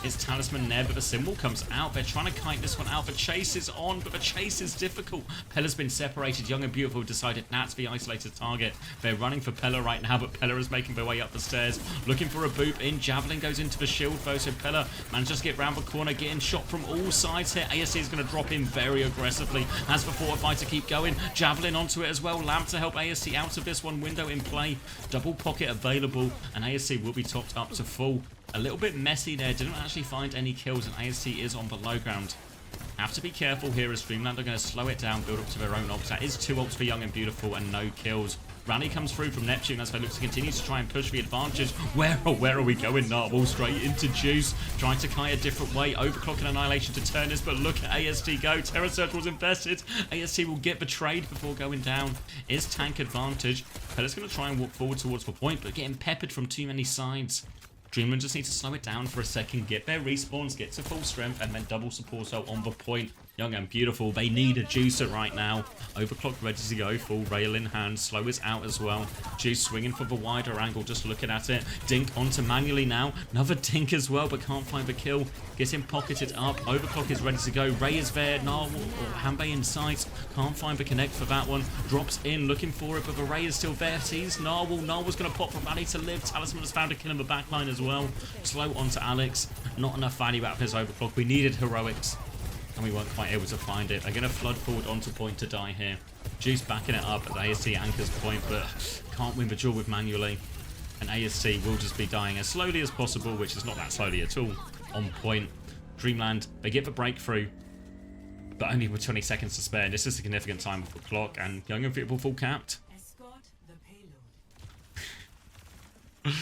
It's Talisman there, but the symbol comes out. They're trying to kite this one out. The chase is on, but the chase is difficult. Pella's been separated. Young and Beautiful decided that's the isolated target. They're running for Pella right now, but Pella is making their way up the stairs. Looking for a boop in. Javelin goes into the shield though, so Pella manages to get round the corner, getting shot from all sides here. AST is going to drop in very aggressively as the fortify to keep going. Javelin onto it as well. Lamp to help AST out of this one. Window in play. Double pocket available, and AST will be topped up to full. A little bit messy there. Didn't actually find any kills, and AST is on the low ground. Have to be careful here as Dreamland are going to slow it down, build up to their own ults. That is 2 ults for Young and Beautiful and no kills. Rally comes through from Neptune as they look to continue to try and push the advantage. Where are we going? Narwhal straight into Juice. Trying to kite a different way. Overclock and Annihilation to turn this, but look at AST go. Terror Circle's invested. AST will get betrayed before going down. Is tank advantage. Pella's going to try and walk forward towards the point, but getting peppered from too many sides. Dreamland just need to slow it down for a second, get their respawns, get to full strength, and then double support out on the point. Young and Beautiful, they need a juicer right now. Overclock ready to go, full rail in hand. Slow is out as well. Juice swinging for the wider angle, just looking at it. Dink onto manually now. Another dink as well, but can't find the kill. Gets him pocketed up. Overclock is ready to go. Ray is there. Narwhal or Hanbei in sight. Can't find the connect for that one. Drops in, looking for it, but the Ray is still there. Sees Narwhal. Narwhal's going to pop for Rally to live. Talisman has found a kill in the backline as well. Slow onto Alex. Not enough value out of his overclock. We needed heroics. and we weren't quite able to find it. They're going to flood forward onto point to die here. Juice backing it up at the AST anchor's point, but can't win the duel with manually. And AST will just be dying as slowly as possible, which is not that slowly at all. On point. Dreamland, they get the breakthrough, but only with 20 seconds to spare. This is a significant time of the clock, and Young and Beautiful full capped. Escort the payload.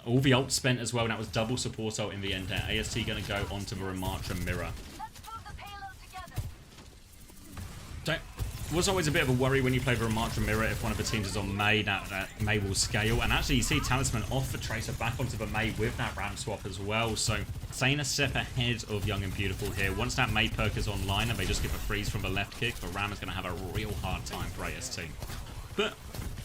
All the ult spent as well, and that was double support ult in the end there. AST going to go onto the Ramatra mirror. So, was always a bit of a worry when you play the Ramatra mirror if one of the teams is on Mei, that Mei will scale. And actually, you see Talisman off the Tracer back onto the Mei with that ramp swap as well. So, staying a step ahead of Young and Beautiful here. Once that Mei perk is online and they just give a freeze from the left kick, the Ram is going to have a real hard time for AST. But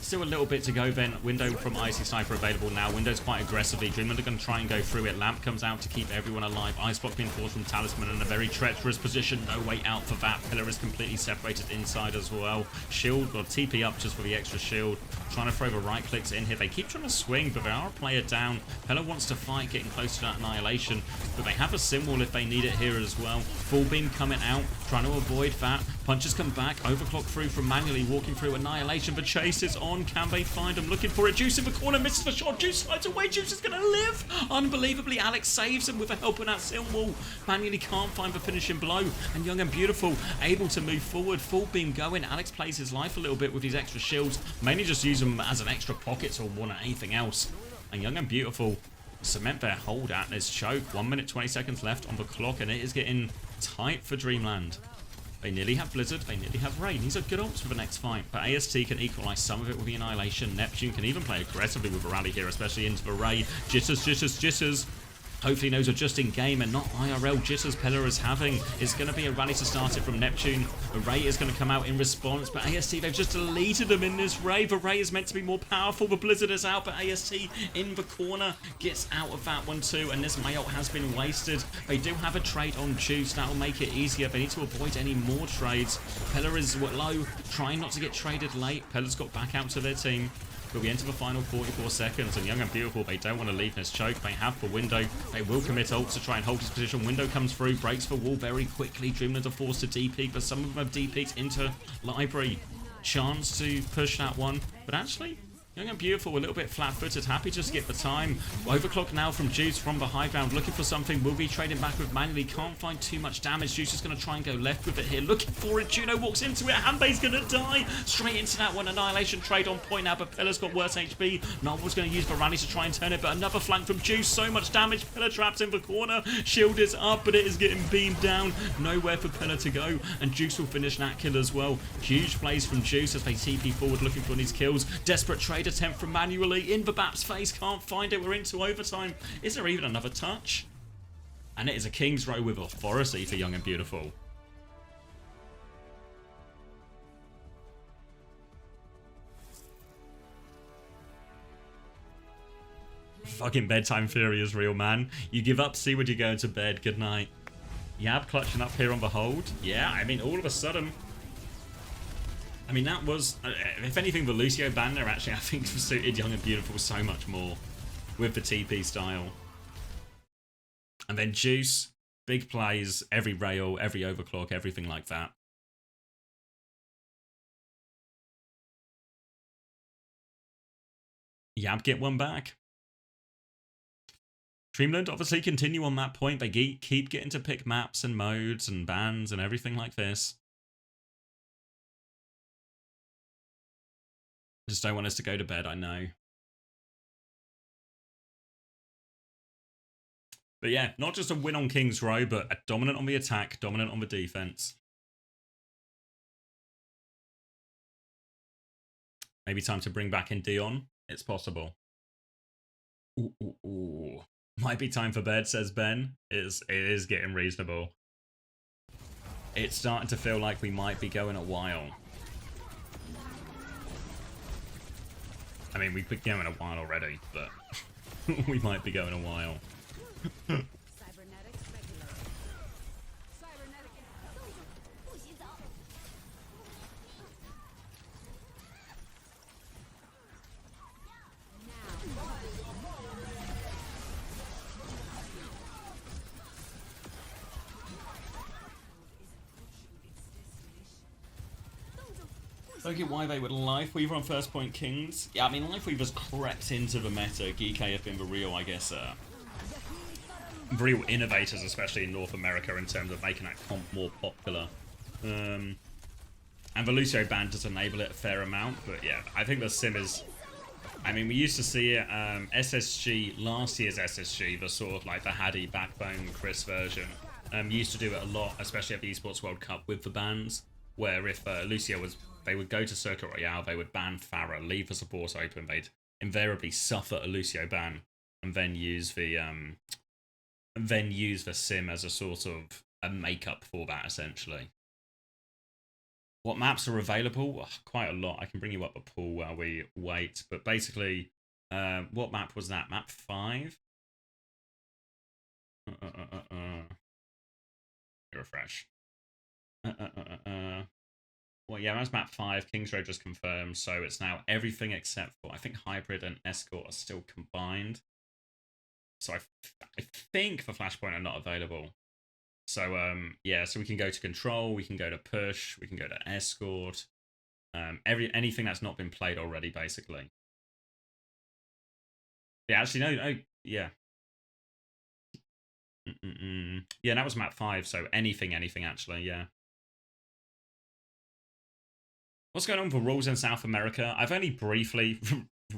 still a little bit to go then. Window from Icy Sniper available now. Window's quite aggressively. Dreamland are going to try and go through it. Lamp comes out to keep everyone alive. Ice Block being forced from Talisman in a very treacherous position. No way out for that. Pillar is completely separated inside as well. Shield, or TP up just for the extra shield. Trying to throw the right clicks in here. They keep trying to swing, but they are a player down. Pillar wants to fight, getting close to that annihilation. But they have a symbol if they need it here as well. Full beam coming out, trying to avoid that. Punches come back. Overclock through from manually, walking through annihilation. The chase is on. Can they find him? Looking for it. Juice in the corner, misses the shot. Juice slides away. Juice is going to live. Unbelievably, Alex saves him with the help of that symbol. Manually can't find the finishing blow. And Young and Beautiful able to move forward. Full beam going. Alex plays his life a little bit with his extra shields. Mainly just use them as an extra pocket or more than anything else. And Young and Beautiful cement their hold at this choke. 1 minute 20 seconds left on the clock, and it is getting tight for Dreamland. They nearly have Blizzard, they nearly have Rain. These are good ults for the next fight, but AST can equalise some of it with the Annihilation. Neptune can even play aggressively with a rally here, especially into the Ray. Jitters, jitters, jitters. Hopefully those are just in game and not IRL jitters Pillar is having. It's going to be a rally to start it from Neptune. The Ray is going to come out in response, but AST, they've just deleted them in this Ray. The Ray is meant to be more powerful. The Blizzard is out, but AST in the corner gets out of that one too, and this Mayot has been wasted. They do have a trade on Juice. That will make it easier. They need to avoid any more trades. Pillar is low, trying not to get traded late. Pillar's got back out to their team. But we enter the final 44 seconds, and Young and Beautiful, they don't want to leave this choke. They have the Window. They will commit ults to try and hold his position. Window comes through, breaks the wall very quickly. Dreamland are forced to DP, but some of them have DP'd into Library. Chance to push that one, but actually, Young and Beautiful, a little bit flat-footed, happy just to get the time. Overclock now from Juice from the high ground, looking for something. Will be trading back with manually, can't find too much damage. Juice is going to try and go left with it here, looking for it. Juno walks into it, Hanbei's going to die. Straight into that one, Annihilation trade on point now, but Pillar's got worse HP. Novel's going to use the rally to try and turn it, but another flank from Juice, so much damage. Pillar trapped in the corner, shield is up, but it is getting beamed down. Nowhere for Pillar to go, and Juice will finish that kill as well. Huge plays from Juice as they TP forward, looking for these kills. Desperate trade attempt from manually in the Bap's face, can't find it. We're into overtime. Is there even another touch? And it is a King's Row with authority for Young and Beautiful. Fucking bedtime theory is real, man. You give up, see when you're going to bed. Good night. Yab clutching up here on the hold. Yeah, I mean, all of a sudden, I mean, that was, if anything, the Lucio banner actually, I think, suited Young and Beautiful so much more with the TP style. And then Juice, big plays, every rail, every overclock, everything like that. Yab get one back. Dreamland obviously continue on that point. They keep getting to pick maps and modes and bans and everything like this. Just don't want us to go to bed, I know. But yeah, not just a win on King's Row, but a dominant on the attack, dominant on the defense. Maybe time to bring back in Dion. It's possible. Ooh, ooh, ooh. Might be time for bed, says Ben. It is getting reasonable. It's starting to feel like we might be going a while. I mean, we've been going a while already, but we might be going a while. don't get why they would Life Weaver on First Point Kings. Yeah, I mean, Life Weaver's crept into the meta. GK have been the real, I guess, real innovators, especially in North America, in terms of making that comp more popular. And the Lucio ban does enable it a fair amount, but yeah, I think the sim is... I mean, we used to see it, SSG, last year's SSG, the sort of like the Haddy, Backbone, Chris version, used to do it a lot, especially at the Esports World Cup with the bans, where if Lucio was, they would go to Circuit Royale, they would ban Pharah, leave the support open, they'd invariably suffer a Lucio ban, and then use the sim as a sort of a makeup for that, essentially. What maps are available? Oh, quite a lot. I can bring you up a pool while we wait. But basically, what map was that? Map 5? Refresh. Well, yeah, that's map 5. Kings Road just confirmed. So it's now everything except for, I think Hybrid and Escort are still combined. So I think the Flashpoint are not available. So, yeah, so we can go to Control, we can go to Push, we can go to Escort, anything that's not been played already, basically. Yeah, actually, no, yeah. Yeah, that was map 5, so anything, actually, yeah. What's going on for rules in South America? I've only briefly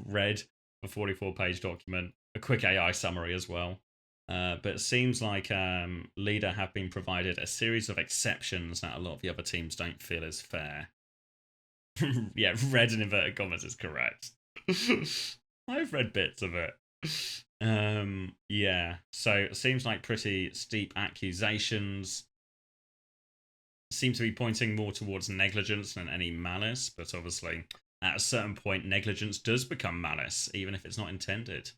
read the 44-page document, a quick AI summary as well. But it seems like Leader have been provided a series of exceptions that a lot of the other teams don't feel is fair. Yeah, read in inverted commas is correct. I've read bits of it. Yeah, so it seems like pretty steep accusations. Seem to be pointing more towards negligence than any malice, but obviously at a certain point negligence does become malice, even if it's not intended.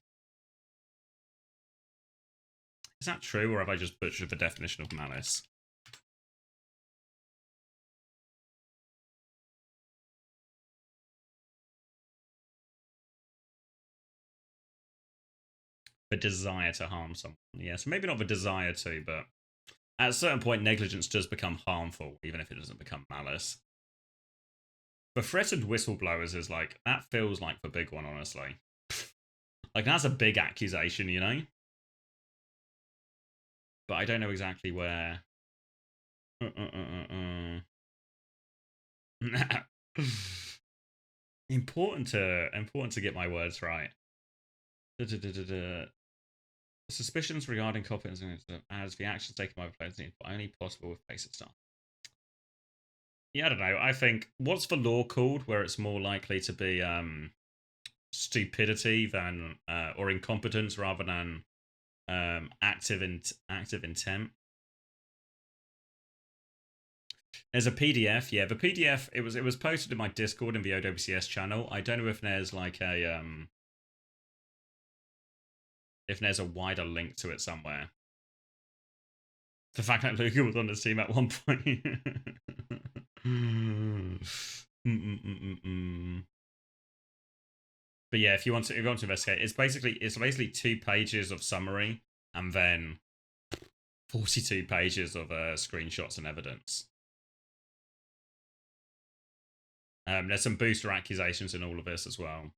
Is that true, or have I just butchered the definition of malice? The desire to harm someone. Yeah, so maybe not the desire to, but at a certain point, negligence does become harmful, even if it doesn't become malice. The threatened whistleblowers is like, that feels like the big one, honestly. Like, that's a big accusation, you know? But I don't know exactly where. Important to get my words right. Suspicions regarding competence as the actions taken by the players need, but only possible with FACEIT stuff. Yeah, I don't know. I think, what's the law called where it's more likely to be stupidity than or incompetence rather than active intent? There's a PDF. Yeah, the PDF, it was posted in my Discord in the OWCS channel. I don't know if there's like a if there's a wider link to it somewhere. The fact that Luca was on this team at one point. But yeah, if you want to investigate, it's basically 2 pages of summary and then 42 pages of screenshots and evidence. There's some booster accusations in all of this as well.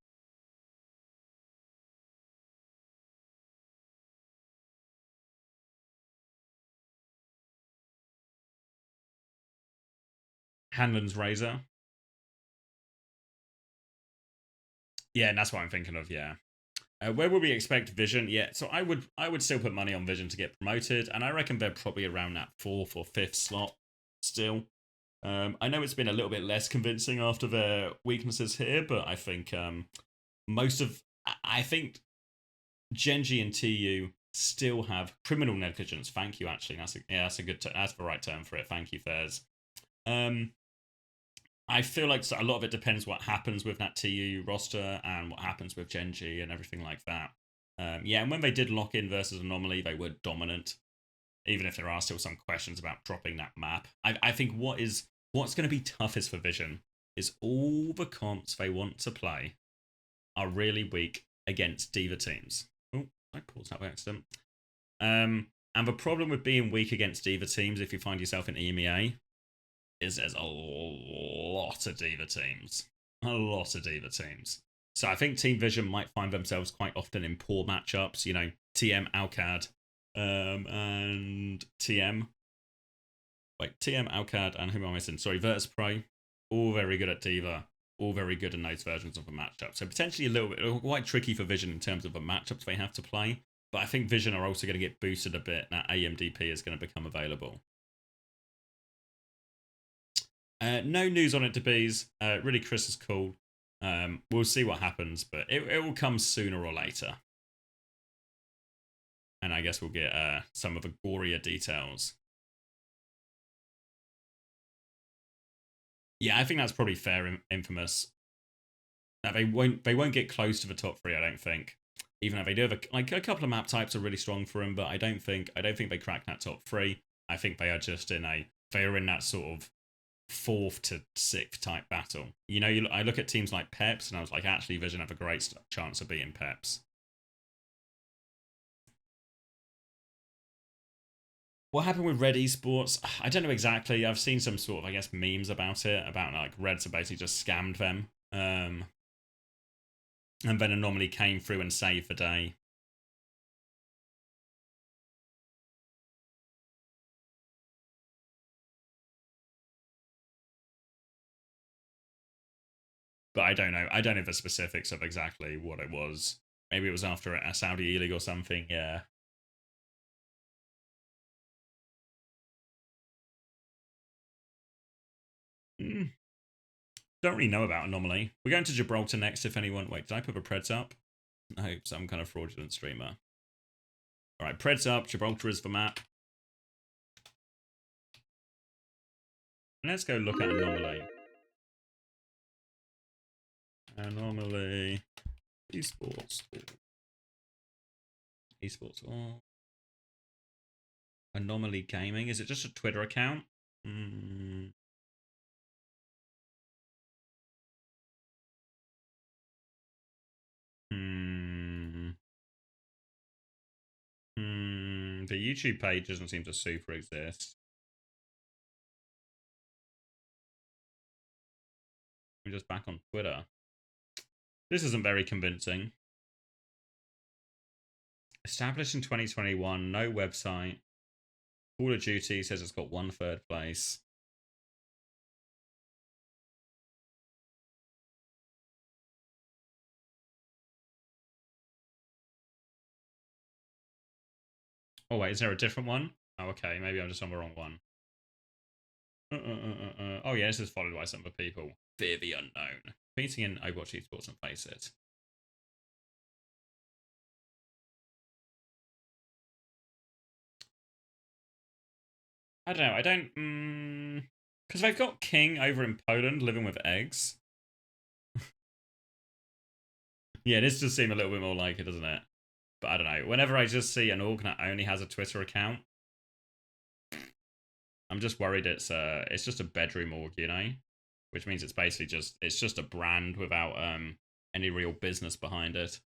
Hanlon's Razor. Yeah, and that's what I'm thinking of, yeah. Where would we expect Vision? Yeah, so I would still put money on Vision to get promoted, and I reckon they're probably around that 4th or 5th slot still. I know it's been a little bit less convincing after their weaknesses here, but I think I think Genji and TU still have criminal negligence. Thank you, actually. That's the right term for it. Thank you, Fairs. I feel like a lot of it depends what happens with that TU roster and what happens with Genji and everything like that. Yeah, and when they did lock in versus Anomaly, they were dominant. Even if there are still some questions about dropping that map. I think what's going to be toughest for Vision is all the comps they want to play are really weak against Diva teams. Oh, I paused that by accident. And the problem with being weak against Diva teams, if you find yourself in EMEA, is there's a lot of Diva teams. A lot of Diva teams. So I think Team Vision might find themselves quite often in poor matchups. You know, TM, Alcad, and TM. Wait, TM, Alcad, and who am I missing? Sorry, Virtus Pro. All very good at Diva. All very good in those versions of the matchup. So potentially a little bit quite tricky for Vision in terms of the matchups they have to play. But I think Vision are also going to get boosted a bit. Now AMDP is going to become available. No news on it, DeBees. Really, Chris is cool. We'll see what happens, but it will come sooner or later. And I guess we'll get some of the gorier details. Yeah, I think that's probably fair, Infamous. Now, they won't get close to the top 3, I don't think. Even though they do have a couple of map types are really strong for them, but I don't think they crack that top 3. I think they are just in that sort of 4th to 6th type battle. You know, I look at teams like Peps, and I was like, actually, Vision have a great chance of beating Peps. What happened with Red Esports? I don't know exactly. I've seen some sort of, I guess, memes about it, about like Reds have basically just scammed them. And then Anomaly came through and saved the day. But I don't know. I don't know the specifics of exactly what it was. Maybe it was after a Saudi E-League or something, yeah. Don't really know about Anomaly. We're going to Gibraltar next if anyone... Wait, did I put the Preds up? No, some kind of fraudulent streamer. Alright, Preds up. Gibraltar is the map. Let's go look at Anomaly. Anomaly. Esports. Esports. Oh. Anomaly Gaming. Is it just a Twitter account? The YouTube page doesn't seem to super exist. I'm just back on Twitter. This isn't very convincing. Established in 2021, no website. Call of Duty says it's got 1 3rd place. Oh wait, is there a different one? Oh, okay, maybe I'm just on the wrong one. Oh yeah, this is followed by some other people. Fear the unknown. Competing in Overwatch Esports and FACEIT. I don't know, I don't... Because they've got King over in Poland living with eggs. Yeah, this does seem a little bit more like it, doesn't it? But I don't know. Whenever I just see an org that only has a Twitter account, I'm just worried it's just a bedroom org, you know? Which means it's basically just a brand without any real business behind it.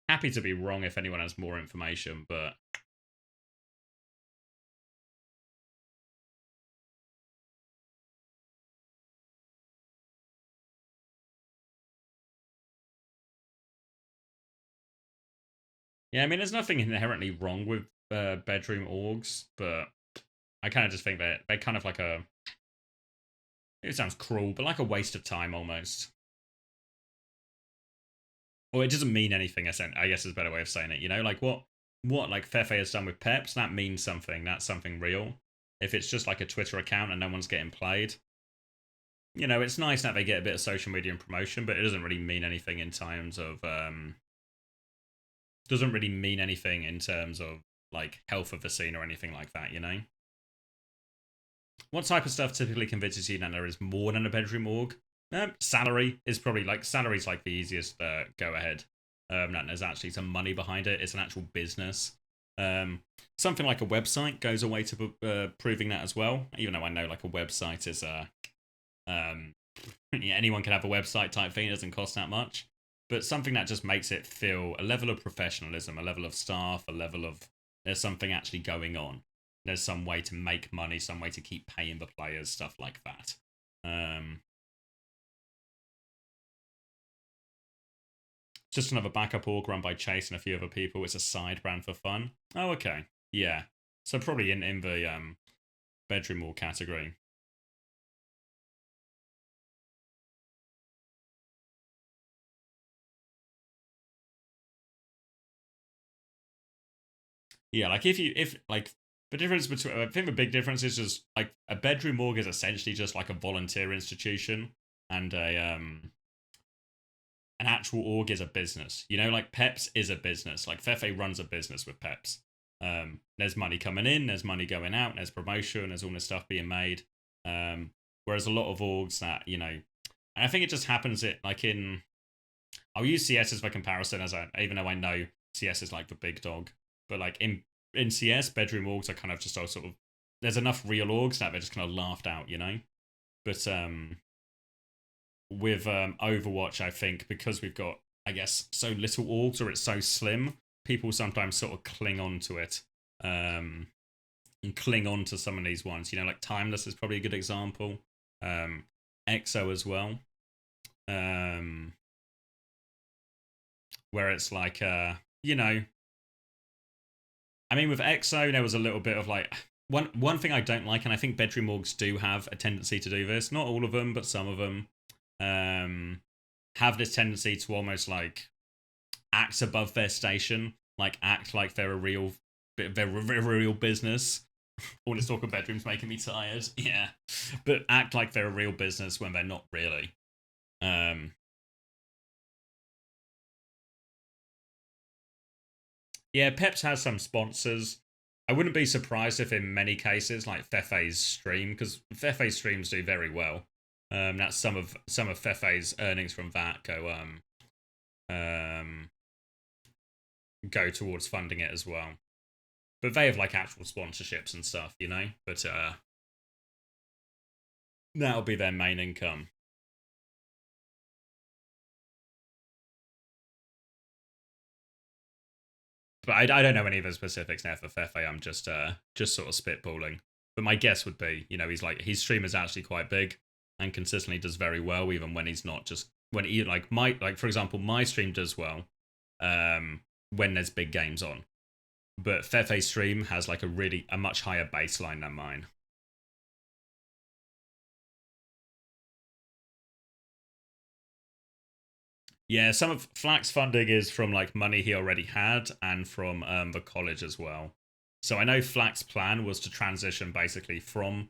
Happy to be wrong if anyone has more information, but yeah, I mean, there's nothing inherently wrong with bedroom orgs, but I kind of just think that they're kind of like a... It sounds cruel, but like a waste of time almost. Or it doesn't mean anything, I guess is a better way of saying it, you know? Like what like Fefe has done with Peps, that means something. That's something real. If it's just like a Twitter account and no one's getting played, you know, it's nice that they get a bit of social media and promotion, but it doesn't really mean anything in terms of... doesn't really mean anything in terms of like health of the scene or anything like that, you know? What type of stuff typically convinces you that there is more than a bedroom org? Salary is probably like... Salary's like the easiest go ahead. That there's actually some money behind it. It's an actual business. Something like a website goes away to proving that as well. Even though I know like a website is yeah, anyone can have a website type thing. It doesn't cost that much. But something that just makes it feel a level of professionalism, a level of staff, a level of there's something actually going on. there's some way to make money, some way to keep paying the players, stuff like that. Just another backup org run by Chase and a few other people. It's a side brand for fun. Oh, okay. Yeah. So probably in the bedroom org category. Yeah, like if like the difference between, I think the big difference is just like a bedroom org is essentially just like a volunteer institution, and an actual org is a business. You know, like Peps is a business. Like Fefe runs a business with Peps. There's money coming in, there's money going out, there's promotion, there's all this stuff being made. Whereas a lot of orgs that, you know, and I think it just happens it like in, I'll use CS as the comparison, as even though I know CS is like the big dog, but like in CS, bedroom orgs are kind of just all sort of, there's enough real orgs that they're just kind of laughed out, you know. But with Overwatch, I think because we've got, I guess, so little orgs, or it's so slim, people sometimes sort of cling on to it, and cling on to some of these ones. You know, like Timeless is probably a good example. EXO as well. Where it's like, you know, I mean, with EXO, there was a little bit of like, one thing I don't like, and I think bedroom orgs do have a tendency to do this, not all of them, but some of them, have this tendency to almost like act above their station, like act like they're a real business. All this talk of bedrooms making me tired. Yeah, but act like they're a real business when they're not really. Yeah, Peps has some sponsors. I wouldn't be surprised if in many cases, like Fefe's stream, because Fefe's streams do very well. That's some of Fefe's earnings from that go towards funding it as well. But they have like actual sponsorships and stuff, you know. But that'll be their main income. But I don't know any of the specifics now for Fefe. I'm just sort of spitballing. But my guess would be, you know, his stream is actually quite big and consistently does very well, even when he's not just when he like for example, my stream does well when there's big games on. But Fefe's stream has like a much higher baseline than mine. Yeah, some of Flack's funding is from like money he already had and from the college as well. So I know Flack's plan was to transition basically from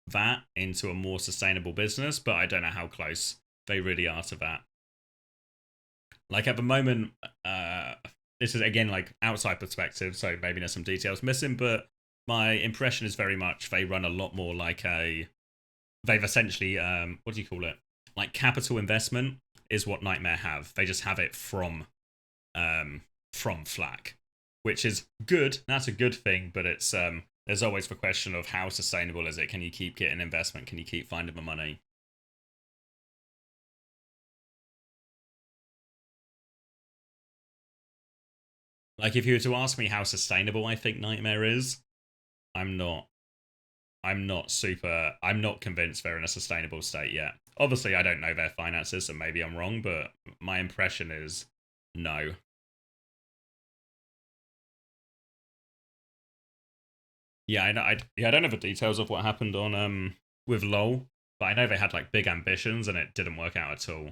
that into a more sustainable business, but I don't know how close they really are to that. Like at the moment, this is again like outside perspective, so maybe there's some details missing, but my impression is very much they run a lot more like they've essentially, what do you call it? Like capital investment is what Nightmare have. They just have it from Flack, which is good. That's a good thing, but it's there's always the question of how sustainable is it? Can you keep getting investment? Can you keep finding the money? Like if you were to ask me how sustainable I think Nightmare is, I'm not convinced they're in a sustainable state yet. Obviously, I don't know their finances, so maybe I'm wrong, but my impression is no. Yeah, I don't know the details of what happened on with LoL, but I know they had like big ambitions and it didn't work out at all.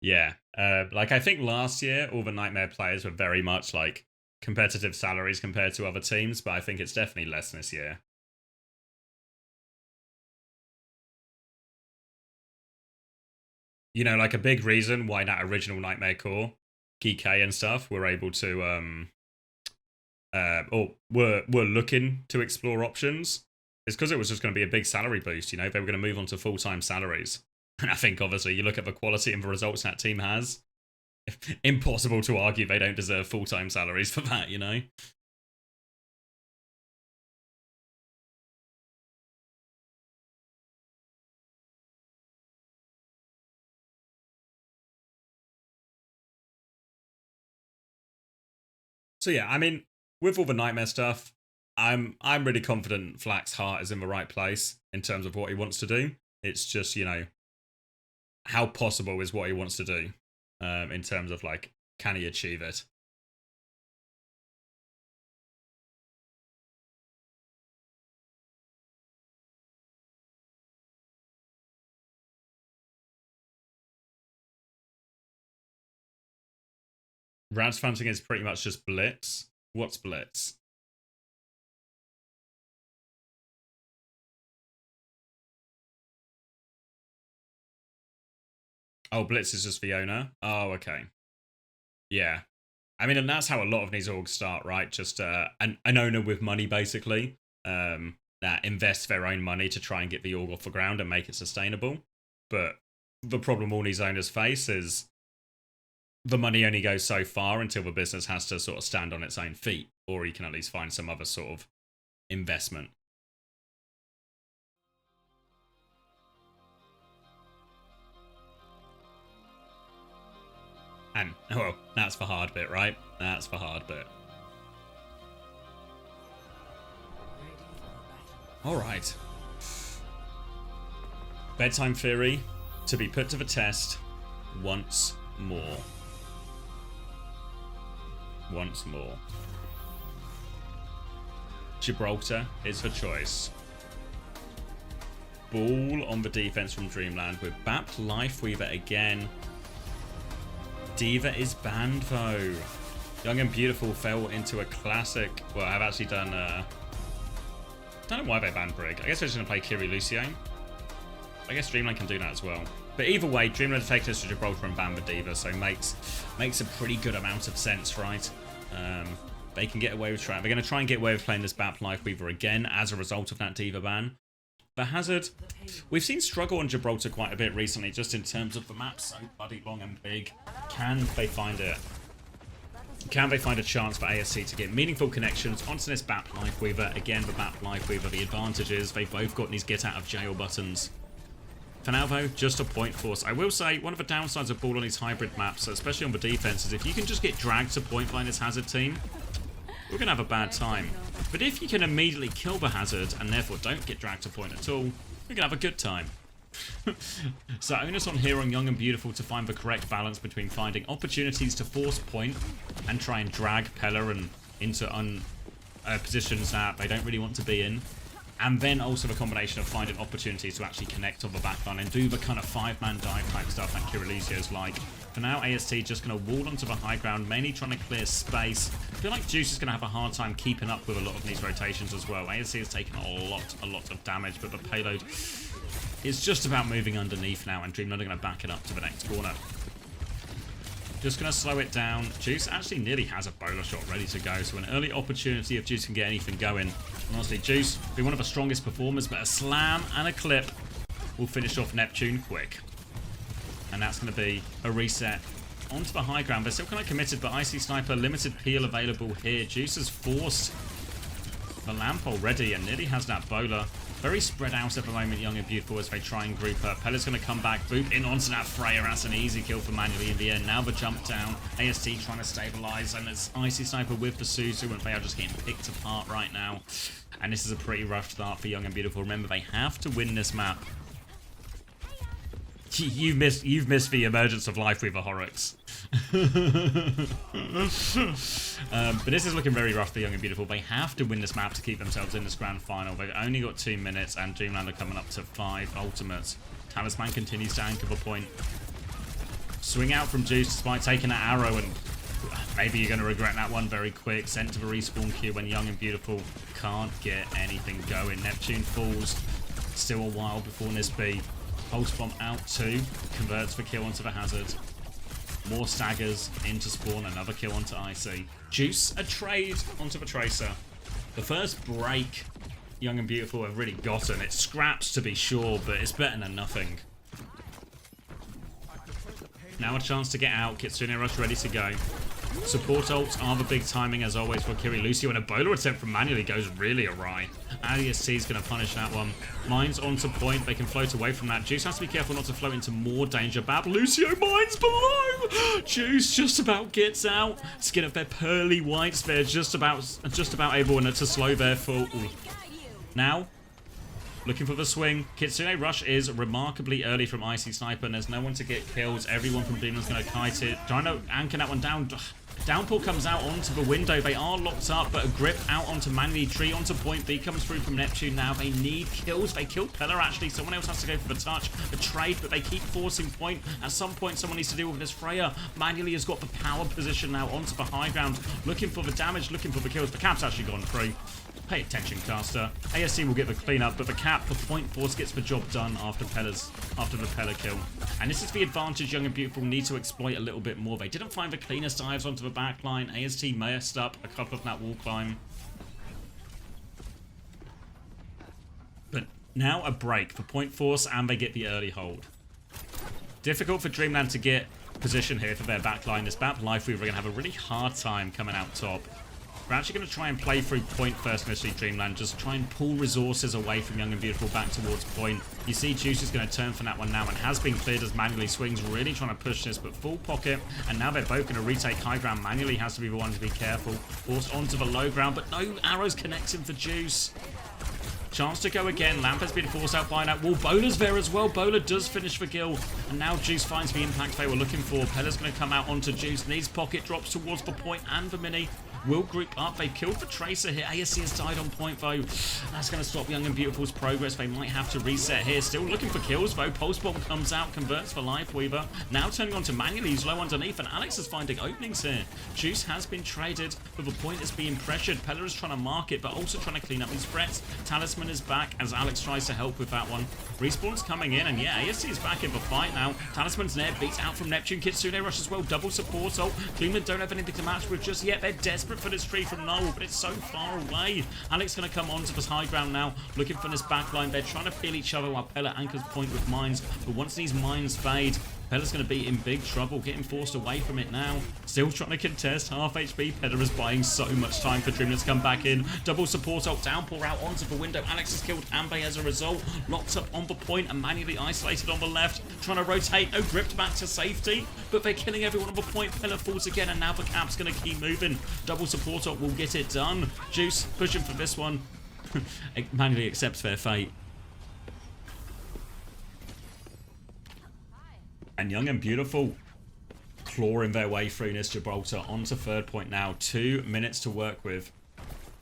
Yeah, like I think last year all the Nightmare players were very much like competitive salaries compared to other teams, but I think it's definitely less this year. You know, like a big reason why that original Nightmare core, GK and stuff, were able to or were looking to explore options is because it was just going to be a big salary boost. You know, they were going to move on to full-time salaries. And I think obviously you look at the quality and the results that team has, impossible to argue they don't deserve full-time salaries for that, you know? So yeah, I mean, with all the nightmare stuff, I'm really confident Flack's heart is in the right place in terms of what he wants to do. It's just, you know, how possible is what he wants to do in terms of, like, can he achieve it? Rad's fanting is pretty much just Blitz. What's Blitz? Oh, Blitz is just Fiona? Oh, okay. Yeah. I mean, and that's how a lot of these orgs start, right? Just an owner with money, basically, that invests their own money to try and get the org off the ground and make it sustainable. But the problem all these owners face is the money only goes so far until the business has to sort of stand on its own feet, or you can at least find some other sort of investment. And, well, that's the hard bit, right? That's the hard bit. Alright. Bedtime Theory to be put to the test once more. Once more. Gibraltar is the choice. Ball on the defense from Dreamland with Bap Lifeweaver again. D.Va is banned though. Young and Beautiful fell into a classic. Well, I've actually done. Don't know why they banned Brig. I guess they're just gonna play Kiri Lucio. I guess Dreamland can do that as well. But either way, Dreamland have taken us to Gibraltar and banned the D.Va, so makes a pretty good amount of sense, right? They can get away with trying. They're gonna try and get away with playing this Bap Lifeweaver again as a result of that D.Va ban. The Hazard, we've seen struggle on Gibraltar quite a bit recently, just in terms of the map so bloody long and big. Can they find it? Can they find a chance for ASC to get meaningful connections onto this Bap Lifeweaver? Again, the Bap Lifeweaver, the advantage is they've both got these get out of jail buttons. For now though, just a point force. I will say, one of the downsides of Ball on these hybrid maps, especially on the defense, is if you can just get dragged to point by this Hazard team, we're going to have a bad time. But if you can immediately kill the Hazard and therefore don't get dragged to point at all, we're going to have a good time. So onus on here on Young and Beautiful to find the correct balance between finding opportunities to force point and try and drag Pella and into positions that they don't really want to be in. And then also the combination of finding opportunities to actually connect on the backline and do the kind of 5-man dive type stuff that Kirilusio's like. For now, AST just going to wall onto the high ground, mainly trying to clear space. I feel like Juice is going to have a hard time keeping up with a lot of these rotations as well. AST has taken a lot of damage, but the payload is just about moving underneath now, and Dreamland are going to back it up to the next corner. Just going to slow it down. Juice actually nearly has a bowler shot ready to go, so an early opportunity if Juice can get anything going. Honestly, Juice will be one of the strongest performers, but a slam and a clip will finish off Neptune quick. And that's going to be a reset onto the high ground. They're still kind of committed, but Icy Sniper, limited peel available here. Juice has forced the lamp already and nearly has that bowler. Very spread out at the moment, Young and Beautiful, as they try and group up. Pella's going to come back, boot in onto that Freya. That's an easy kill for Manually in the end. Now the jump down. AST trying to stabilize, and it's Icy Sniper with the Suzu, and they are just getting picked apart right now. And this is a pretty rough start for Young and Beautiful. Remember, they have to win this map. You've missed the emergence of life with a Horrocks. But this is looking very rough for Young and Beautiful. They have to win this map to keep themselves in this grand final. They've only got 2 minutes, and Dreamland are coming up to 5 ultimates. Talisman continues to anchor the point. Swing out from Juice despite taking that arrow, and maybe you're going to regret that one very quick. Sent to the respawn queue when Young and Beautiful can't get anything going. Neptune falls. Still a while before Nisby. Pulse bomb out too. Converts the kill onto the Hazard. More staggers into spawn. Another kill onto Icy. Juice a trade onto the Tracer. The first break Young and Beautiful have really gotten. It scraps to be sure, but it's better than nothing. Now a chance to get out. Kitsune Rush ready to go. Support ults are the big timing as always for Kiri. Lucio, and a bowler attempt from Manually goes really awry. AST is going to punish that one. Mines onto point. They can float away from that. Juice has to be careful not to float into more danger. Bab, Lucio, mines below. Juice just about gets out. Skin up their pearly whites. They're just about able to slow their fall. Now, looking for the swing. Kitsune Rush is remarkably early from Icy Sniper, and there's no one to get kills. Everyone from Dreamland's going to kite it. Trying to anchor that one down. Downpour comes out onto the window. They are locked up, but a grip out onto Manually. Tree onto point. B comes through from Neptune now. They need kills. They killed Pella, actually. Someone else has to go for the touch. A trade, but they keep forcing point. At some point, someone needs to deal with this. Freya Manually has got the power position now onto the high ground. Looking for the damage, looking for the kills. The cap's actually gone through. Pay attention, caster. ASC will get the cleanup, but the cap, the point force, gets the job done after the Pella kill. And this is the advantage Young and Beautiful need to exploit a little bit more. They didn't find the cleanest dives onto the back line. AST messed up a couple of that wall climb. But now a break for point force, and they get the early hold. Difficult for Dreamland to get position here for their backline. This Bap Life Weaver are going to have a really hard time coming out top. We're actually going to try and play through point first initially, Dreamland. Just try and pull resources away from Young and Beautiful back towards point. You see Juice is going to turn for that one now and has been cleared as Manually swings, really trying to push this, but full pocket. And now they're both going to retake high ground. Manually has to be the one to be careful. Forced onto the low ground, but no arrows connecting for Juice. Chance to go again. Lamp has been forced out by that wall. Bowler's there as well. Bowler does finish the kill. And now Juice finds the impact they were looking for. Pella's going to come out onto Juice. Needs pocket, drops towards the point and the mini. Will group up. They've killed the Tracer here. ASC has died on point though. That's going to stop Young and Beautiful's progress. They might have to reset here. Still looking for kills though. Pulse Bomb comes out, converts for Life Weaver. Now turning on to Manually. He's low underneath, and Alex is finding openings here. Juice has been traded, but the point is being pressured. Pella is trying to mark it, but also trying to clean up his threats. Talisman is back as Alex tries to help with that one. Respawn's coming in, and yeah, ASC is back in the fight now. Talisman's there, beats out from Neptune. Kitsune Rush as well. Double support ult. Dreamland don't have anything to match with just yet. They're desperate for this tree from Null, but it's so far away. Alex going to come onto this high ground now, looking for this backline. They're trying to feel each other while Pella anchors point with mines, but once these mines fade, Pella's going to be in big trouble, getting forced away from it now. Still trying to contest, half HP. Pella is buying so much time for Dreamland to come back in. Double support ult, downpour out onto the window. Alex is killed Ambe as a result. Locked up on the point and manually isolated on the left. Trying to rotate, no, gripped back to safety. But they're killing everyone on the point. Pella falls again, and now the cap's going to keep moving. Double support ult will get it done. Juice pushing for this one. Manually accepts their fate. And Young and Beautiful clawing their way through this Gibraltar onto third point now. 2 minutes to work with.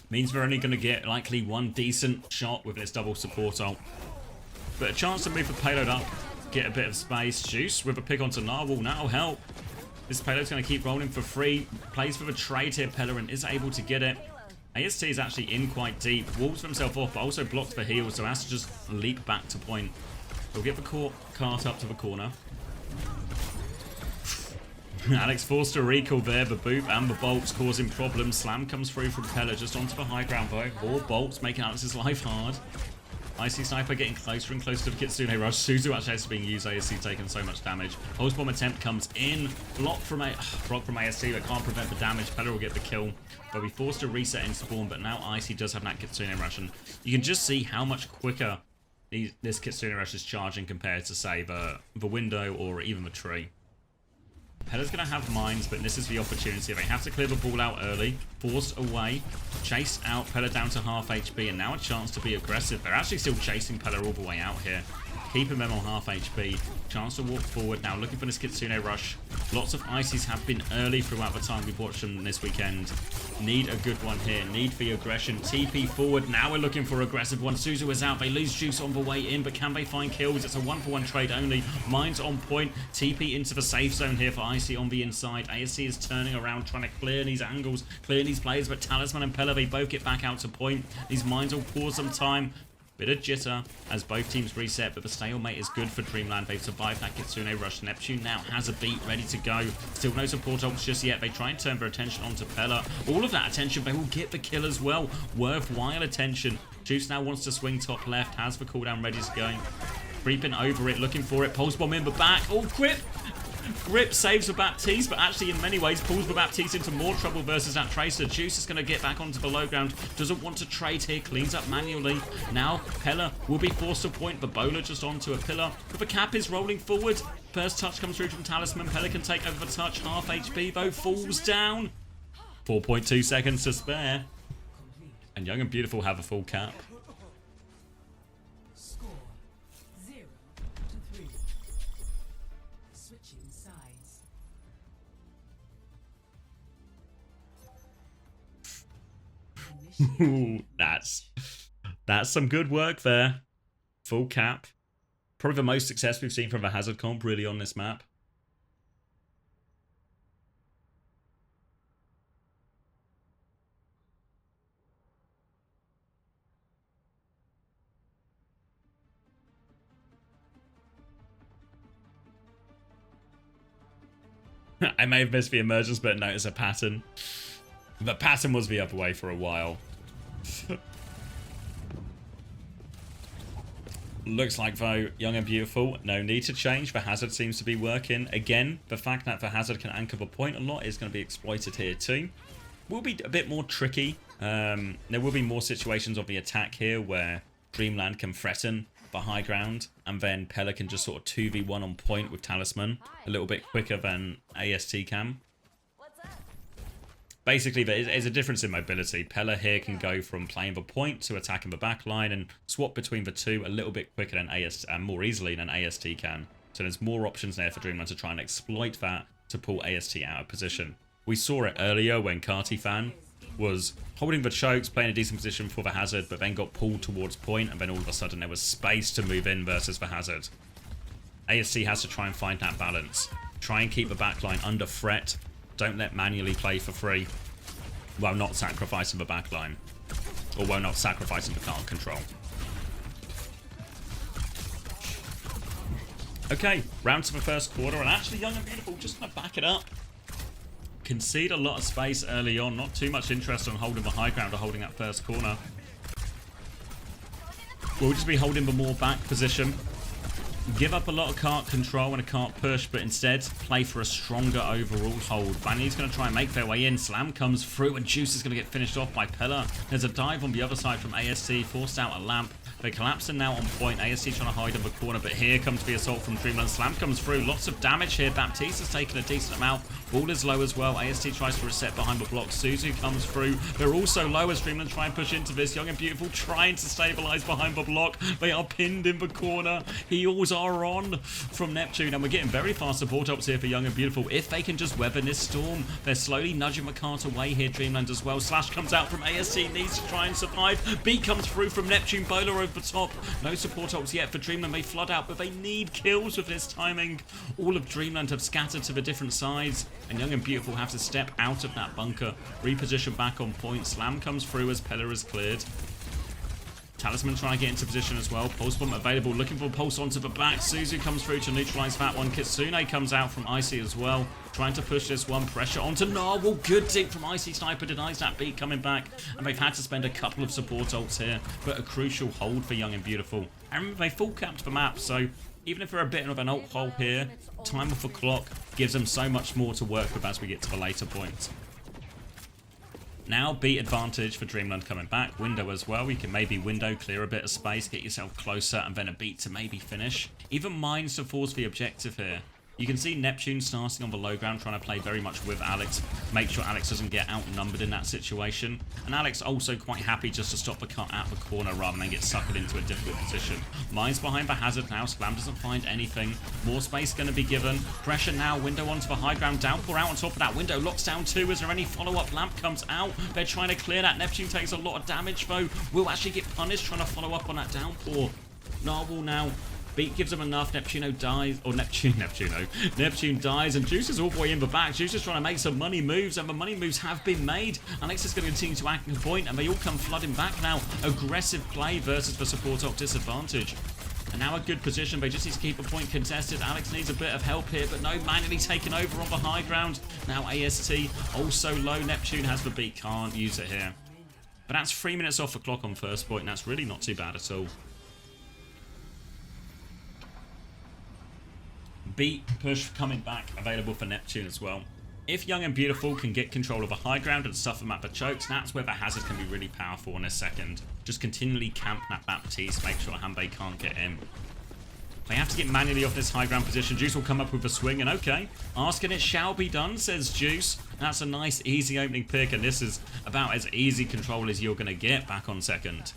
Means we're only going to get likely one decent shot with this double support ult. But a chance to move the payload up, get a bit of space. Juice with a pick onto Narwhal, that'll help. This payload's going to keep rolling for free. Plays for the trade here, Pellerin is able to get it. AST is actually in quite deep. Walls himself off, but also blocked for heal, so has to just leap back to point. We'll get the cart up to the corner. Alex forced a recall there, the boop and the bolts causing problems. Slam comes through from Pella just onto the high ground though. More bolts making Alex's life hard. Icy Sniper getting closer and closer to the Kitsune Rush. Suzu actually has been used. ASC taking so much damage. Pulse Bomb attempt comes in. Block from ASC, but can't prevent the damage. Pella will get the kill. But we forced a reset in spawn, but now Icy does have that Kitsune Rush. And you can just see how much quicker this Kitsune Rush is charging compared to, say, the window or even the tree. Pella's going to have mines, but this is the opportunity. They have to clear the ball out early. Forced away. Chased out. Pella down to half HP, and now a chance to be aggressive. They're actually still chasing Pella all the way out here. Keeping them on half HP. Chance to walk forward now, looking for this Kitsune Rush. Lots of Ices have been early throughout the time we've watched them this weekend. Need a good one here. Need the aggression. TP forward. Now we're looking for aggressive one. Suzu is out. They lose Juice on the way in, but can they find kills? It's a 1-for-1 trade only. Mines on point. TP into the safe zone here for Icy on the inside. ASC is turning around, trying to clear these angles, clear these players, but Talisman and Pella, they both get back out to point. These mines will pause some time. Bit of jitter as both teams reset, but the stalemate is good for Dreamland. They've survived that Kitsune Rush. Neptune now has a beat ready to go. Still no support ults just yet. They try and turn their attention onto Pella. All of that attention, they will get the kill as well. Worthwhile attention. Juice now wants to swing top left, has the cooldown ready to go. Creeping over it, looking for it. Pulse Bomb in the back. Oh, quit! Grip saves for Baptiste, but actually in many ways pulls the Baptiste into more trouble versus that Tracer. Juice is going to get back onto the low ground. Doesn't want to trade here. Cleans up manually. Now Pella will be forced to point. The bowler just onto a pillar. But the cap is rolling forward. First touch comes through from Talisman. Pella can take over the touch. Half HP though. Falls down. 4.2 seconds to spare. And Young and Beautiful have a full cap. Score 0-3. Switching sides. Ooh, that's some good work there. Full cap. Probably the most success we've seen from the Hazard comp really on this map. I may have missed the emergence, but notice a pattern. The pattern was the other way for a while. Looks like, though, Young and Beautiful, no need to change. The Hazard seems to be working. Again, the fact that the Hazard can anchor the point a lot is going to be exploited here too. Will be a bit more tricky. There will be more situations of the attack here where Dreamland can threaten the high ground, and then Pella can just sort of 2v1 on point with Talisman a little bit quicker than AST can. Basically, there is a difference in mobility. Pella here can go from playing the point to attacking the back line and swap between the two a little bit quicker than AST, and more easily than AST can. So there's more options there for Dreamland to try and exploit that to pull AST out of position. We saw it earlier when Kartifan was holding the chokes, playing a decent position for the Hazard, but then got pulled towards point, and then all of a sudden there was space to move in versus the Hazard. AST has to try and find that balance. Try and keep the backline under threat. Don't let manually play for free while not sacrificing the backline. Or while not sacrificing the card control. Okay, round to the first quarter, and actually Young and Beautiful just going to back it up. Concede a lot of space early on, not too much interest on holding the high ground or holding that first corner. We'll just be holding the more back position. Give up a lot of cart control and a cart push, but instead play for a stronger overall hold. Vanny's going to try and make their way in. Slam comes through, and Juice is going to get finished off by Pella. There's a dive on the other side from AST, forced out a lamp. They're collapsing now on point. AST trying to hide in the corner, but here comes the assault from Dreamland. Slam comes through. Lots of damage here. Baptiste has taken a decent amount. Ball is low as well. AST tries to reset behind the block. Suzu comes through. They're also low as Dreamland try and push into this. Young and Beautiful trying to stabilize behind the block. They are pinned in the corner. Heals are on from Neptune, and we're getting very fast support ups here for Young and Beautiful. If they can just weather this storm, they're slowly nudging the cart away here. Dreamland as well. Slash comes out from AST, needs to try and survive. B comes through from Neptune. Bowler over the top. No support ults yet for Dreamland. They flood out, but they need kills with this timing. All of Dreamland have scattered to the different sides, and Young and Beautiful have to step out of that bunker, reposition back on point. Slam comes through as Pella is cleared. Talisman trying to get into position as well. Pulse bomb available, looking for a pulse onto the back. Suzu comes through to neutralize that one. Kitsune comes out from Icy as well, trying to push this one. Pressure onto Narwhal. Good dig from Icy. Sniper denies that beat coming back, and they've had to spend a couple of support ults here, but a crucial hold for Young and Beautiful. And remember, they full capped the map, so even if they're a bit of an ult hole here, time off the clock gives them so much more to work with as we get to the later points. Now, beat advantage for Dreamland coming back. Window as well. We can maybe window, clear a bit of space, get yourself closer, and then a beat to maybe finish. Even Mines to force the objective here. You can see Neptune starting on the low ground, trying to play very much with Alex. Make sure Alex doesn't get outnumbered in that situation. And Alex also quite happy just to stop the cut at the corner rather than get suckered into a difficult position. Mines behind the Hazard now. Slam doesn't find anything. More space going to be given. Pressure now. Window onto the high ground. Downpour out on top of that. Window locks down too. Is there any follow-up? Lamp comes out. They're trying to clear that. Neptune takes a lot of damage though. Will actually get punished trying to follow up on that downpour. Narwhal now. Beat gives him enough. Neptuno dies. Or Neptune dies, and Juice is all the way in the back. Juice is trying to make some money moves, and the money moves have been made. Alex is going to continue to act in point, and they all come flooding back now. Aggressive play versus the support ult disadvantage. And now a good position. They just need to keep a point contested. Alex needs a bit of help here, but no, manually taken over on the high ground. Now AST also low. Neptune has the beat. Can't use it here. But that's 3 minutes off the clock on first point, and that's really not too bad at all. Beat push coming back, available for Neptune as well. If Young and Beautiful can get control of a high ground and stuff them at the chokes, that's where the hazard can be really powerful in a second. Just continually camp that Baptiste, make sure Hanbei can't get in. They have to get manually off this high ground position. Juice will come up with a swing, and okay. Asking it shall be done, says Juice. That's a nice, easy opening pick, and this is about as easy control as you're going to get back on second.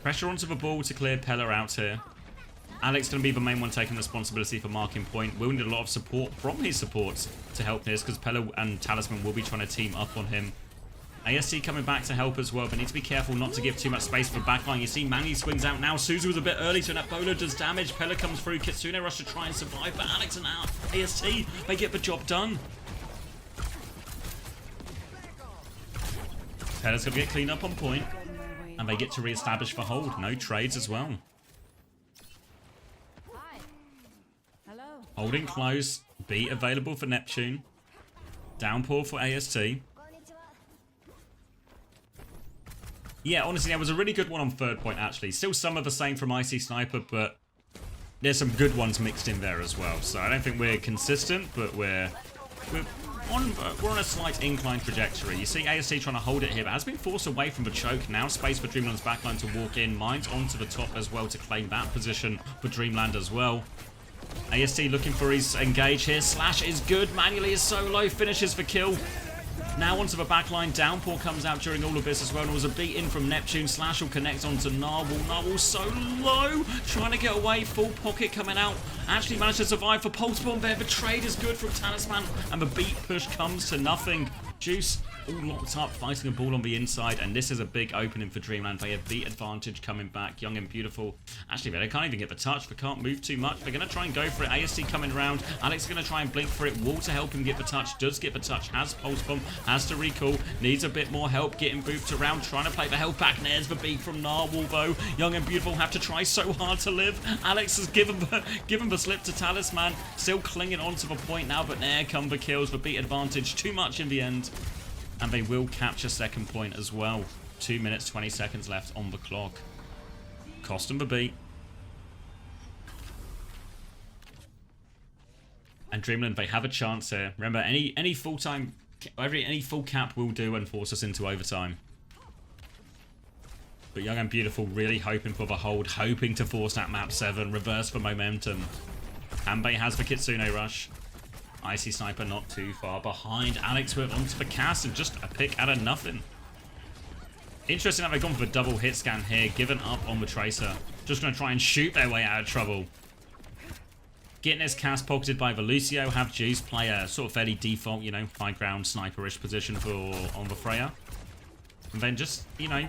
Pressure onto the ball to clear Pella out here. Alex going to be the main one taking responsibility for marking point. Will need a lot of support from his supports to help this, because Pella and Talisman will be trying to team up on him. ASC coming back to help as well, but need to be careful not to give too much space for the backline. You see Manny swings out now. Suzu was a bit early, so that bowler does damage. Pella comes through. Kitsune rush to try and survive, but Alex and out. AST, they get the job done. Pella's going to get cleaned up on point, and they get to re-establish the hold. No trades as well. Holding close. Beat available for Neptune. Downpour for AST. Yeah, honestly, that was a really good one on third point, actually. Still some of the same from Icy Sniper, but there's some good ones mixed in there as well. So I don't think we're consistent, but we're on a slight incline trajectory. You see AST trying to hold it here, but has been forced away from the choke. Now space for Dreamland's backline to walk in. Mines onto the top as well to claim that position for Dreamland as well. AST looking for his engage here. Slash is good. Manually is so low. Finishes for kill. Now onto the backline. Downpour comes out during all of this as well. And it was a beat in from Neptune. Slash will connect onto Narwhal. Narwhal so low. Trying to get away. Full pocket coming out. Actually managed to survive for Pulse Bomb there. The trade is good from Talisman. And the beat push comes to nothing. Juice all locked up, fighting a ball on the inside, and this is a big opening for Dreamland. They have beat advantage coming back. Young and Beautiful. Actually, they can't even get the touch. They can't move too much. They're going to try and go for it. ASC coming round. Alex is going to try and blink for it. Wall to help him get the touch. Does get the touch. Has Pulse Bomb. Has to recall. Needs a bit more help. Getting booped around. Trying to play the health back. There's the beat from Narwhal, though. Young and Beautiful have to try so hard to live. Alex has given the slip to Talisman. Still clinging on to the point now, but there come the kills. The beat advantage. Too much in the end. And they will capture second point as well. 2 minutes, 20 seconds left on the clock. Cost them the beat. And Dreamland, they have a chance here. Remember, any full cap will do and force us into overtime. But Young and Beautiful really hoping for the hold, hoping to force that map 7, reverse the momentum. Hanbei has the Kitsune rush. Icy Sniper not too far behind. Alex went onto the cast and just a pick out of nothing. Interesting that they've gone for the double hit scan here, given up on the Tracer. Just going to try and shoot their way out of trouble. Getting this cast pocketed by the Lucio. Have Juice play a sort of fairly default, you know, high ground sniper-ish position on the Freya. And then just, you know,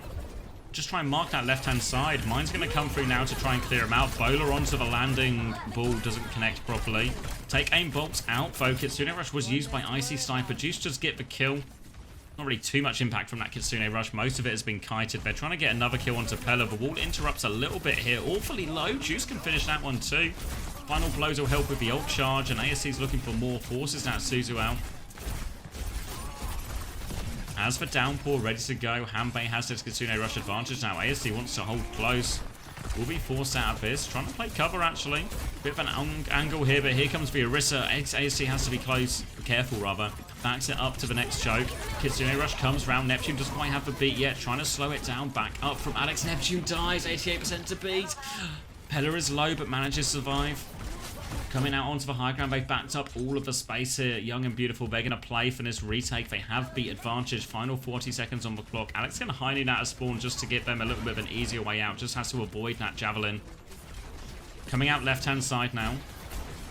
just try and mark that left-hand side. Mine's going to come through now to try and clear him out. Bowler onto the landing. Ball doesn't connect properly. Take aim bolts out. Focus. Kitsune Rush was used by Icy Sniper. Juice just get the kill. Not really too much impact from that Kitsune Rush. Most of it has been kited. They're trying to get another kill onto Pella. The wall interrupts a little bit here. Awfully low. Juice can finish that one too. Final blows will help with the ult charge. And ASC's looking for more. Forces that Suzu out. As for Downpour, ready to go. Hanbei has this Kitsune Rush advantage now. ASC wants to hold close. Will be forced out of this. Trying to play cover, actually. Bit of an angle here, but here comes the Orisa. ASC has to be close. Careful, rather. Backs it up to the next choke. Kitsune Rush comes round. Neptune doesn't quite have the beat yet. Trying to slow it down. Back up from Alex. Neptune dies. 88% to beat. Pella is low, but manages to survive. Coming out onto the high ground, they've backed up all of the space here. Young and Beautiful, they're going to play for this retake. They have beat advantage. Final 40 seconds on the clock. Alex going to hide it out of spawn just to give them a little bit of an easier way out. Just has to avoid that javelin. Coming out left-hand side now.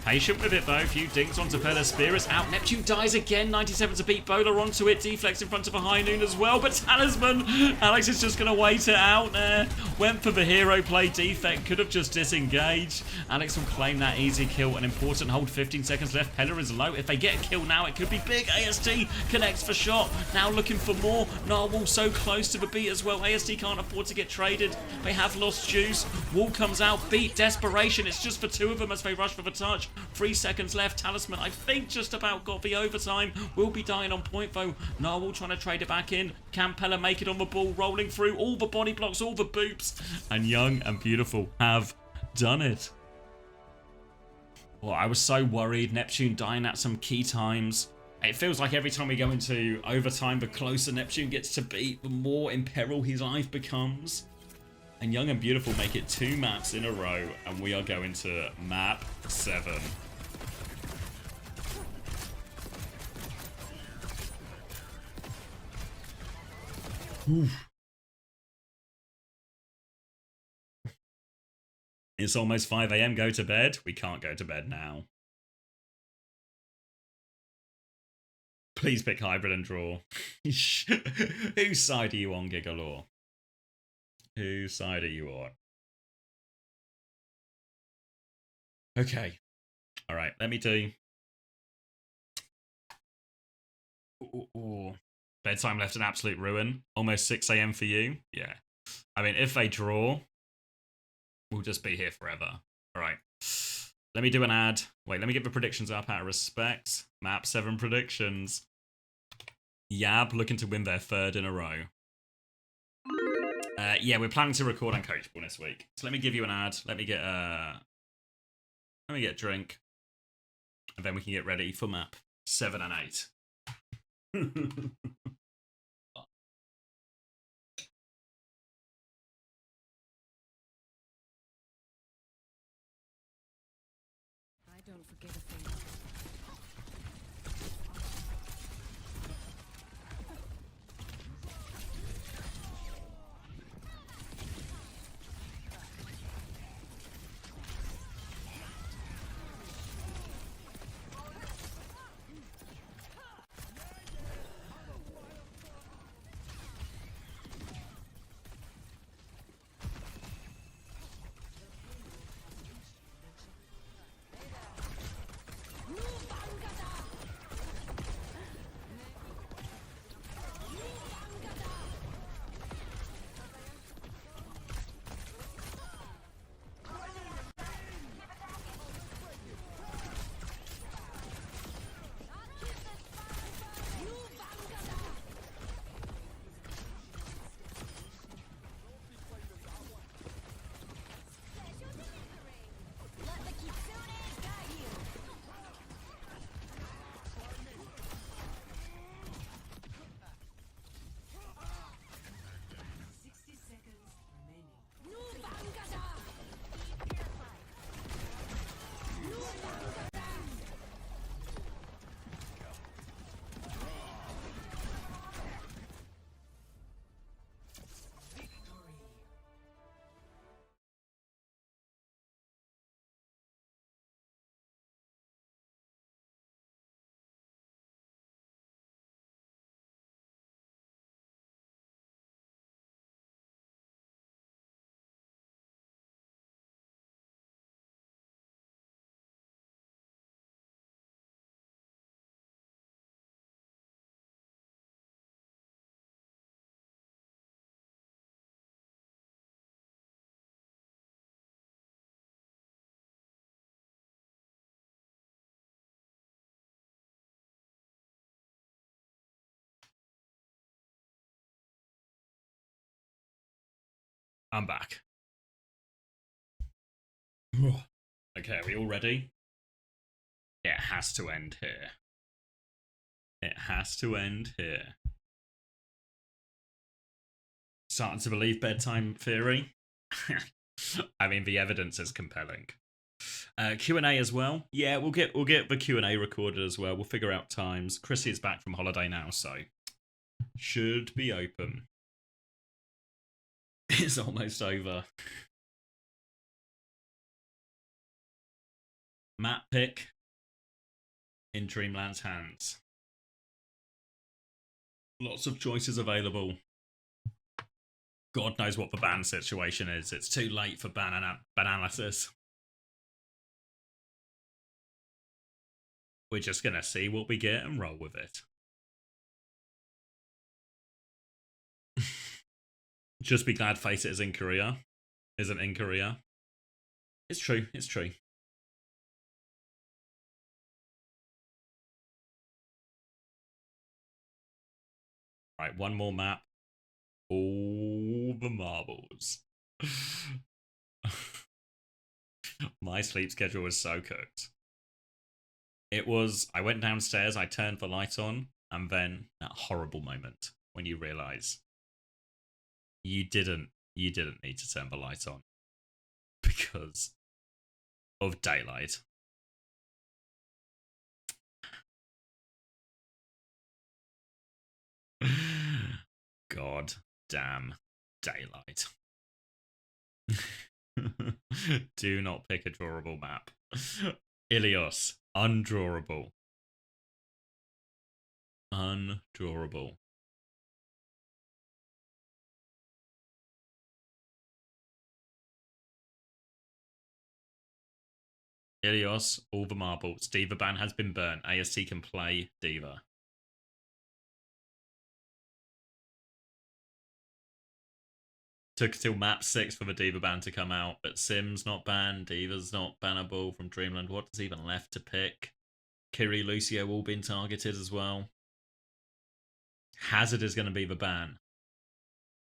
Patient with it though. A few dings onto Pella. Spear is out. Neptune dies again. 97 to beat. Bowler onto it. Deflex in front of a High Noon as well. But Talisman. Alex is just going to wait it out there. Went for the hero play. Defect could have just disengaged. Alex will claim that easy kill. An important hold. 15 seconds left. Pella is low. If they get a kill now, it could be big. AST connects for shot. Now looking for more. Narwhal so close to the beat as well. AST can't afford to get traded. They have lost Juice. Wall comes out. Beat. Desperation. It's just for two of them as they rush for the touch. 3 seconds left. Talisman, I think, just about got the overtime. Will be dying on point, though. Narwhal trying to trade it back in. Can Pella make it on the ball, rolling through all the body blocks, all the boops. And Young and Beautiful have done it. Well, I was so worried. Neptune dying at some key times. It feels like every time we go into overtime, the closer Neptune gets to beat, the more in peril his life becomes. And Young and Beautiful make it 2 maps in a row, and we are going to map 7. Oof. It's almost 5 AM. Go to bed. We can't go to bed now. Please pick hybrid and draw. Whose side are you on, Gigalore? Whose side are you on? Okay. All right. Let me do. Ooh. Bedtime left an absolute ruin. Almost 6 AM for you. Yeah. I mean, if they draw, we'll just be here forever. All right. Let me do an ad. Wait, let me get the predictions up out of respect. Map 7 predictions. Yab looking to win their 3rd in a row. Yeah, we're planning to record Uncoachable this week. So let me give you an ad. Let me get a drink. And then we can get ready for map 7 and 8. I don't forget a thing. I'm back. Okay, are we all ready? It has to end here. It has to end here. Starting to believe bedtime theory? I mean, the evidence is compelling. Q&A as well. Yeah, we'll get the Q&A recorded as well. We'll figure out times. Chrissy is back from holiday now, so should be open. It's almost over. Map pick in Dreamland's hands. Lots of choices available. God knows what the ban situation is. It's too late for ban analysis. We're just going to see what we get and roll with it. Just be glad FACEIT is in Korea. Isn't in Korea. It's true. It's true. Right, one more map. All the marbles. My sleep schedule was so cooked. It was, I went downstairs, I turned the light on, and then that horrible moment when you realize you didn't need to turn the light on because of daylight. God damn daylight. Do not pick a drawable map. Ilios, undrawable. Undrawable. Ilios, all the marbles. Diva ban has been burnt. AST can play Diva. Took till map 6 for the Diva ban to come out, but Sim's not banned, Diva's not bannable from Dreamland. What's even left to pick? Kiri, Lucio all been targeted as well. Hazard is going to be the ban.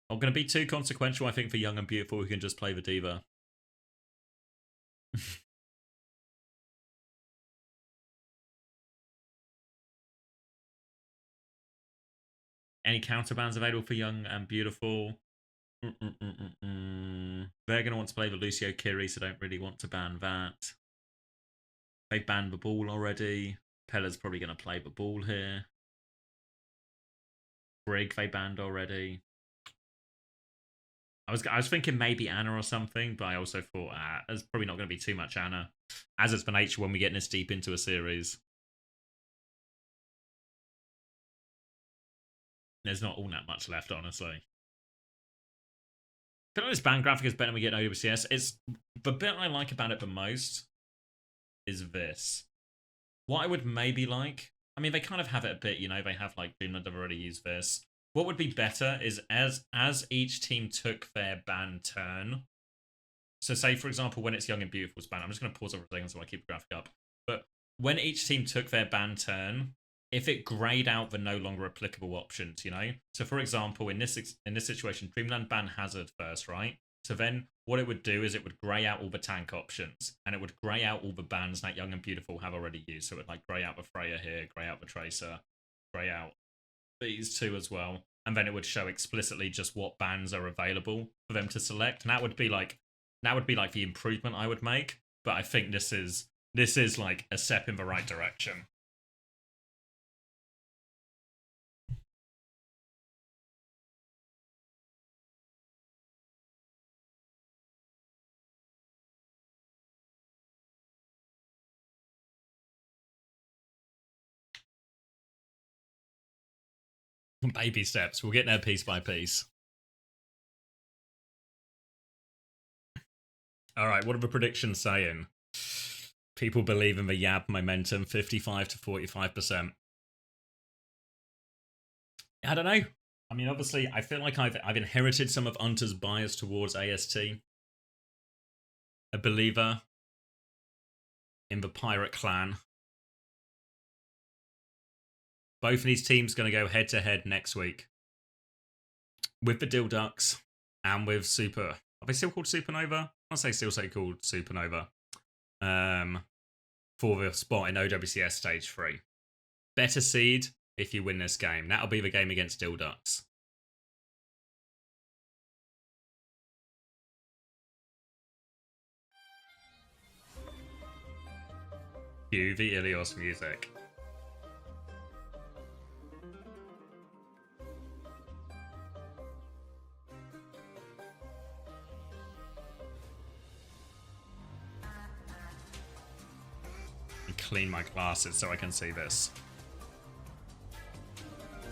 Not going to be too consequential, I think, for Young and Beautiful who can just play the Diva. Any counterbans available for Young and Beautiful? They're going to want to play the Lucio Kiri, so don't really want to ban that. They've banned the ball already. Pella's probably going to play the ball here. Brig they banned already. I was thinking maybe Anna or something, but I also thought there's probably not going to be too much Anna, as it's the nature when we get this deep into a series. There's not all that much left, honestly. I feel like this band graphic is better when we get an OWCS. It's the bit I like about it the most is this. What I would maybe like, I mean, they kind of have it a bit, you know, they have like Dreamland have already used this. What would be better is as each team took their ban turn. So say, for example, when it's Young and Beautiful's ban, I'm just going to pause over a second so I keep the graphic up. But when each team took their ban turn, if it grayed out the no longer applicable options, you know? So for example, in this situation, Dreamland ban Hazard first, right? So then what it would do is it would grey out all the tank options, and it would grey out all the bans that Young and Beautiful have already used. So it would like grey out the Freya here, grey out the Tracer, grey out these two as well. And then it would show explicitly just what bans are available for them to select. And that would be like the improvement I would make. But I think this is like a step in the right direction. Baby steps. We'll get there piece by piece. All right, what are the predictions saying? People believe in the Yab momentum, 55 to 45%. I don't know. I mean, obviously, I feel like I've inherited some of Unter's bias towards AST. A believer in the Pirate Clan. Both of these teams going to go head-to-head next week. With the Dill Ducks and with Super. Are they still called Supernova? I'll say still called Supernova. For the spot in OWCS Stage 3. Better seed if you win this game. That'll be the game against Dill Ducks. Cue the Ilios music. Clean my glasses so I can see this.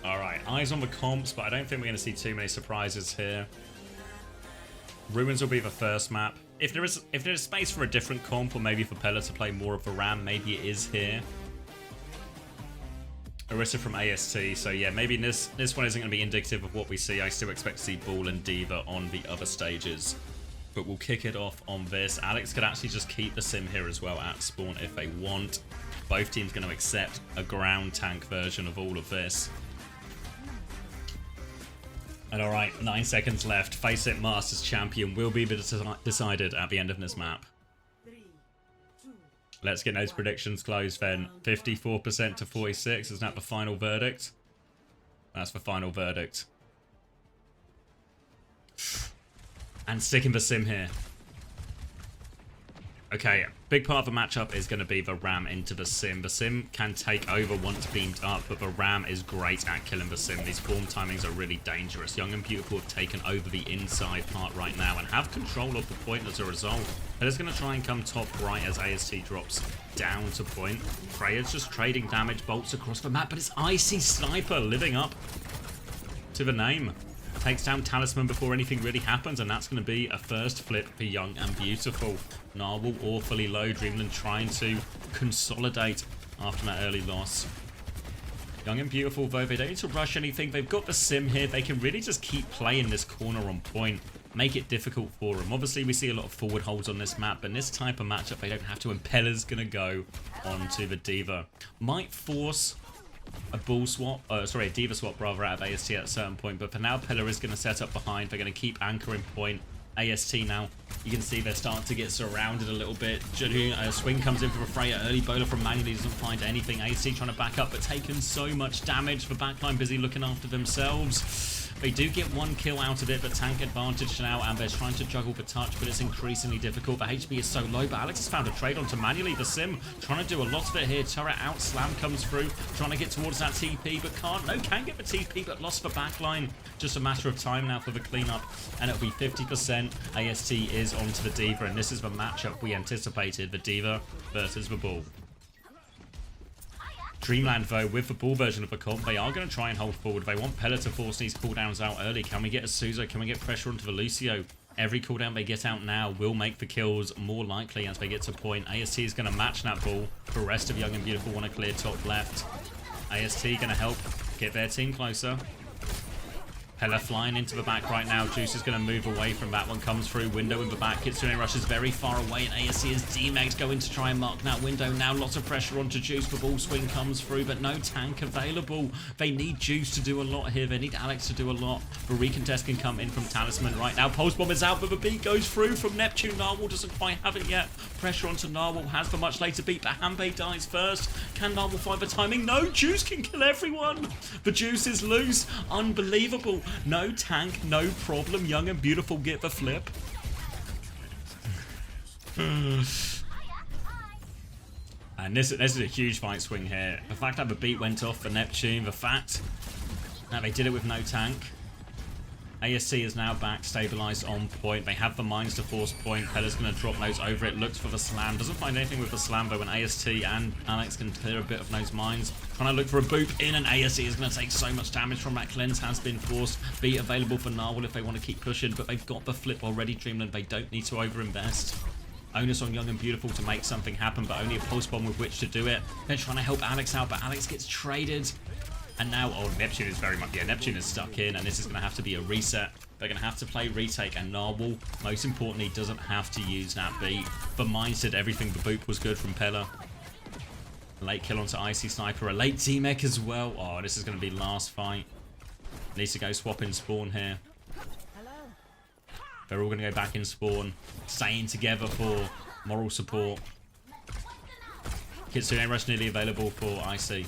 Alright, eyes on the comps, but I don't think we're going to see too many surprises here. Ruins will be the first map. If there's space for a different comp, or maybe for Pella to play more of the Ram, maybe it is here. Orisa from AST, so yeah, maybe this one isn't going to be indicative of what we see. I still expect to see Ball and Diva on the other stages. But we'll kick it off on this. Alex could actually just keep the sim here as well at spawn if they want. Both teams going to accept a ground tank version of all of this. And alright, 9 seconds left. FACEIT Masters Champion will be decided at the end of this map. Let's get those predictions closed then. 54% to 46. Is that the final verdict? That's the final verdict. And sticking the sim here. Okay, big part of the matchup is going to be the Ram into the Sim. The Sim can take over once beamed up, but the Ram is great at killing the Sim. These form timings are really dangerous. Young and Beautiful have taken over the inside part right now and have control of the point as a result. They're just going to try and come top right as AST drops down to point. Freya's just trading damage bolts across the map, but it's Icy Sniper living up to the name. Takes down Talisman before anything really happens, and that's going to be a first flip for Young and Beautiful. Narwhal awfully low. Dreamland trying to consolidate after that early loss. Young and Beautiful, though, they don't need to rush anything. They've got the Sim here. They can really just keep playing this corner on point. Make it difficult for them. Obviously, we see a lot of forward holds on this map, but in this type of matchup, they don't have to. And Pella's going to go onto the Diva. Might force a bull swap, sorry, a diva swap rather out of AST at a certain point, but for now Pella is going to set up behind. They're going to keep anchoring point. AST now, you can see they're starting to get surrounded a little bit. Swing comes in for a Freya, early bowler from Manually, doesn't find anything. AST trying to back up, but taking so much damage. The backline busy looking after themselves. They do get one kill out of it, but tank advantage now, and they're trying to juggle the touch, but it's increasingly difficult. The HP is so low, but Alex has found a trade onto Manually. The Sim trying to do a lot of it here. Turret out, Slam comes through, trying to get towards that TP, but can't. No, can get the TP, but lost the backline. Just a matter of time now for the cleanup, and it'll be 50%. AST is onto the Diva, and this is the matchup we anticipated, the Diva versus the Bull. Dreamland, though, with the Bull version of the comp, they are going to try and hold forward. They want Pella to force these cooldowns out early. Can we get a Suzo? Can we get pressure onto the Lucio? Every cooldown they get out now will make the kills more likely as they get to point. AST is going to match that Bull. The rest of Young and Beautiful want to clear top left. AST going to help get their team closer. Pella flying into the back right now. Juice is going to move away from that one. Comes through. Window in the back. Kitsune rushes very far away. And ASC is D-Megs going to try and mark that window. Now lots of pressure onto Juice. The ball swing comes through, but no tank available. They need Juice to do a lot here. They need Alex to do a lot. The recontest can come in from Talisman right now. Pulse Bomb is out, but the beat goes through from Neptune. Narwhal doesn't quite have it yet. Pressure onto Narwhal. Has the much later beat, but Hanbei dies first. Can Narwhal find the timing? No, Juice can kill everyone. The Juice is loose. Unbelievable. No tank, no problem. Young and Beautiful get the flip. And this is a huge fight swing here. The fact that the beat went off for Neptune, the fact that they did it with no tank. ASC is now back, stabilized on point. They have the mines to force point. Pella's going to drop nose over it, looks for the slam. Doesn't find anything with the slam, but when AST and Alex can clear a bit of those mines. Trying to look for a boop in, and ASC is going to take so much damage from that. Cleanse has been forced. Be available for Narwhal if they want to keep pushing, but they've got the flip already, Dreamland. They don't need to overinvest. Onus on Young and Beautiful to make something happen, but only a pulse bomb with which to do it. They're trying to help Alex out, but Alex gets traded. And now, oh, Neptune is very much, yeah, Neptune is stuck in, and this is going to have to be a reset. They're going to have to play retake, and Narwhal, most importantly, doesn't have to use that beat. The Mines did everything. The boop was good from Pella. Late kill onto Icy Sniper, a late T-Mech as well. Oh, this is going to be last fight. Needs to go swap in spawn here. They're all going to go back in spawn, staying together for moral support. Kitsune Rush nearly available for Icy.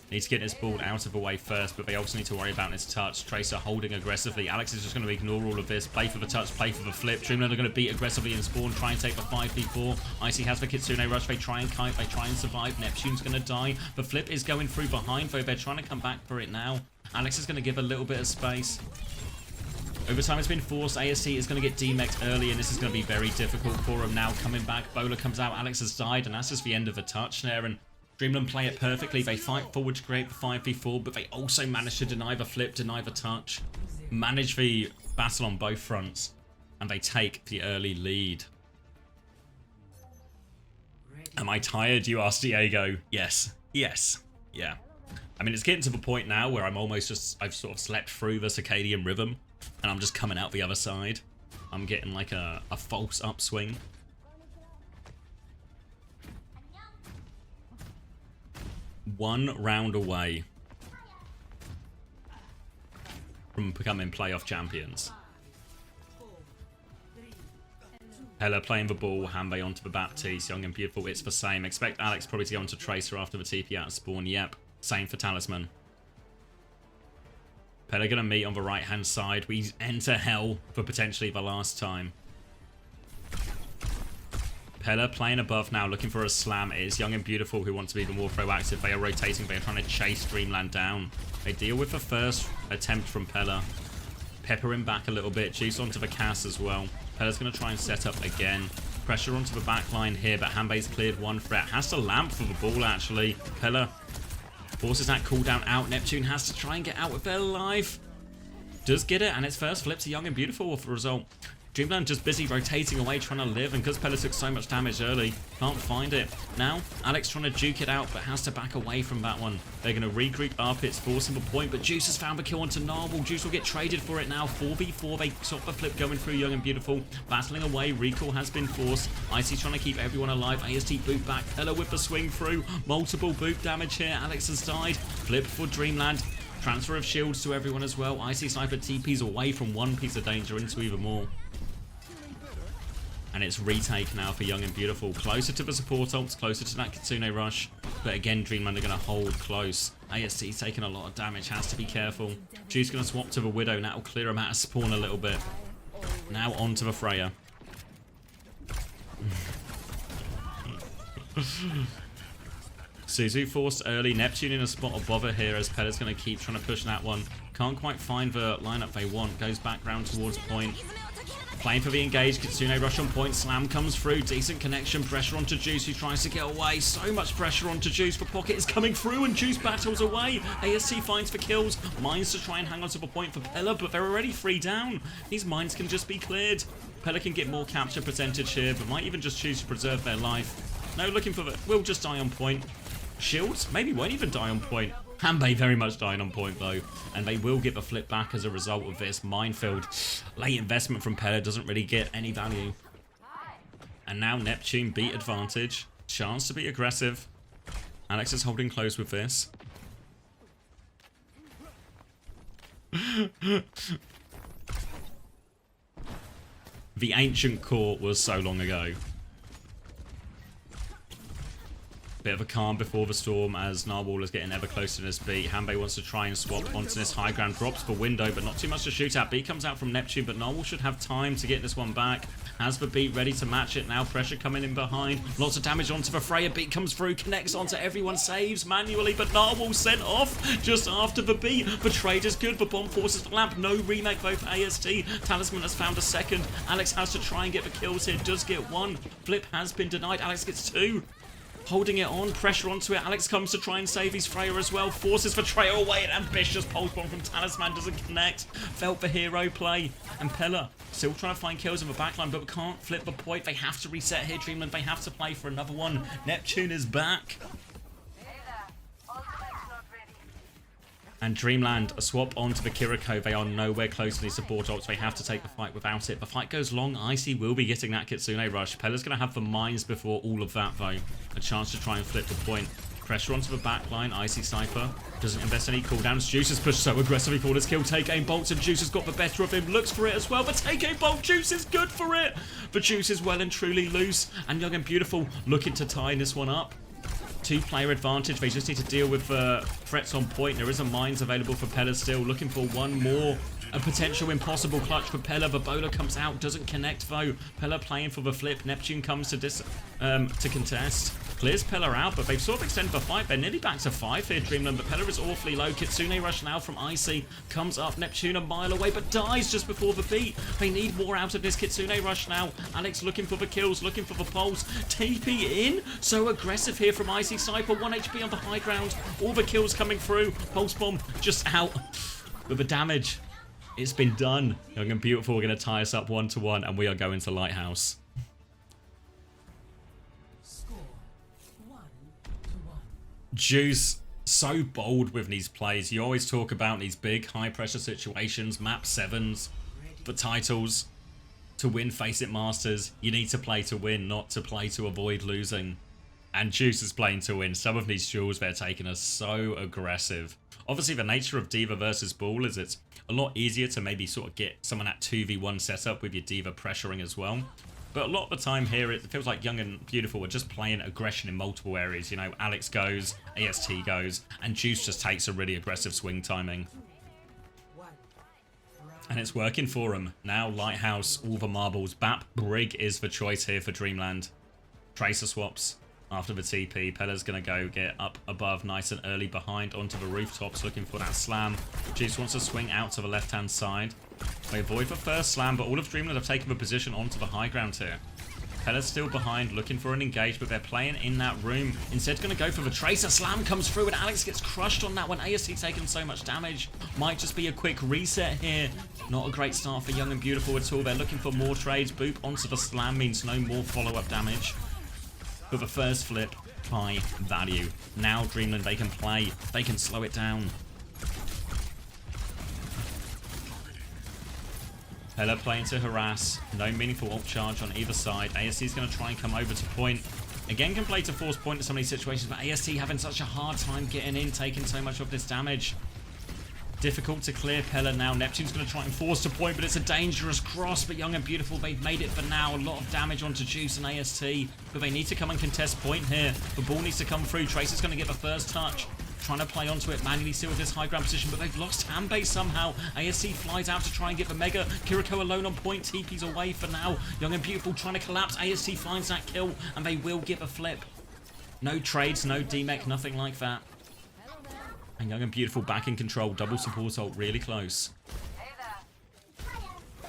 Need to get this ball out of the way first, but they also need to worry about this touch. Tracer holding aggressively. Alex is just going to ignore all of this. Play for the touch, play for the flip. Dreamland are going to beat aggressively in spawn, try and take the 5v4. Icy has the Kitsune Rush. They try and kite, they try and survive. Neptune's going to die. The flip is going through behind, though. They're trying to come back for it now. Alex is going to give a little bit of space. Overtime has been forced. ASC is going to get D-Mexed early, and this is going to be very difficult for him now. Coming back, Bowler comes out. Alex has died, and that's just the end of the touch there. And Dreamland play it perfectly. They fight forward to create the 5v4, but they also manage to deny the flip, deny the touch, manage the battle on both fronts, and they take the early lead. Am I tired, you asked Diego? Yes. Yes. Yeah. I mean, it's getting to the point now where I'm almost just, I've sort of slept through the circadian rhythm, and I'm just coming out the other side. I'm getting like a false upswing. One round away. from becoming playoff champions. Pella playing the ball, Hanbei onto the Baptiste, Young and Beautiful, it's the same. Expect Alex probably to go onto Tracer after the TP out of spawn, yep. Same for Talisman. Pella gonna meet on the right hand side, we enter hell for potentially the last time. Pella playing above now, looking for a slam. It is Young and Beautiful who want to be even more proactive. They are rotating, they are trying to chase Dreamland down. They deal with the first attempt from Pella. Pepper him back a little bit, Juice onto the Cass as well. Pella's going to try and set up again. Pressure onto the back line here, but Hanbei's cleared one threat. Has to lamp for the ball, actually. Pella forces that cooldown out. Neptune has to try and get out with their life. Does get it, and its first flip to Young and Beautiful with the result. Dreamland just busy rotating away, trying to live, and because Pella took so much damage early, can't find it. Now, Alex trying to juke it out, but has to back away from that one. They're going to regroup up, it's forcing the point, but Juice has found the kill onto Narwhal. Juice will get traded for it now. 4v4, they stop the flip going through Young and Beautiful. Battling away, recall has been forced. Icy trying to keep everyone alive. AST boot back, Pella with the swing through. Multiple boot damage here, Alex has died. Flip for Dreamland. Transfer of shields to everyone as well. Icy Sniper TPs away from one piece of danger into even more. And it's retake now for Young and Beautiful. Closer to the support ults, closer to that Kitsune rush. But again, Dreamland are going to hold close. AST's taking a lot of damage, has to be careful. Juice going to swap to the Widow, and that'll clear him out of spawn a little bit. Now on to the Freya. Suzu forced early. Neptune in a spot above her here as Pella's going to keep trying to push that one. Can't quite find the lineup they want. Goes back round towards point. Playing for the engage, Kitsune rush on point, slam comes through, decent connection, pressure onto Juice who tries to get away, so much pressure onto Juice, but Pocket is coming through and Juice battles away. AST finds for kills, mines to try and hang on to the point for Pella, but they're already 3 down. These mines can just be cleared. Pella can get more capture percentage here, but might even just choose to preserve their life. No, looking for the, will just die on point. Shields, maybe won't even die on point. Hanbei very much dying on point though, and they will get the flip back as a result of this minefield. Late investment from Pella doesn't really get any value. And now Neptune beat advantage. Chance to be aggressive. Alex is holding close with this. The ancient court was so long ago. Bit of a calm before the storm as Narwhal is getting ever closer to this beat. Hanbei wants to try and swap onto this high ground. Drops for Window, but not too much to shoot at. Beat comes out from Neptune, but Narwhal should have time to get this one back. Has the beat ready to match it now. Pressure coming in behind. Lots of damage onto the Freya. Beat comes through, connects onto everyone, saves manually, but Narwhal sent off just after the beat. The trade is good, but Bomb forces the lamp. No remake both AST. Talisman has found a second. Alex has to try and get the kills here. Does get one. Flip has been denied. Alex gets 2. Holding it on, pressure onto it. Alex comes to try and save his Freya as well. Forces for Trail away. An ambitious pulse bomb from Talisman doesn't connect. Felt the hero play. And Pella still trying to find kills in the backline, but can't flip the point. They have to reset here, Dreamland. They have to play for another one. Neptune is back. And Dreamland, a swap onto the Kiriko. They are nowhere close to these support ults. They have to take the fight without it. The fight goes long. Icy will be getting that Kitsune rush. Pella's going to have the mines before all of that, though. A chance to try and flip the point. Pressure onto the back line. Icy Sniper doesn't invest any cooldowns. Juice has pushed so aggressively for this kill. Take aim bolts, and Juice has got the better of him. Looks for it as well, but take aim bolt. Juice is good for it. But Juice is well and truly loose. And Young and Beautiful looking to tie this one up. 2-player advantage. They just need to deal with threats on point. There is a mines available for Pella still. Looking for one more. A potential impossible clutch for Pella. The bowler comes out. Doesn't connect though. Pella playing for the flip. Neptune comes to contest. Clears Pella out, but they've sort of extended the fight. They're nearly back to 5 here, Dreamland, but Pella is awfully low. Kitsune rush now from Icy. Comes up. Neptune a mile away, but dies just before the beat. They need more out of this Kitsune rush now. Alex looking for the kills, looking for the pulse. TP in. So aggressive here from Icy Sniper. 1 HP on the high ground. All the kills coming through. Pulse bomb just out with the damage. It's been done. Young and Beautiful are going to tie us up 1-1, and we are going to Lighthouse. Juice, so bold with these plays. You always talk about these big, high-pressure situations, map 7s, for titles. To win FACEIT Masters, you need to play to win, not to play to avoid losing. And Juice is playing to win. Some of these duels they're taking are so aggressive. Obviously, the nature of D.Va versus Ball is it's a lot easier to maybe sort of get someone at 2v1 setup with your D.Va pressuring as well. But a lot of the time here, it feels like Young and Beautiful are just playing aggression in multiple areas. You know, Alex goes, AST goes, and Juice just takes a really aggressive swing timing. And it's working for him. Now, Lighthouse, all the marbles. Bap, Brig is the choice here for Dreamland. Tracer swaps after the TP. Pella's going to go get up above, nice and early behind, onto the rooftops, looking for that slam. Juice wants to swing out to the left-hand side. They avoid the first slam, but all of Dreamland have taken the position onto the high ground here. Pella's still behind, looking for an engage, but they're playing in that room. Instead, going to go for the Tracer. Slam comes through, and Alex gets crushed on that one. AST taking so much damage. Might just be a quick reset here. Not a great start for Young and Beautiful at all. They're looking for more trades. Boop onto the slam means no more follow-up damage. But the first flip, high value. Now Dreamland, they can play. They can slow it down. Pella playing to harass. No meaningful ult charge on either side. AST is going to try and come over to point. Again, can play to force point in some of these situations, but AST having such a hard time getting in, taking so much of this damage. Difficult to clear Pella now. Neptune's going to try and force to point, but it's a dangerous cross. But Young and Beautiful, they've made it for now. A lot of damage onto Juice and AST, but they need to come and contest point here. The ball needs to come through. Tracer's going to get the first touch. Trying to play onto it manually still with this high ground position, but they've lost hand base somehow. ASC flies out to try and get the Mega. Kiriko alone on point. TP's away for now. Young and Beautiful trying to collapse. ASC finds that kill, and they will give a flip. No trades, no DMEC, nothing like that. And Young and Beautiful back in control. Double support ult really close.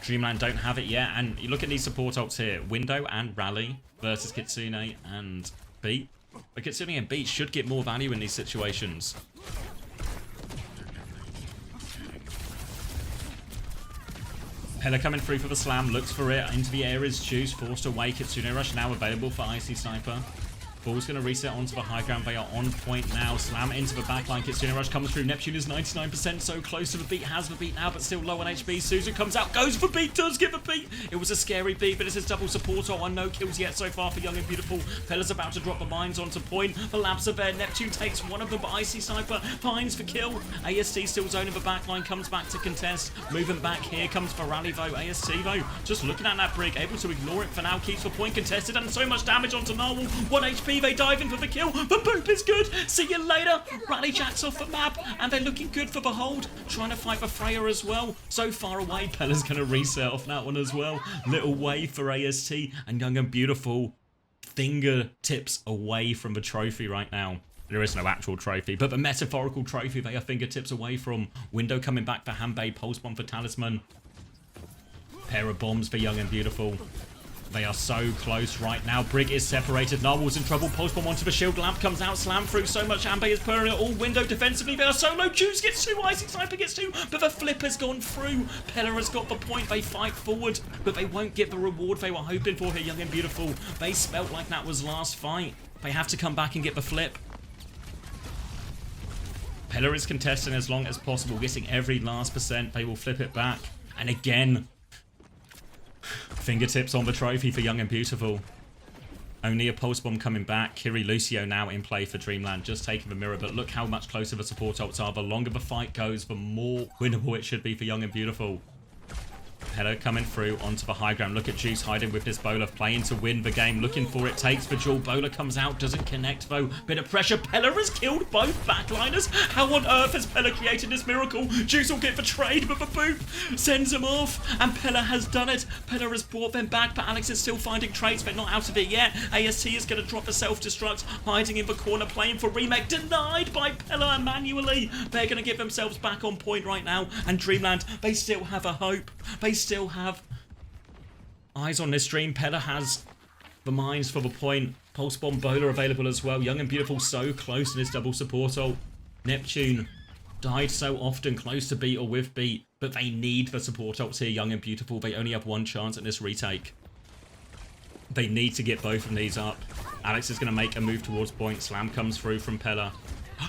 Dreamland don't have it yet. And you look at these support ults here. Window and Rally versus Kitsune and Beat. But Kitsune and Beat should get more value in these situations. Pella coming through for the slam. Looks for it. Into the air is Juice. Forced away. Kitsune Rush now available for Icy Sniper. Ball's going to reset onto the high ground. They are on point now. Slam into the backline. Kitsune Rush comes through. Neptune is 99%, so close to the beat. Has the beat now, but still low on HP. Suzu comes out, goes for beat, does get the beat. It was a scary beat, but this is double support on. No kills yet so far for Young and Beautiful. Pella's about to drop the mines onto point. The labs are there. Neptune takes one of them, but Icy Sniper finds the kill. AST still zoning the backline, comes back to contest. Moving back here comes for Rally though. AST though, just looking at that Brig, able to ignore it for now. Keeps the point contested, and so much damage onto Narwhal. 1 HP, they dive in for the kill. The boop is good. See you later. Rally jacks off the map, and they're looking good for Behold. Trying to fight for Freya as well. So far away. Pella's going to reset off that one as well. Little wave for AST, and Young and Beautiful fingertips away from the trophy right now. There is no actual trophy, but the metaphorical trophy they are fingertips away from. Window coming back for Hanbei. Pulse bomb for Talisman. Pair of bombs for Young and Beautiful. They are so close right now. Brig is separated. Narwhal's in trouble. Pulse bomb onto the shield. Lamp comes out. Slam through. So much Hanbei is purring it all. Window defensively. They are solo. Juice gets 2. Icy Sniper gets 2. But the flip has gone through. Pella has got the point. They fight forward, but they won't get the reward they were hoping for here. Young and Beautiful. They felt like that was last fight. They have to come back and get the flip. Pella is contesting as long as possible, getting every last percent. They will flip it back. And again, fingertips on the trophy for Young and Beautiful. Only a pulse bomb coming back. Kiri Lucio now in play for Dreamland, just taking the mirror. But look how much closer the support ults are. The longer the fight goes, the more winnable it should be for Young and Beautiful. Pella coming through onto the high ground. Look at Juice hiding with this bowler, playing to win the game. Looking for it, takes the duel. Bowler comes out, doesn't connect though. Bit of pressure. Pella has killed both backliners. How on earth has Pella created this miracle? Juice will get the trade, but the boop sends him off. And Pella has done it. Pella has brought them back, but Alex is still finding trades, but not out of it yet. AST is going to drop the self-destruct, hiding in the corner, playing for remake. Denied by Pella manually. They're going to get themselves back on point right now. And Dreamland, they still have a hope. They still have eyes on this stream. Pella has the mines for the point. Pulse bomb bowler available as well. Young and Beautiful so close in his double support ult. Neptune died so often, close to beat or with beat, but they need the support ults here. Young and Beautiful, they only have one chance at this retake. They need to get both of these up. Alex is going to make a move towards point. Slam comes through from Pella.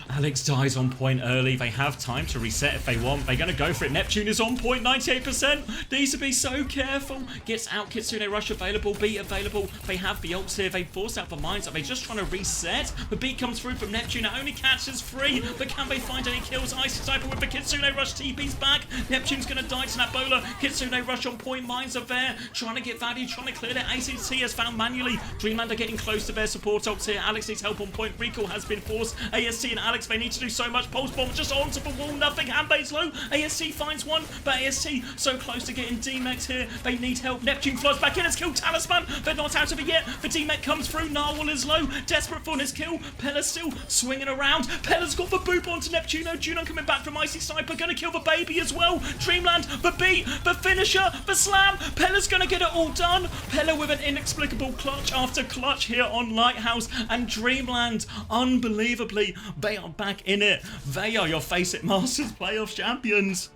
Alex dies on point early. They have time to reset if they want. They're going to go for it. Neptune is on point, 98%. Needs to be so careful. Gets out. Kitsune Rush available. Beat available. They have the ults here. They force out the mines. Are they just trying to reset? The beat comes through from Neptune. It only catches 3. But can they find any kills? Icy Sniper with the Kitsune Rush. TP's back. Neptune's going to die to that bowler. Kitsune Rush on point. Mines are there. Trying to get value. Trying to clear it. ACT has found manually. Dreamland are getting close to their support ults here. Alex needs help on point. Recall has been forced. AST and Alex, they need to do so much. Pulse bomb just onto the wall. Nothing. Handbase low. AST finds one. But AST so close to getting D-Mex here. They need help. Neptune flies back in. It's killed Talisman. They're not out of it yet. The D-Mech comes through. Narwhal is low. Desperate for his kill. Pella's still swinging around. Pella's got the boop onto Neptuno. Junon coming back from Icy Sniper. Gonna kill the baby as well. Dreamland, the beat, the finisher, the slam. Pella's gonna get it all done. Pella with an inexplicable clutch after clutch here on Lighthouse. And Dreamland, unbelievably, they are back in it. They are your FACEIT Masters Playoff champions.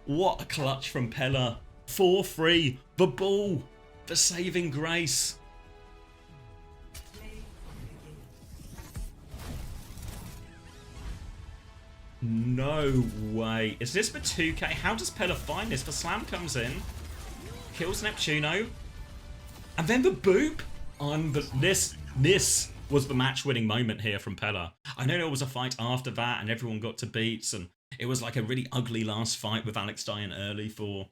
What a clutch from Pella. 4-3. The ball. The saving grace. No way. Is this for 2k? How does Pella find this? The slam comes in. Kills Neptuno. And then the boop. This was the match-winning moment here from Pella. I know there was a fight after that and everyone got to beats and it was like a really ugly last fight with Alex dying early for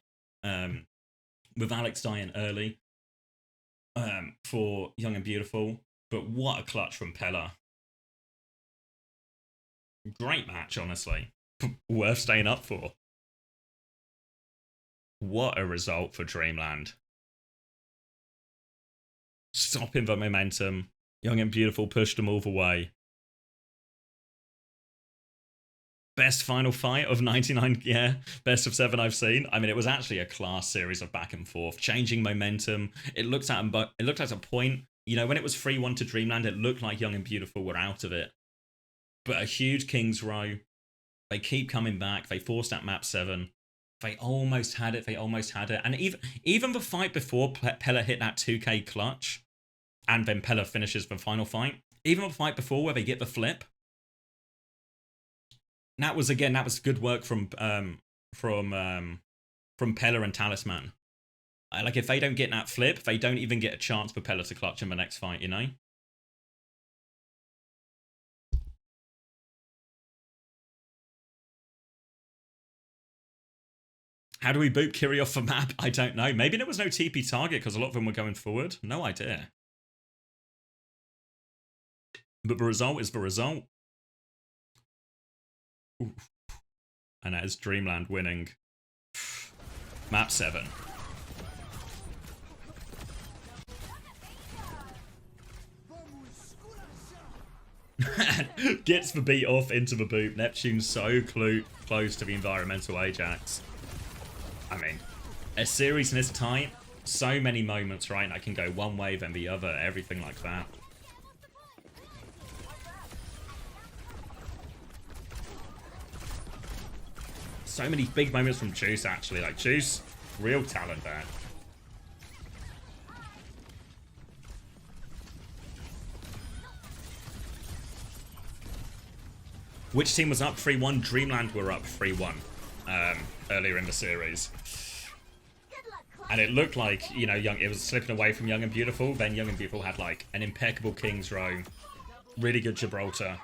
Young and Beautiful. But what a clutch from Pella. Great match, honestly. Worth staying up for. What a result for Dreamland. Stopping the momentum. Young and Beautiful pushed them all the way. Best final fight of 99, yeah. Best of 7 I've seen. I mean, it was actually a class series of back and forth. Changing momentum. It looked at a point, you know, when it was 3-1 to Dreamland, it looked like Young and Beautiful were out of it. But a huge King's Row. They keep coming back. They forced that map 7. They almost had it. And even the fight before Pella hit that 2k clutch, and then Pella finishes the final fight. Even the fight before where they get the flip. That was good work from Pella and Talisman. Like if they don't get that flip, they don't even get a chance for Pella to clutch in the next fight, you know? How do we boot Kiri off the map? I don't know. Maybe there was no TP target because a lot of them were going forward. No idea. But the result is the result. Ooh. And that is Dreamland winning. Map 7. Gets the beat off into the boot. Neptune's so close to the environmental Ajax. I mean, a series in this tight, so many moments, right? I can go one way, then the other, everything like that. So many big moments from Juice, actually. Like, Juice, real talent there. Which team was up 3-1? Dreamland were up 3-1 earlier in the series. And it looked like, you know, it was slipping away from Young and Beautiful. Then Young and Beautiful had, like, an impeccable King's Row. Really good Gibraltar.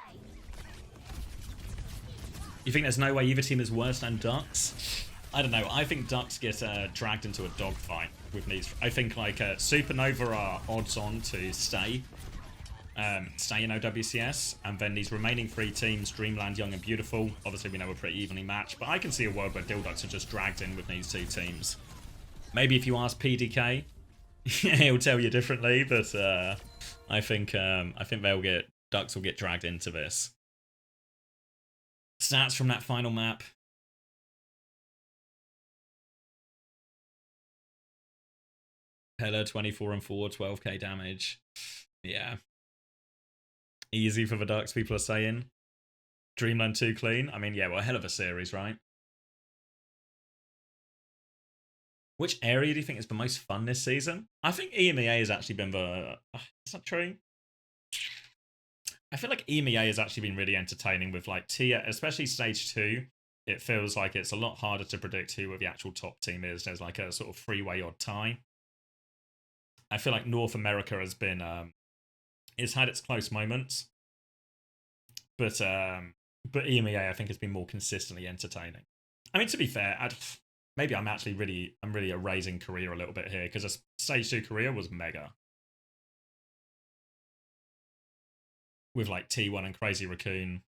You think there's no way either team is worse than Ducks? I don't know. I think Ducks get dragged into a dogfight with these. I think, like, Supernova are odds-on to stay in OWCS. And then these remaining 3 teams, Dreamland, Young and Beautiful, obviously we know we're pretty evenly matched. But I can see a world where Dilducks are just dragged in with these 2 teams. Maybe if you ask PDK, he'll tell you differently, but I think Ducks will get dragged into this. Stats from that final map. Pella 24 and 4, 12k damage. Yeah. Easy for the Ducks, people are saying. Dreamland 2 clean. I mean, yeah, well, hell of a series, right? Which area do you think is the most fun this season? I think EMEA has actually been the... is that true? I feel like EMEA has actually been really entertaining with like tier, especially stage 2. It feels like it's a lot harder to predict who the actual top team is. There's like a sort of three-way odd tie. I feel like North America has been it's had its close moments, but EMEA I think has been more consistently entertaining. I mean, to be fair, maybe I'm really erasing Korea a little bit here because stage 2 Korea was mega with like T1 and Crazy Raccoon.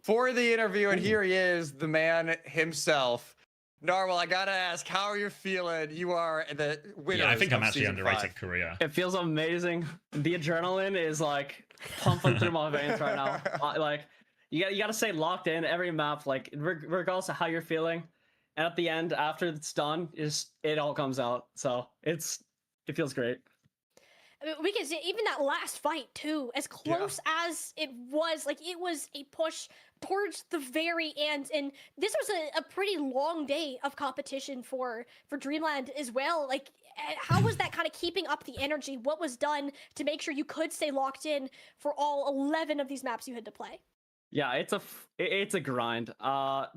For the interview, and here he is, the man himself. Narwhal, I gotta ask, how are you feeling? You are the winner. Yeah, I think I'm actually underrated Korea. It feels amazing. The adrenaline is like pumping through my veins right now. Like you got to stay locked in every map, like regardless of how you're feeling. And at the end, after it's done, it all comes out. So it feels great. I mean, we can see even that last fight too, as close as it was, like it was a push towards the very end, and this was a pretty long day of competition for Dreamland as well. Like, how was that kind of keeping up the energy? What was done to make sure you could stay locked in for all 11 of these maps you had to play? Yeah, it's a grind.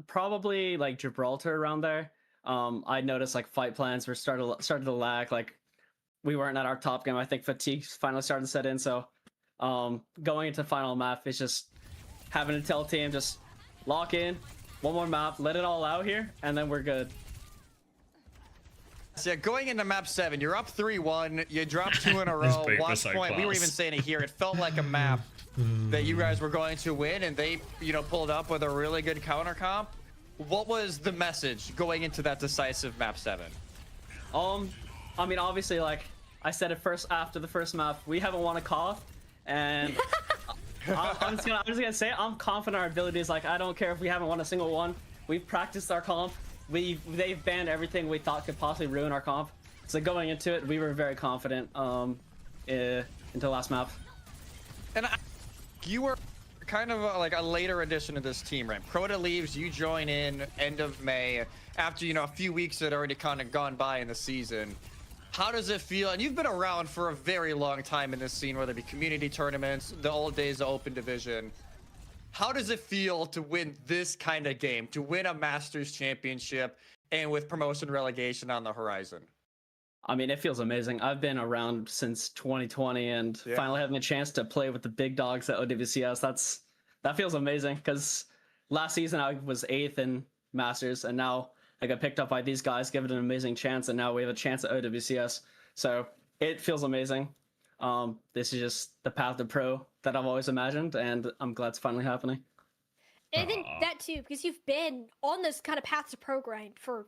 Probably like Gibraltar around there. I noticed like fight plans were started to lag. Like, we weren't at our top game. I think fatigue finally started to set in. So going into final map is just having to tell team, just lock in, one more map, let it all out here, and then we're good. So yeah, going into map 7, you're up 3-1. You dropped 2 in a row. Watch point. We were even saying it here. It felt like a map that you guys were going to win, and they, pulled up with a really good counter comp. What was the message going into that decisive map 7? I mean, obviously, like I said it first after the first map, we haven't won a call, and I'm just gonna say I'm confident in our abilities. Like, I don't care if we haven't won a single one. We've practiced our comp. They've banned everything we thought could possibly ruin our comp. So going into it, we were very confident into the last map. And you were kind of like a later addition to this team, right? Crota leaves, you join in end of May after a few weeks had already kind of gone by in the season. How does it feel? And you've been around for a very long time in this scene, whether it be community tournaments, the old days of open division. How does it feel to win this kind of game, to win a Masters championship and with promotion relegation on the horizon? I mean, it feels amazing. I've been around since 2020 and finally having a chance to play with the big dogs at OWCS. That feels amazing because last season I was 8th in Masters, and now I got picked up by these guys, given an amazing chance, and now we have a chance at OWCS. So it feels amazing. This is just the path to pro that I've always imagined, and I'm glad it's finally happening. And I think that too, because you've been on this kind of path to pro grind for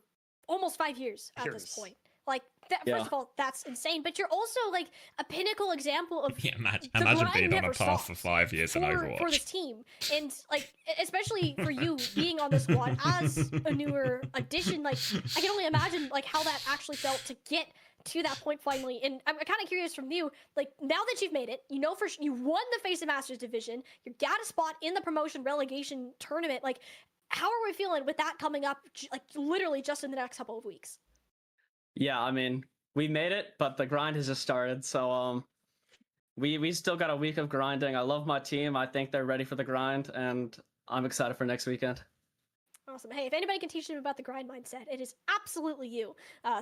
almost 5 years at this point. Like, that, first of all, that's insane. But you're also like a pinnacle example of imagine being on a path for 5 years in Overwatch for this team, and like especially for you being on the squad as a newer addition. Like, I can only imagine like how that actually felt to get to that point finally. And I'm kind of curious from you, like, now that you've made it, you won the FACEIT Masters division, you got a spot in the promotion relegation tournament. Like, how are we feeling with that coming up, like literally just in the next couple of weeks? Yeah, I mean, we made it, but the grind has just started. So we still got a week of grinding. I love my team. I think they're ready for the grind, and I'm excited for next weekend. Awesome. Hey, if anybody can teach them about the grind mindset, it is absolutely you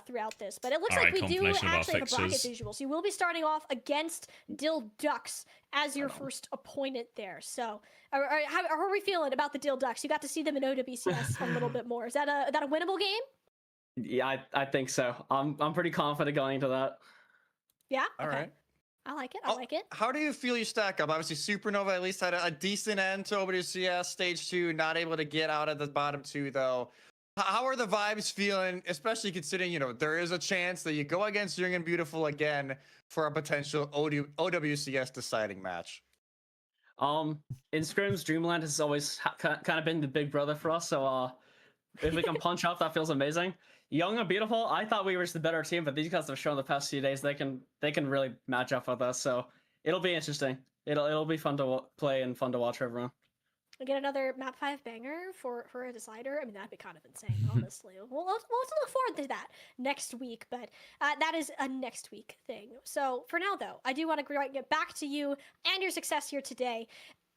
throughout this. But it looks like we do actually have a bracket visual. So you will be starting off against Dill Ducks as your first opponent there. So how are we feeling about the Dill Ducks? You got to see them in OWCS a little bit more. Is that a winnable game? Yeah, I think so. I'm pretty confident going into that. Yeah? All right. I like it. I like it. How do you feel you stack up? Obviously, Supernova at least had a decent end to OWCS Stage 2, not able to get out of the bottom 2, though. How are the vibes feeling, especially considering, there is a chance that you go against Young and Beautiful again for a potential OWCS deciding match? In scrims, Dreamland has always kind of been the big brother for us, so if we can punch up, that feels amazing. Young and Beautiful, I thought we were just the better team, but these guys have shown the past few days they can really match up with us. So it'll be interesting. It'll be fun to play and fun to watch for everyone. We get another map 5 banger for a decider. I mean, that'd be kind of insane, honestly. We'll look forward to that next week, but that is a next week thing. So for now, though, I do want to get back to you and your success here today.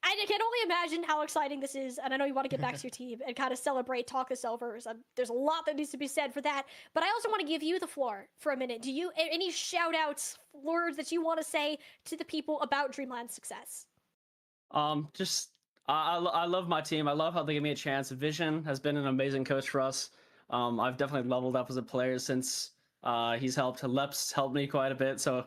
I can only imagine how exciting this is, and I know you want to get back to your team and kind of celebrate, talk the Silvers. There's a lot that needs to be said for that, but I also want to give you the floor for a minute. Do you any shout outs, words that you want to say to the people about Dreamland's success? Just I love my team. I love how they give me a chance. Vision has been an amazing coach for us. I've definitely leveled up as a player since he's helped. Lep's helped me quite a bit. So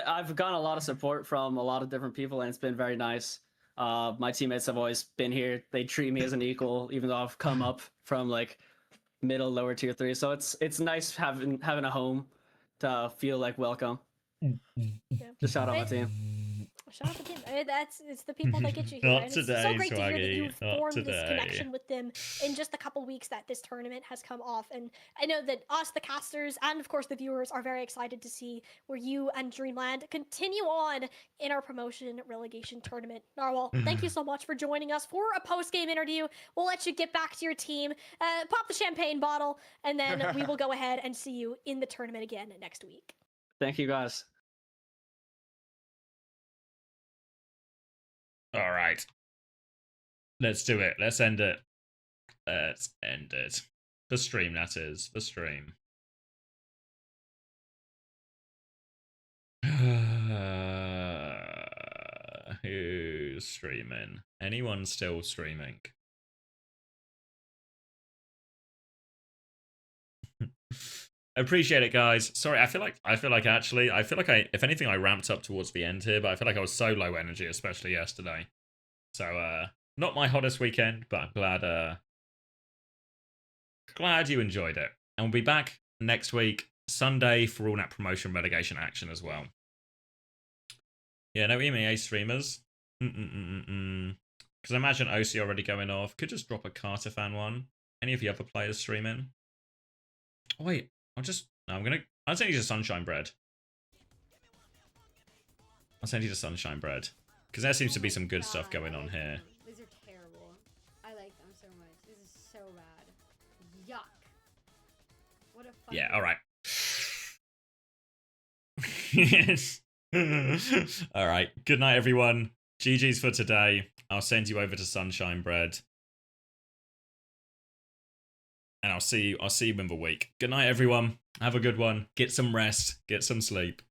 I've gotten a lot of support from a lot of different people, and it's been very nice. My teammates have always been here. They treat me as an equal, even though I've come up from like middle, lower tier 3. So it's nice having a home to feel like welcome. Yeah. Just shout out my team. Shout out to Tim. It's the people that get you here. Not And it's today, so great to hear that Swaggy. you've Not formed this today. connection with them in just the couple weeks that this tournament has come off. And I know that us, the casters, and of course the viewers are very excited to see where you and Dreamland continue on in our promotion relegation tournament. Narwhal, thank you so much for joining us for a post-game interview. We'll let you get back to your team, pop the champagne bottle, and then we will go ahead and see you in the tournament again next week. Thank you guys. All right. Let's do it. Let's end it. Let's end it. The stream, that is. The stream. Who's streaming? Anyone still streaming? Appreciate it, guys. Sorry, I feel like if anything, I ramped up towards the end here, but I feel like I was so low energy, especially yesterday. So not my hottest weekend, but I'm glad you enjoyed it. And we'll be back next week, Sunday, for all that promotion relegation action as well. Yeah, no EMEA streamers. Because I imagine OC already going off. Could just drop a Carter fan one. Any of the other players streaming? Oh, wait. I'll send you to Sunshine Bread. I'll send you to Sunshine Bread. Because there seems to be some good stuff going on here. These are terrible. I like them so much. This is so bad. Yuck. What a fun Yeah, game. alright. Yes. Alright. Good night, everyone. GG's for today. I'll send you over to Sunshine Bread. And I'll see you in the week. Good night, everyone. Have a good one. Get some rest. Get some sleep.